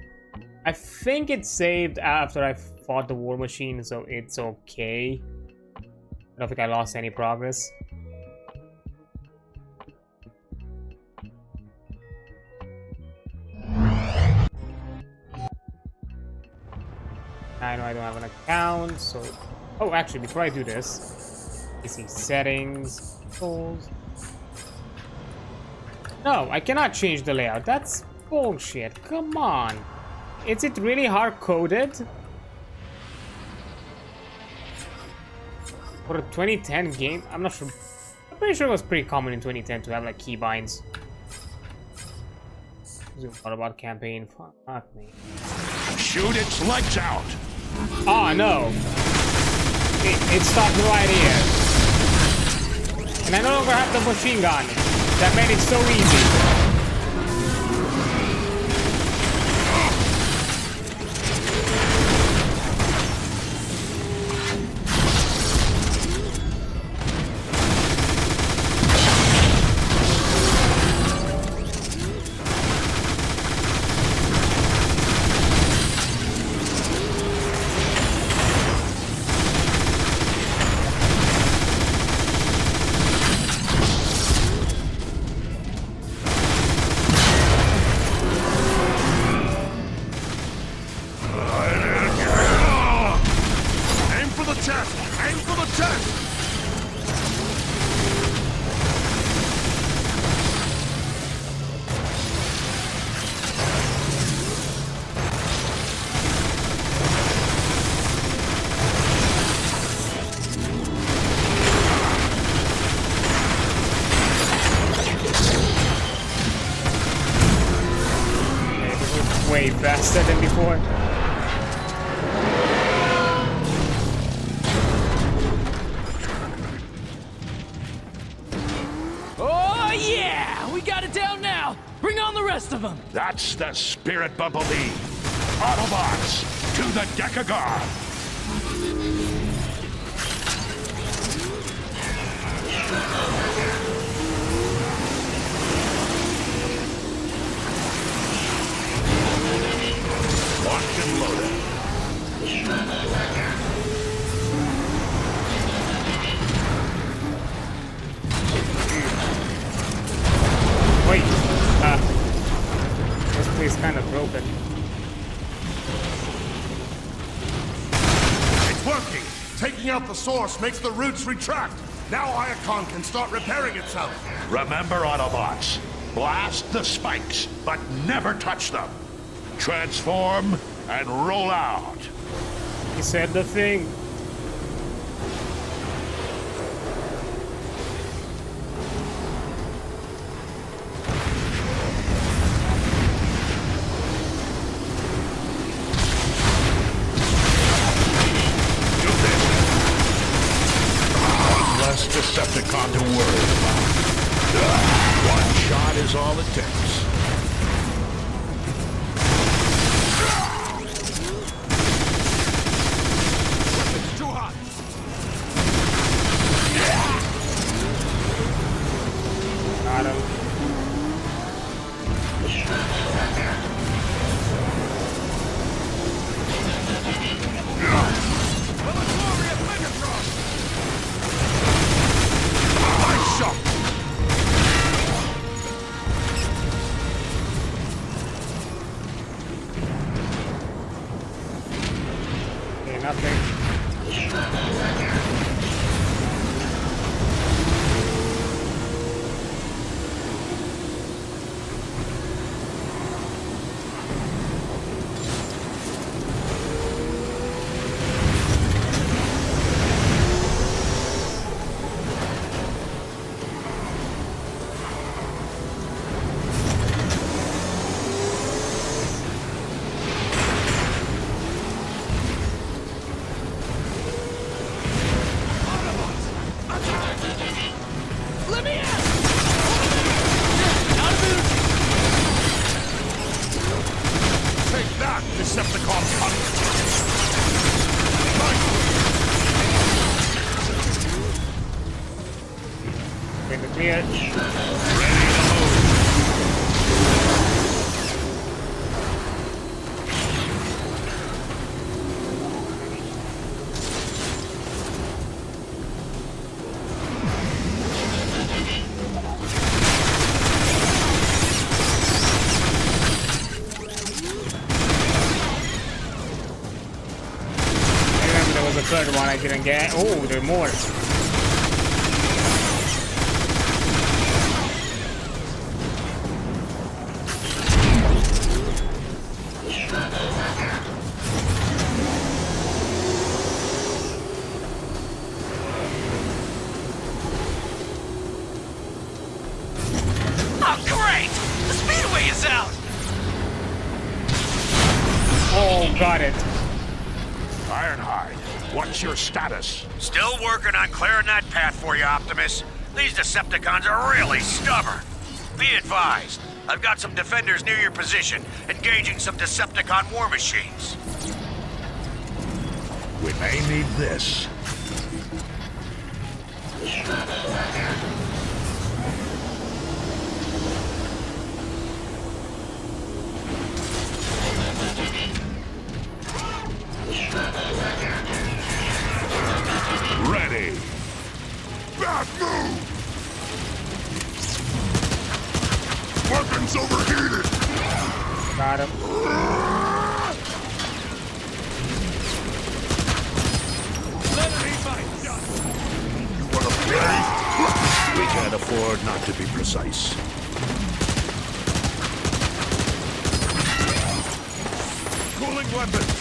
I think it's saved after I fought the war machine, so it's okay. I don't think I lost any progress. I don't have an account, so... Oh, actually, before I do this... PC settings... controls... No, I cannot change the layout. That's bullshit. Come on. Is it really hard-coded? For a 2010 game? I'm not sure. I'm pretty sure it was pretty common in 2010 to have like keybinds. What about campaign? Fuck me. Shoot its legs out! Oh no! It stopped right here. And I no longer have the machine gun. That made it so easy. Way faster than before. Oh yeah! We got it down now! Bring on the rest of them! That's the spirit, Bumblebee! Autobots, to the Decagon! Locked and loaded. Wait, this place kind of broken. It's working! Taking out the source makes the roots retract. Now Iacon can start repairing itself. Remember, Autobots, blast the spikes, but never touch them. Transform and roll out. He said the thing. One less Decepticon to worry about. One shot is all it takes. Got him. Nice shot! Okay, nothing. Let me out! Take that, Decepticon cunt! In the clear. the third one I didn't get. Oh, there are more. Oh, great! The speedway is out! Oh, got it. Ironhide, what's your status? Still working on clearing that path for you, Optimus. These Decepticons are really stubborn. Be advised, I've got some defenders near your position, engaging some Decepticon war machines. We may need this. Ready. Bad move! Weapons overheated! Got him. You wanna play? We can't afford not to be precise. Cooling weapons!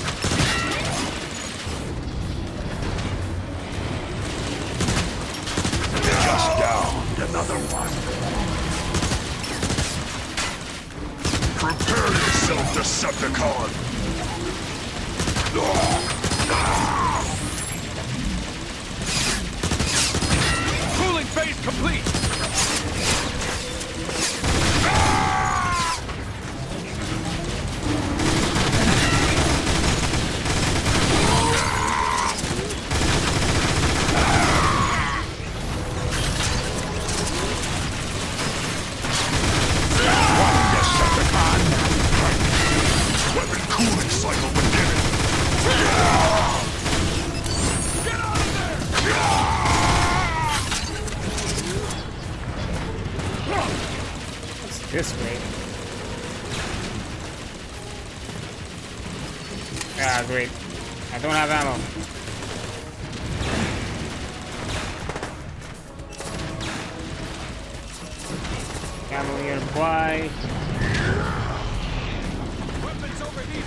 Just downed another one. Prepare yourself, Decepticon! Cooling phase complete! Weapon cooling cycle beginning! Get out of there! What's this way? Ah, great. I don't have ammo. Ammo nearby. Weapons overheated!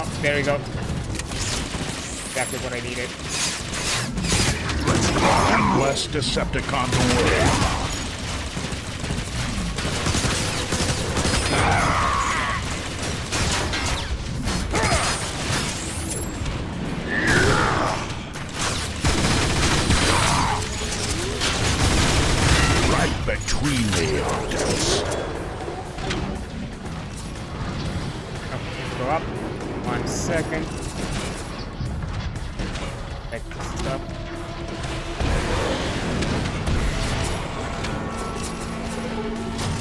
Oh, there we go. Exactly what I needed. One less Decepticon to worry about. Right between the Optimus. Okay, go up. 1 second. Take this stuff.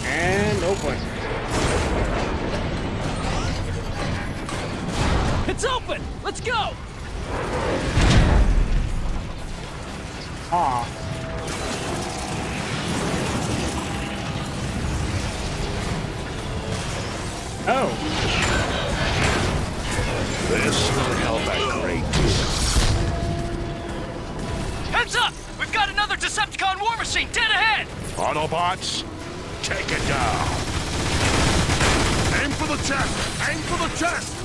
And open. It's open! Let's go! Ah. Oh. This will help a great deal. Heads up! We've got another Decepticon war machine dead ahead! Autobots, take it down. Aim for the chest! Aim for the chest!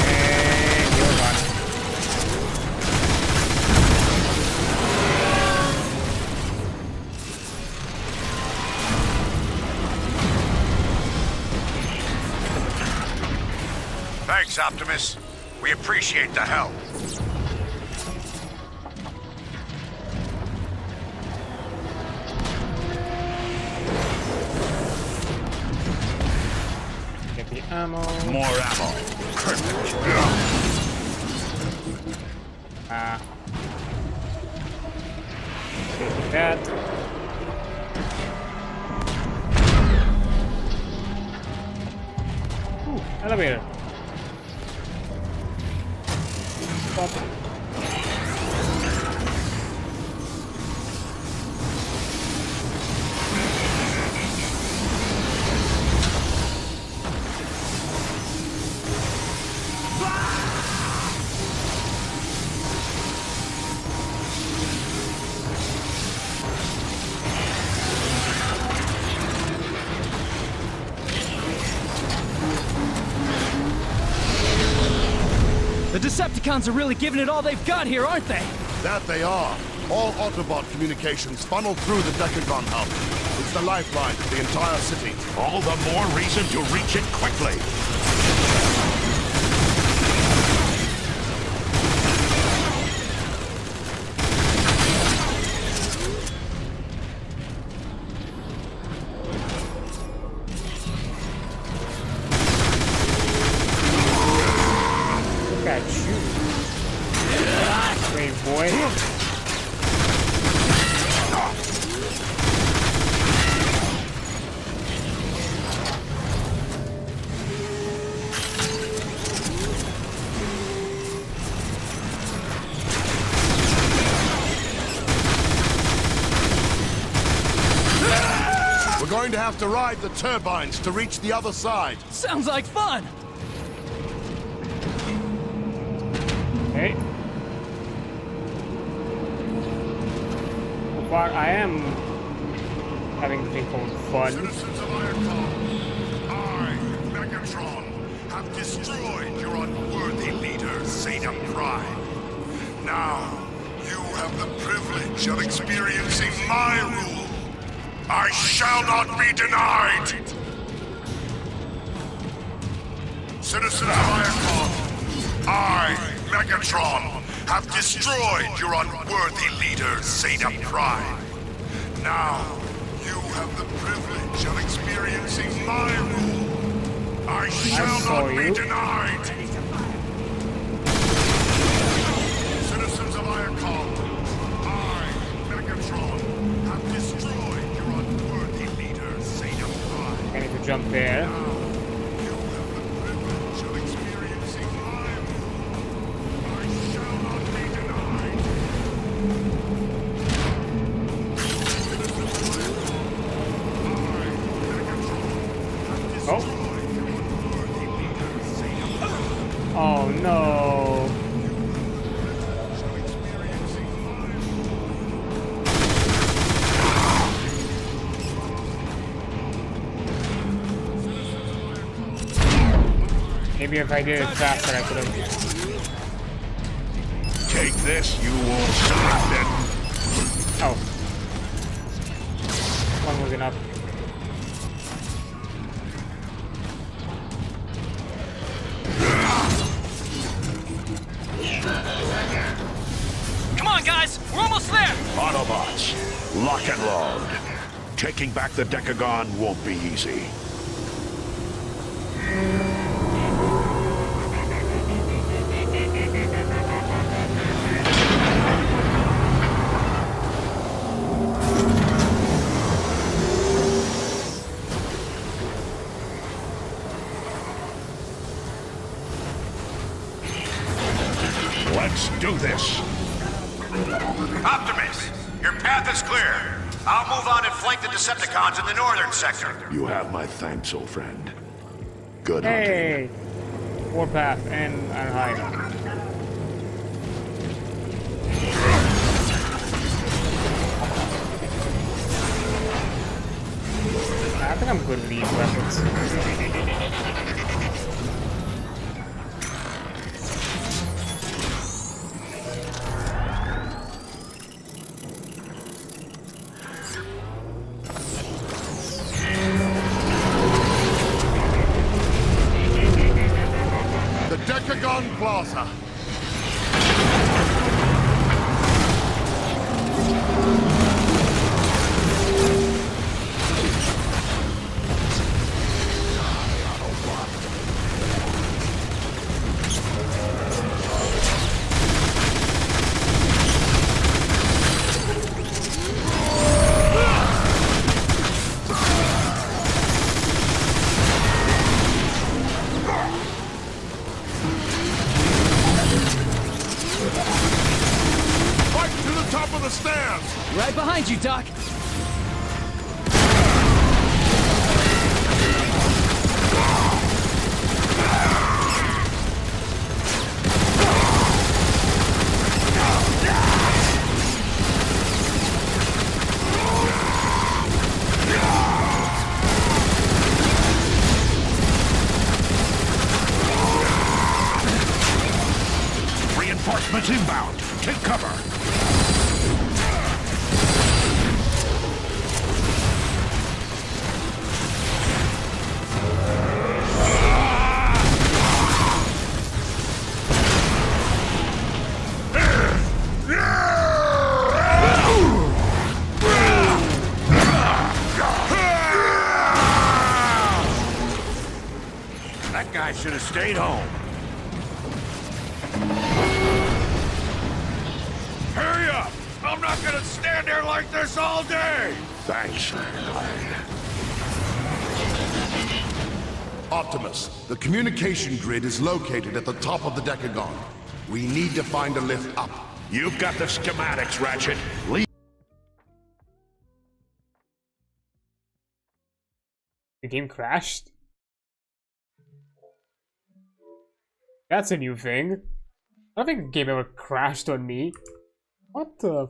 And you're gone. Thanks, Optimus. We appreciate the help. Get the ammo. More ammo. Take that. Ooh, elevator. Stop. The Decepticons are really giving it all they've got here, aren't they? That they are. All Autobot communications funnel through the Decagon hub. It's the lifeline to the entire city. All the more reason to reach it quickly. Look at you. Hey, boy. We're going to have to ride the turbines to reach the other side. Sounds like fun! Okay. So far, I am having the thing called fun. Citizens of Ironclad, I, Megatron, have destroyed your unworthy leader, Zeta Prime. Now, you have the privilege of experiencing my rule. I shall not be denied! Citizens of Ironclad, I, Megatron, have destroyed your unworthy leader, Zeta Prime. Now, you have the privilege of experiencing my rule. I shall not be denied. Citizens of Ironclad, I, Megatron, have destroyed your unworthy leader, Zeta Prime. I need to jump there. Now, you have the privilege of experiencing my rule. I shall not be denied. Oh no. Maybe if I did it faster, I could have. Take this, you old son. Oh. One was enough. Come on, guys! We're almost there! Autobots, lock and load. Taking back the Decagon won't be easy. Let's do this. Optimus, your path is clear. I'll move on and flank the Decepticons in the northern sector. You have my thanks, old friend. Good hunting. Hey! Warpath and hide. I think I'm good with these weapons. The Decagon Plaza. Right behind you, Doc. Reinforcements inbound. Take cover. That guy should have stayed home. Hurry up! I'm not gonna stand there like this all day! Thanks. Optimus, the communication grid is located at the top of the decagon. We need to find a lift up. You've got the schematics, Ratchet. Lead. The game crashed? That's a new thing. I don't think a game ever crashed on me. What the...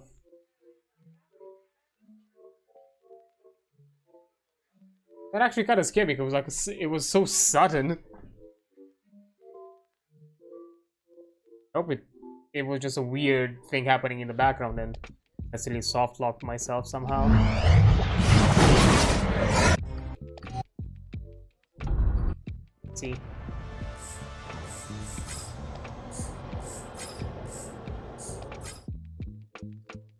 That actually kind of scared me because it was so sudden. I hope it was just a weird thing happening in the background and I silly soft locked myself somehow. Let's see.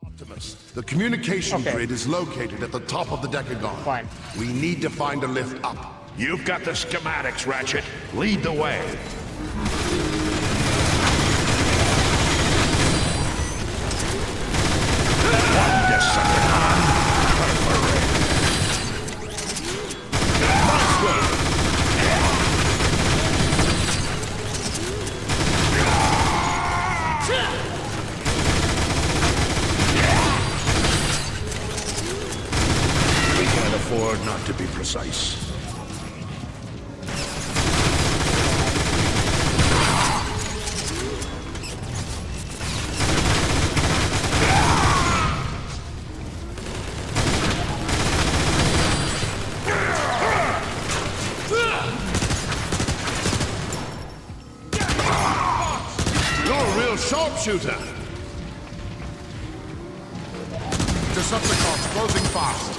Optimus, the communication grid is located at the top of the decagon. Fine. We need to find a lift up. You've got the schematics, Ratchet. Lead the way. One Decepticon. We can't afford not to be precise. Shooter! Decepticons closing fast.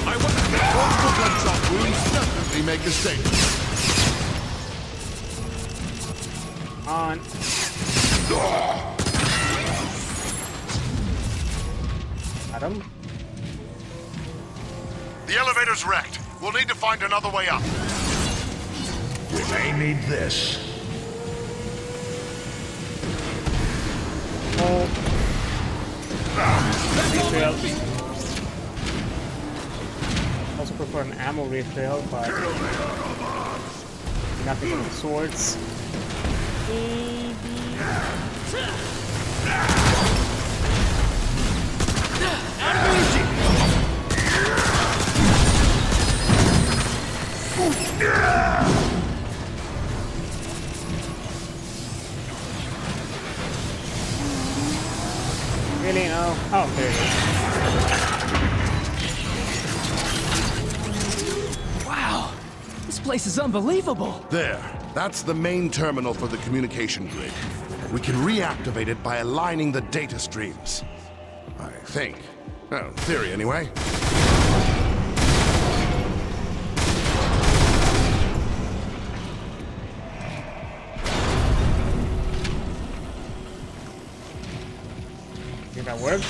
I wonder if multiple gunshot wounds definitely make a statement. On. Adam? The elevator's wrecked. We'll need to find another way up. We may need this. Refill. Also prefer an ammo refill, but nothing but swords. Really? No? Oh, there it is. Wow! This place is unbelievable! There. That's the main terminal for the communication grid. We can reactivate it by aligning the data streams. I think. Well, in theory, anyway. Think that works?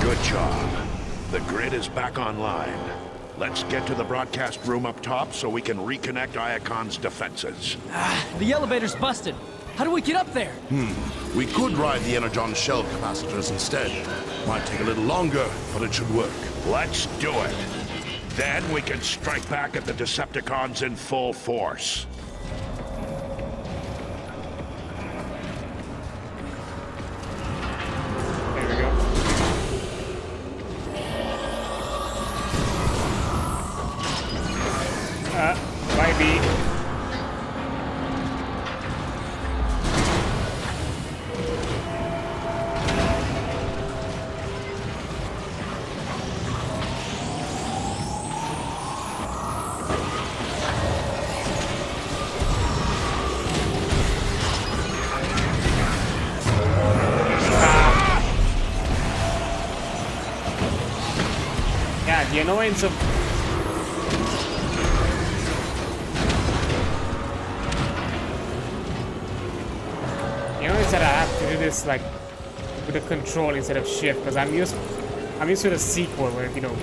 Good job. The grid is back online. Let's get to the broadcast room up top so we can reconnect Iacon's defenses. The elevator's busted. How do we get up there? We could ride the Energon shell capacitors instead. Might take a little longer, but it should work. Let's do it. Then we can strike back at the Decepticons in full force. There we go. YB. Yeah, the annoyance of that I have to do this like with a control instead of shift, because I'm used to the sequel where, you know,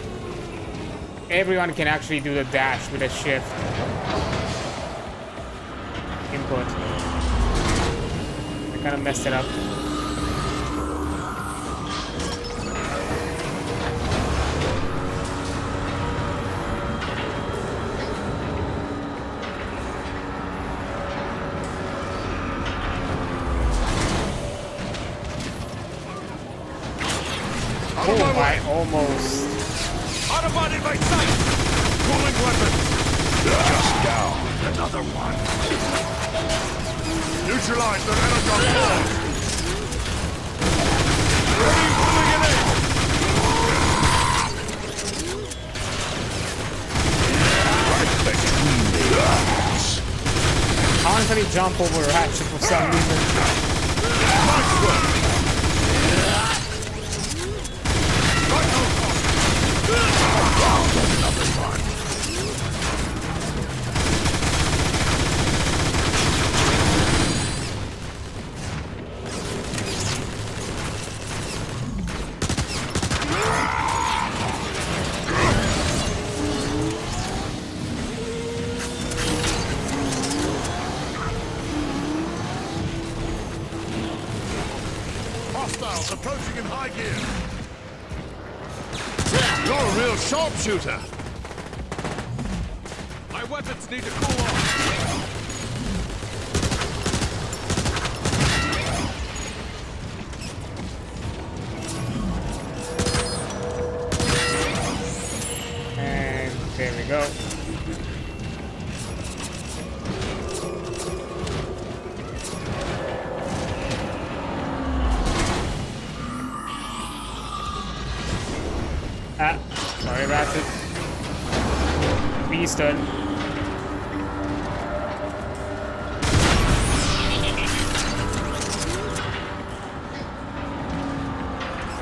everyone can actually do the dash with a shift input. I kind of messed it up. Oh, I almost. Autobot in my sight! Cooling weapon! Just down. Another one. Neutralize their energon force! Ready, pulling it in! Right between the eyes. I honestly jump over Ratchet for some reason. Nice work! Another one. Hostiles approaching in high gear! You're a real sharpshooter! My weapons need to cool off! And there we go. Sorry, Ratchet. Beast turn.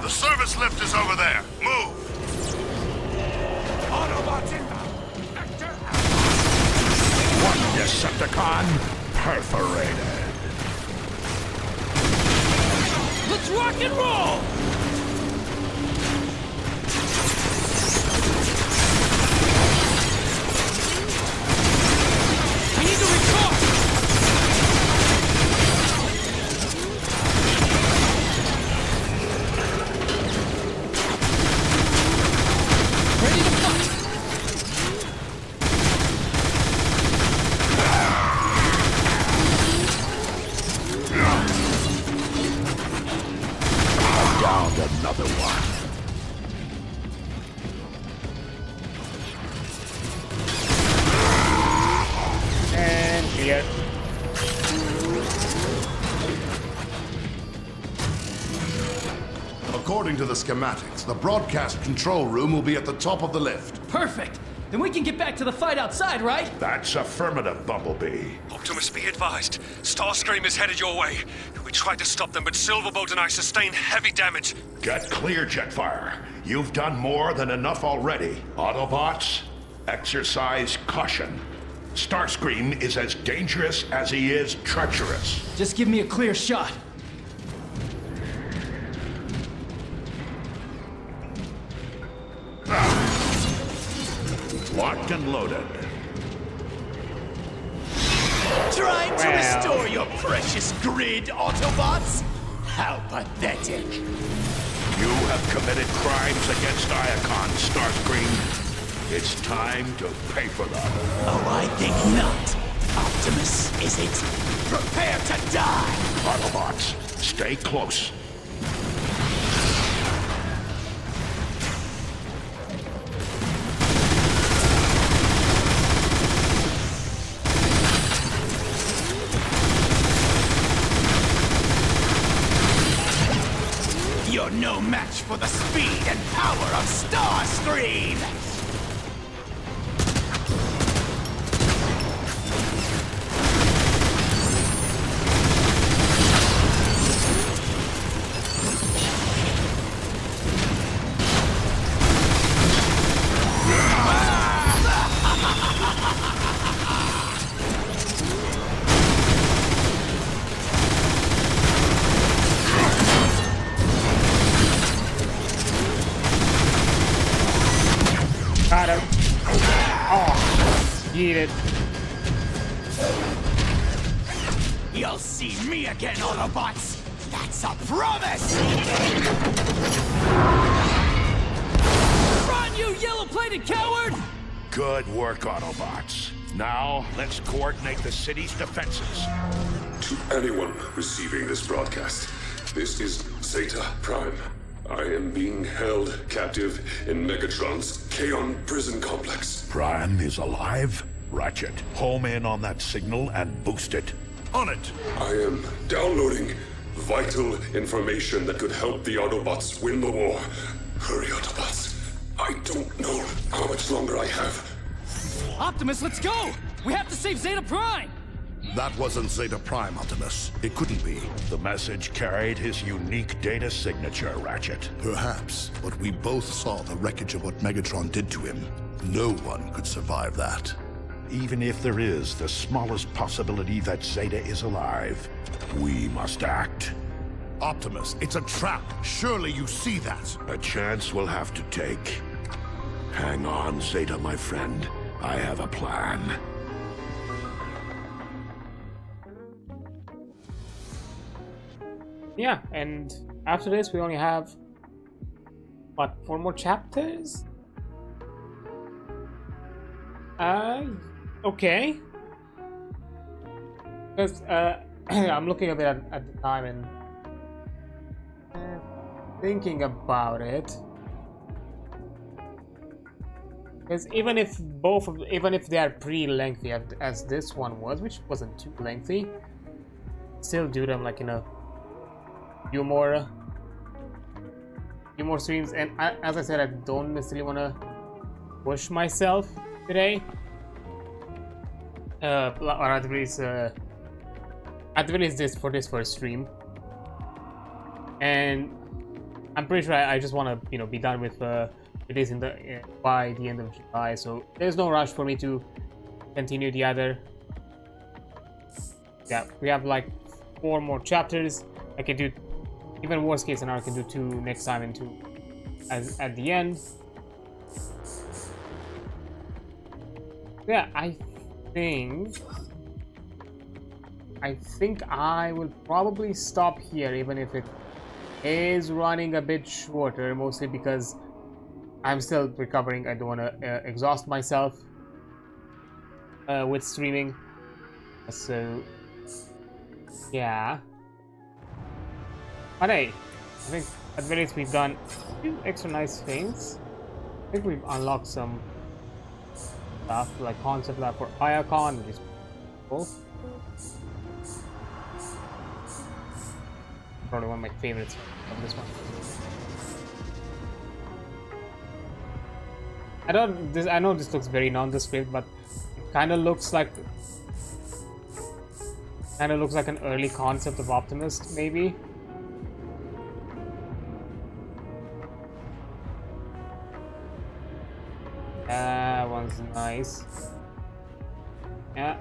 The service lift is over there. Move! Autobots inbound! One Decepticon perforated. Let's rock and roll! I need to recharge! Ready to fight! Downed another one. And clear. According to the schematics, the broadcast control room will be at the top of the lift. Perfect! Then we can get back to the fight outside, right? That's affirmative, Bumblebee. Optimus, be advised. Starscream is headed your way. We tried to stop them, but Silverbolt and I sustained heavy damage. Get clear, Jetfire. You've done more than enough already. Autobots, exercise caution. Starscream is as dangerous as he is treacherous. Just give me a clear shot. Locked and loaded. Trying to restore your precious grid, Autobots? How pathetic. You have committed crimes against Iacon, Starscream. It's time to pay for them. Oh, I think not. Optimus, is it? Prepare to die! Autobots, stay close. You're no match for the speed and power of Starscream! Got him. Oh, eat it. You'll see me again, Autobots! That's a promise! Run, you yellow-plated coward! Good work, Autobots. Now, let's coordinate the city's defenses. To anyone receiving this broadcast, this is Zeta Prime. I am being held captive in Megatron's Kaon prison complex. Prime is alive? Ratchet, home in on that signal and boost it. On it! I am downloading vital information that could help the Autobots win the war. Hurry, Autobots. I don't know how much longer I have. Optimus, let's go! We have to save Zeta Prime! That wasn't Zeta Prime, Optimus. It couldn't be. The message carried his unique data signature, Ratchet. Perhaps, but we both saw the wreckage of what Megatron did to him. No one could survive that. Even if there is the smallest possibility that Zeta is alive, we must act. Optimus, it's a trap. Surely you see that. A chance we'll have to take. Hang on, Zeta, my friend. I have a plan. Yeah, and after this we only have what, 4 more chapters? Okay. Because I'm looking a bit at the time and thinking about it. Because even if they are pretty lengthy as this one was, which wasn't too lengthy, still do them like in a few more streams. And as I said, I don't necessarily want to push myself today, or at the least this first stream. And I'm pretty sure I just want to be done with this by the end of July. So there's no rush for me to continue the other. Yeah, we have like 4 more chapters. I can do, even worst case scenario, I can do 2 next time and 2 at the end. Yeah, I think I will probably stop here, even if it is running a bit shorter, mostly because I'm still recovering. I don't want to exhaust myself with streaming. So yeah, but hey, I think at the very least we've done a few extra nice things. I think we've unlocked some stuff like concept lab for Iacon, which is cool. Probably one of my favorites of this one. I know this looks very nondescript, but it kind of looks like an early concept of Optimus, maybe. That one's nice. Yeah.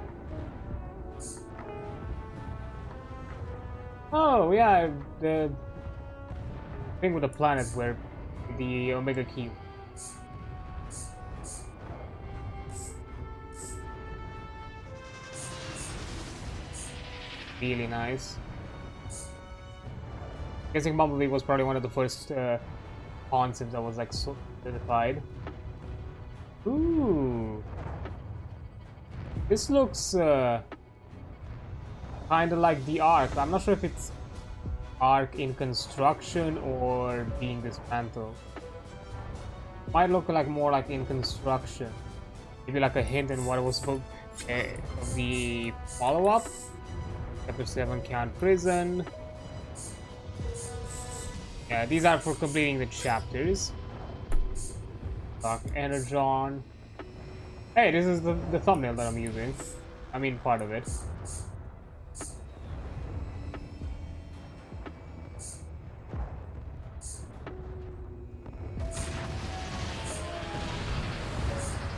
Oh yeah, the thing with the planet where the Omega Key. Really nice. Guessing Bumblebee was probably one of the first concepts that was like so certified. Ooh. This looks kind of like the Ark. I'm not sure if it's Ark in construction or being dismantled. Might look like more like in construction. Maybe like a hint in what was supposed the follow-up. Chapter 7 Count Prison. Yeah, these are for completing the chapters. Dark Energon. Hey, this is the thumbnail that I'm using. I mean, part of it.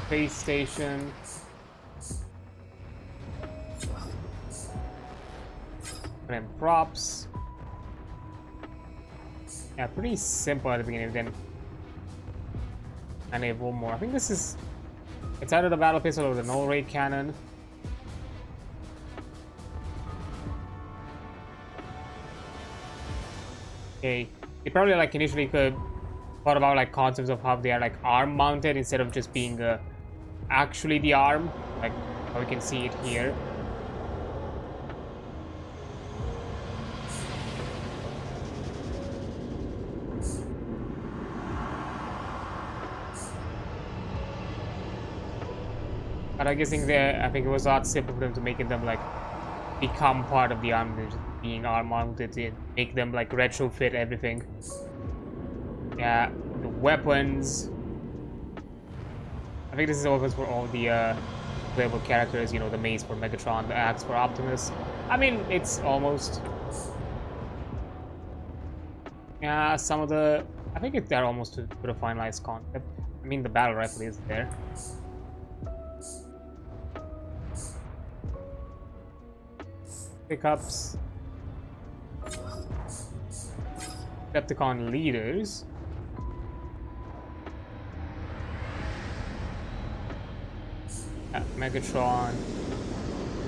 Space station. And then props. Yeah, pretty simple at the beginning. Then and I have one more. I think this is. It's either the battle pistol or the null ray cannon. Okay, they probably like initially could thought about like concepts of how they are like arm mounted instead of just being actually the arm, like how we can see it here. But I guess I think it was not simple for them to make them like become part of the arm, just being arm mounted, and make them like retrofit everything. Yeah, the weapons. I think this is always for all the playable characters. You know, the mace for Megatron, the axe for Optimus. I mean, it's almost. Yeah, some of the. I think they're almost to a finalized concept. I mean, the battle rifle is there. Pickups. Decepticon leaders. Megatron.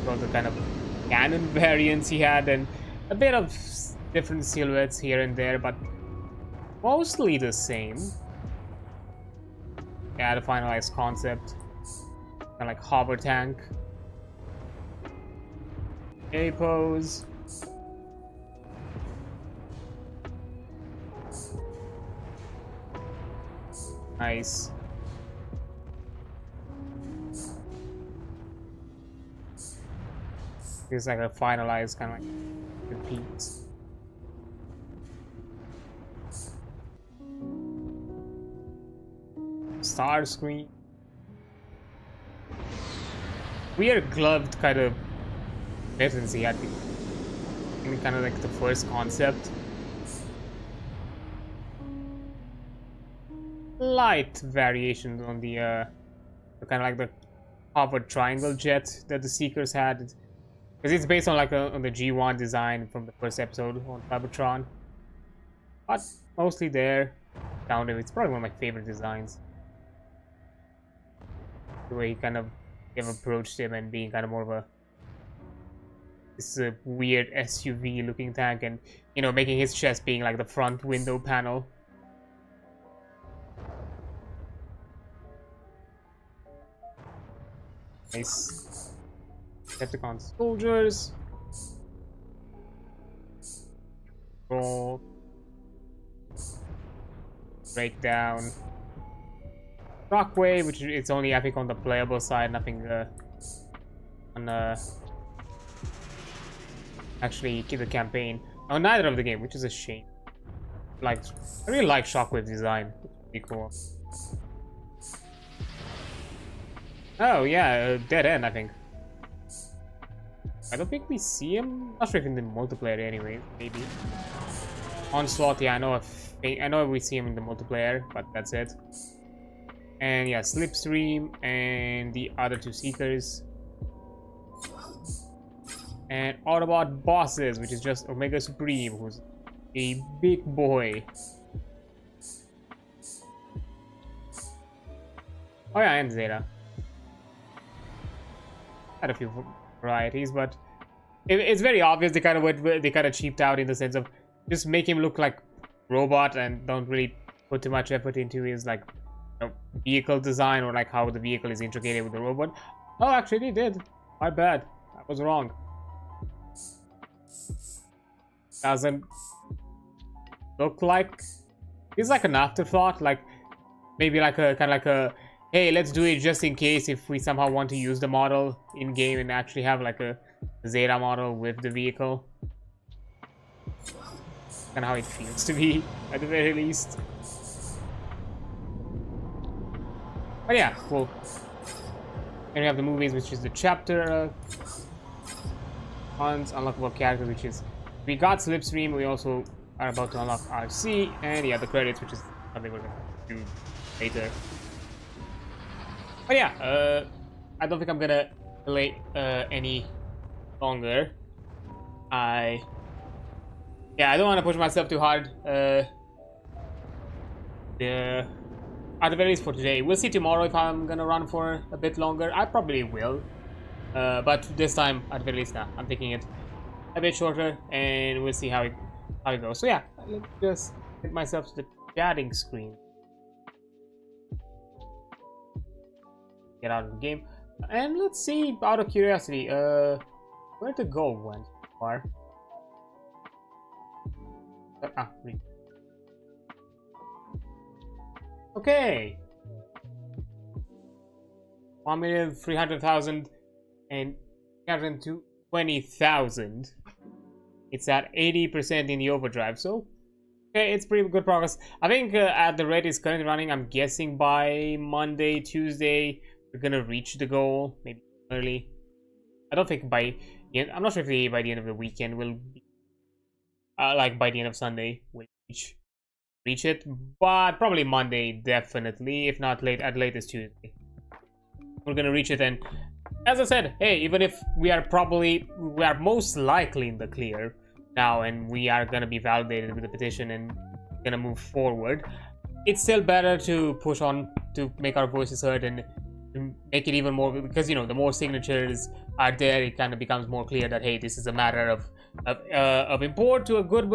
All the kind of cannon variants he had, and a bit of different silhouettes here and there, but mostly the same. Yeah, the finalized concept. Kind of like hover tank. A pose. Nice. It's like a finalized kind of like repeat. Star screen. Weird gloved kind of buttons he had. Kind of like the first concept. Light variations on the kind of like the hovered triangle jet that the Seekers had, because it's based on like on the G1 design from the first episode on Cybertron, but mostly there. Down there, it's probably one of my favorite designs. The way he kind of approached him and being kind of more of a this weird SUV looking tank, and you know, making his chest being like the front window panel. Nice. Decepticon soldiers. Roll. Breakdown. Rockwave, which it's only I think on the playable side, nothing on actually the campaign. Oh, neither of the game, which is a shame. Like, I really like Shockwave design. It's pretty cool. Oh yeah, Dead End, I think. I don't think we see him. Not sure if in the multiplayer anyway. Maybe. Onslaught, yeah, I know we see him in the multiplayer, but that's it. And yeah, Slipstream and the other two Seekers. And Autobot bosses, which is just Omega Supreme, who's a big boy. Oh yeah, and Zeta. Had a few varieties, but it's very obvious they kind of cheaped out in the sense of just make him look like robot and don't really put too much effort into his like vehicle design or like how the vehicle is integrated with the robot. Oh, actually it did. My bad. I was wrong. Doesn't look like it's like an afterthought, like maybe like a kind of like a hey, let's do it just in case if we somehow want to use the model in game and actually have like a Zeta model with the vehicle. And how it feels to be at the very least. But yeah, cool. And we have the movies, which is the chapter on unlockable characters, which is we got Slipstream. We also are about to unlock RC, and yeah, the credits, which is something we're gonna do later. But yeah, I don't think I'm gonna delay any longer. I don't want to push myself too hard. At the very least for today. We'll see tomorrow if I'm gonna run for a bit longer. I probably will. But this time, at the very least, I'm taking it a bit shorter, and we'll see how it goes. So yeah, let's just get myself to the chatting screen. Get out of the game, and let's see. Out of curiosity, where the gold went so far. Okay. 1,300,000 and 320,000. It's at 80% in the overdrive, so okay, it's pretty good progress. I think at the rate it's currently running, I'm guessing by Monday, Tuesday, we're gonna reach the goal. Maybe early. I don't think by the end, I'm not sure if by the end of the weekend we'll be, like by the end of Sunday we'll reach it, but probably Monday definitely, if not late at latest Tuesday. We're gonna reach it, and as I said, hey, even if we are most likely in the clear now, and we are gonna be validated with the petition and gonna move forward, it's still better to push on to make our voices heard and make it even more, because you know, the more signatures are there, it kind of becomes more clear that hey, this is a matter of import to a good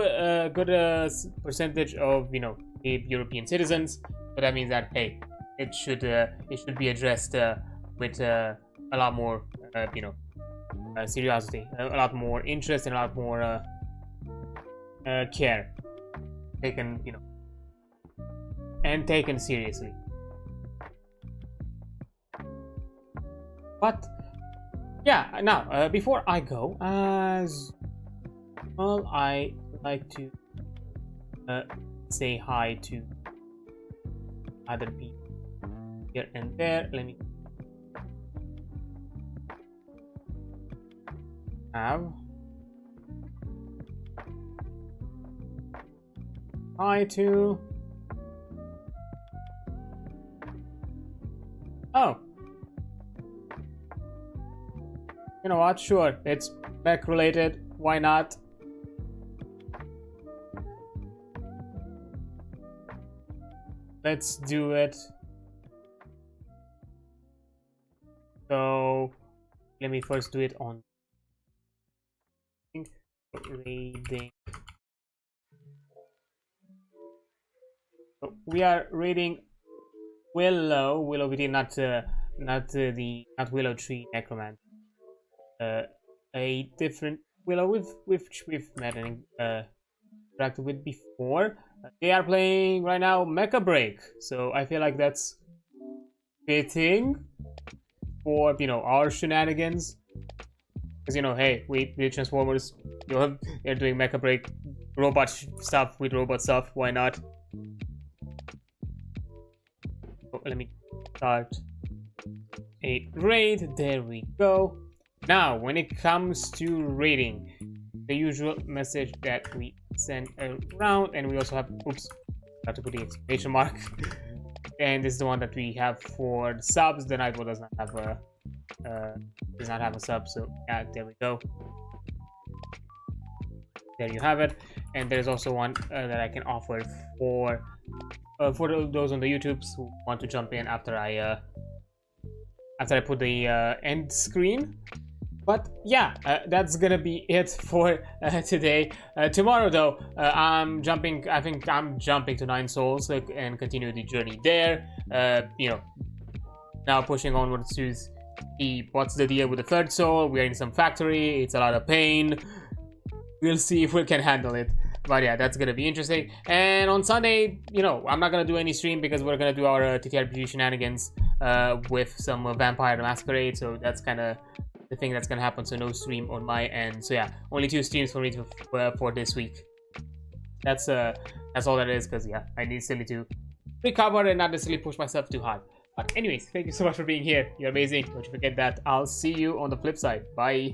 percentage of, you know, European citizens. But that means that hey, it should be addressed with a lot more you know, seriosity, a lot more interest, and a lot more care taken, you know, and taken seriously. But yeah, now before I go, as well, I like to say hi to other people here and there. Let me have hi to you know what, sure, it's mech related, why not? Let's do it. So let me first do it on raiding. So we are raiding Willow VT, not Willow Tree Necromancer. A different Willow which we've met and interacted with before. They are playing right now Mecha Break, so I feel like that's fitting for, you know, our shenanigans. Because, you know, hey, we Transformers, you know, they're doing Mecha Break, robot stuff with robot stuff. Why not? Oh, let me start a raid. There we go. Now, when it comes to raiding, the usual message that we send around, and we also have, oops, have to put the exclamation mark. And this is the one that we have for the subs. The Nightbot does not have a sub, so yeah, there we go. There you have it. And there's also one that I can offer for those on the YouTubes who want to jump in after I put the end screen. But yeah, that's gonna be it for today. Tomorrow though, I'm jumping. I think I'm jumping to 9 souls and continue the journey there. You know, now pushing onwards to see what's the deal with the 3rd soul. We're in some factory. It's a lot of pain. We'll see if we can handle it. But yeah, that's gonna be interesting. And on Sunday, you know, I'm not gonna do any stream because we're gonna do our TTRPG shenanigans with some Vampire Masquerade. So that's kind of the thing that's gonna happen. So no stream on my end. So yeah, only 2 streams for me for this week. That's all that is, because yeah, I still need to recover and not necessarily push myself too hard. But anyways, thank you so much for being here. You're amazing. Don't you forget that. I'll see you on the flip side. Bye.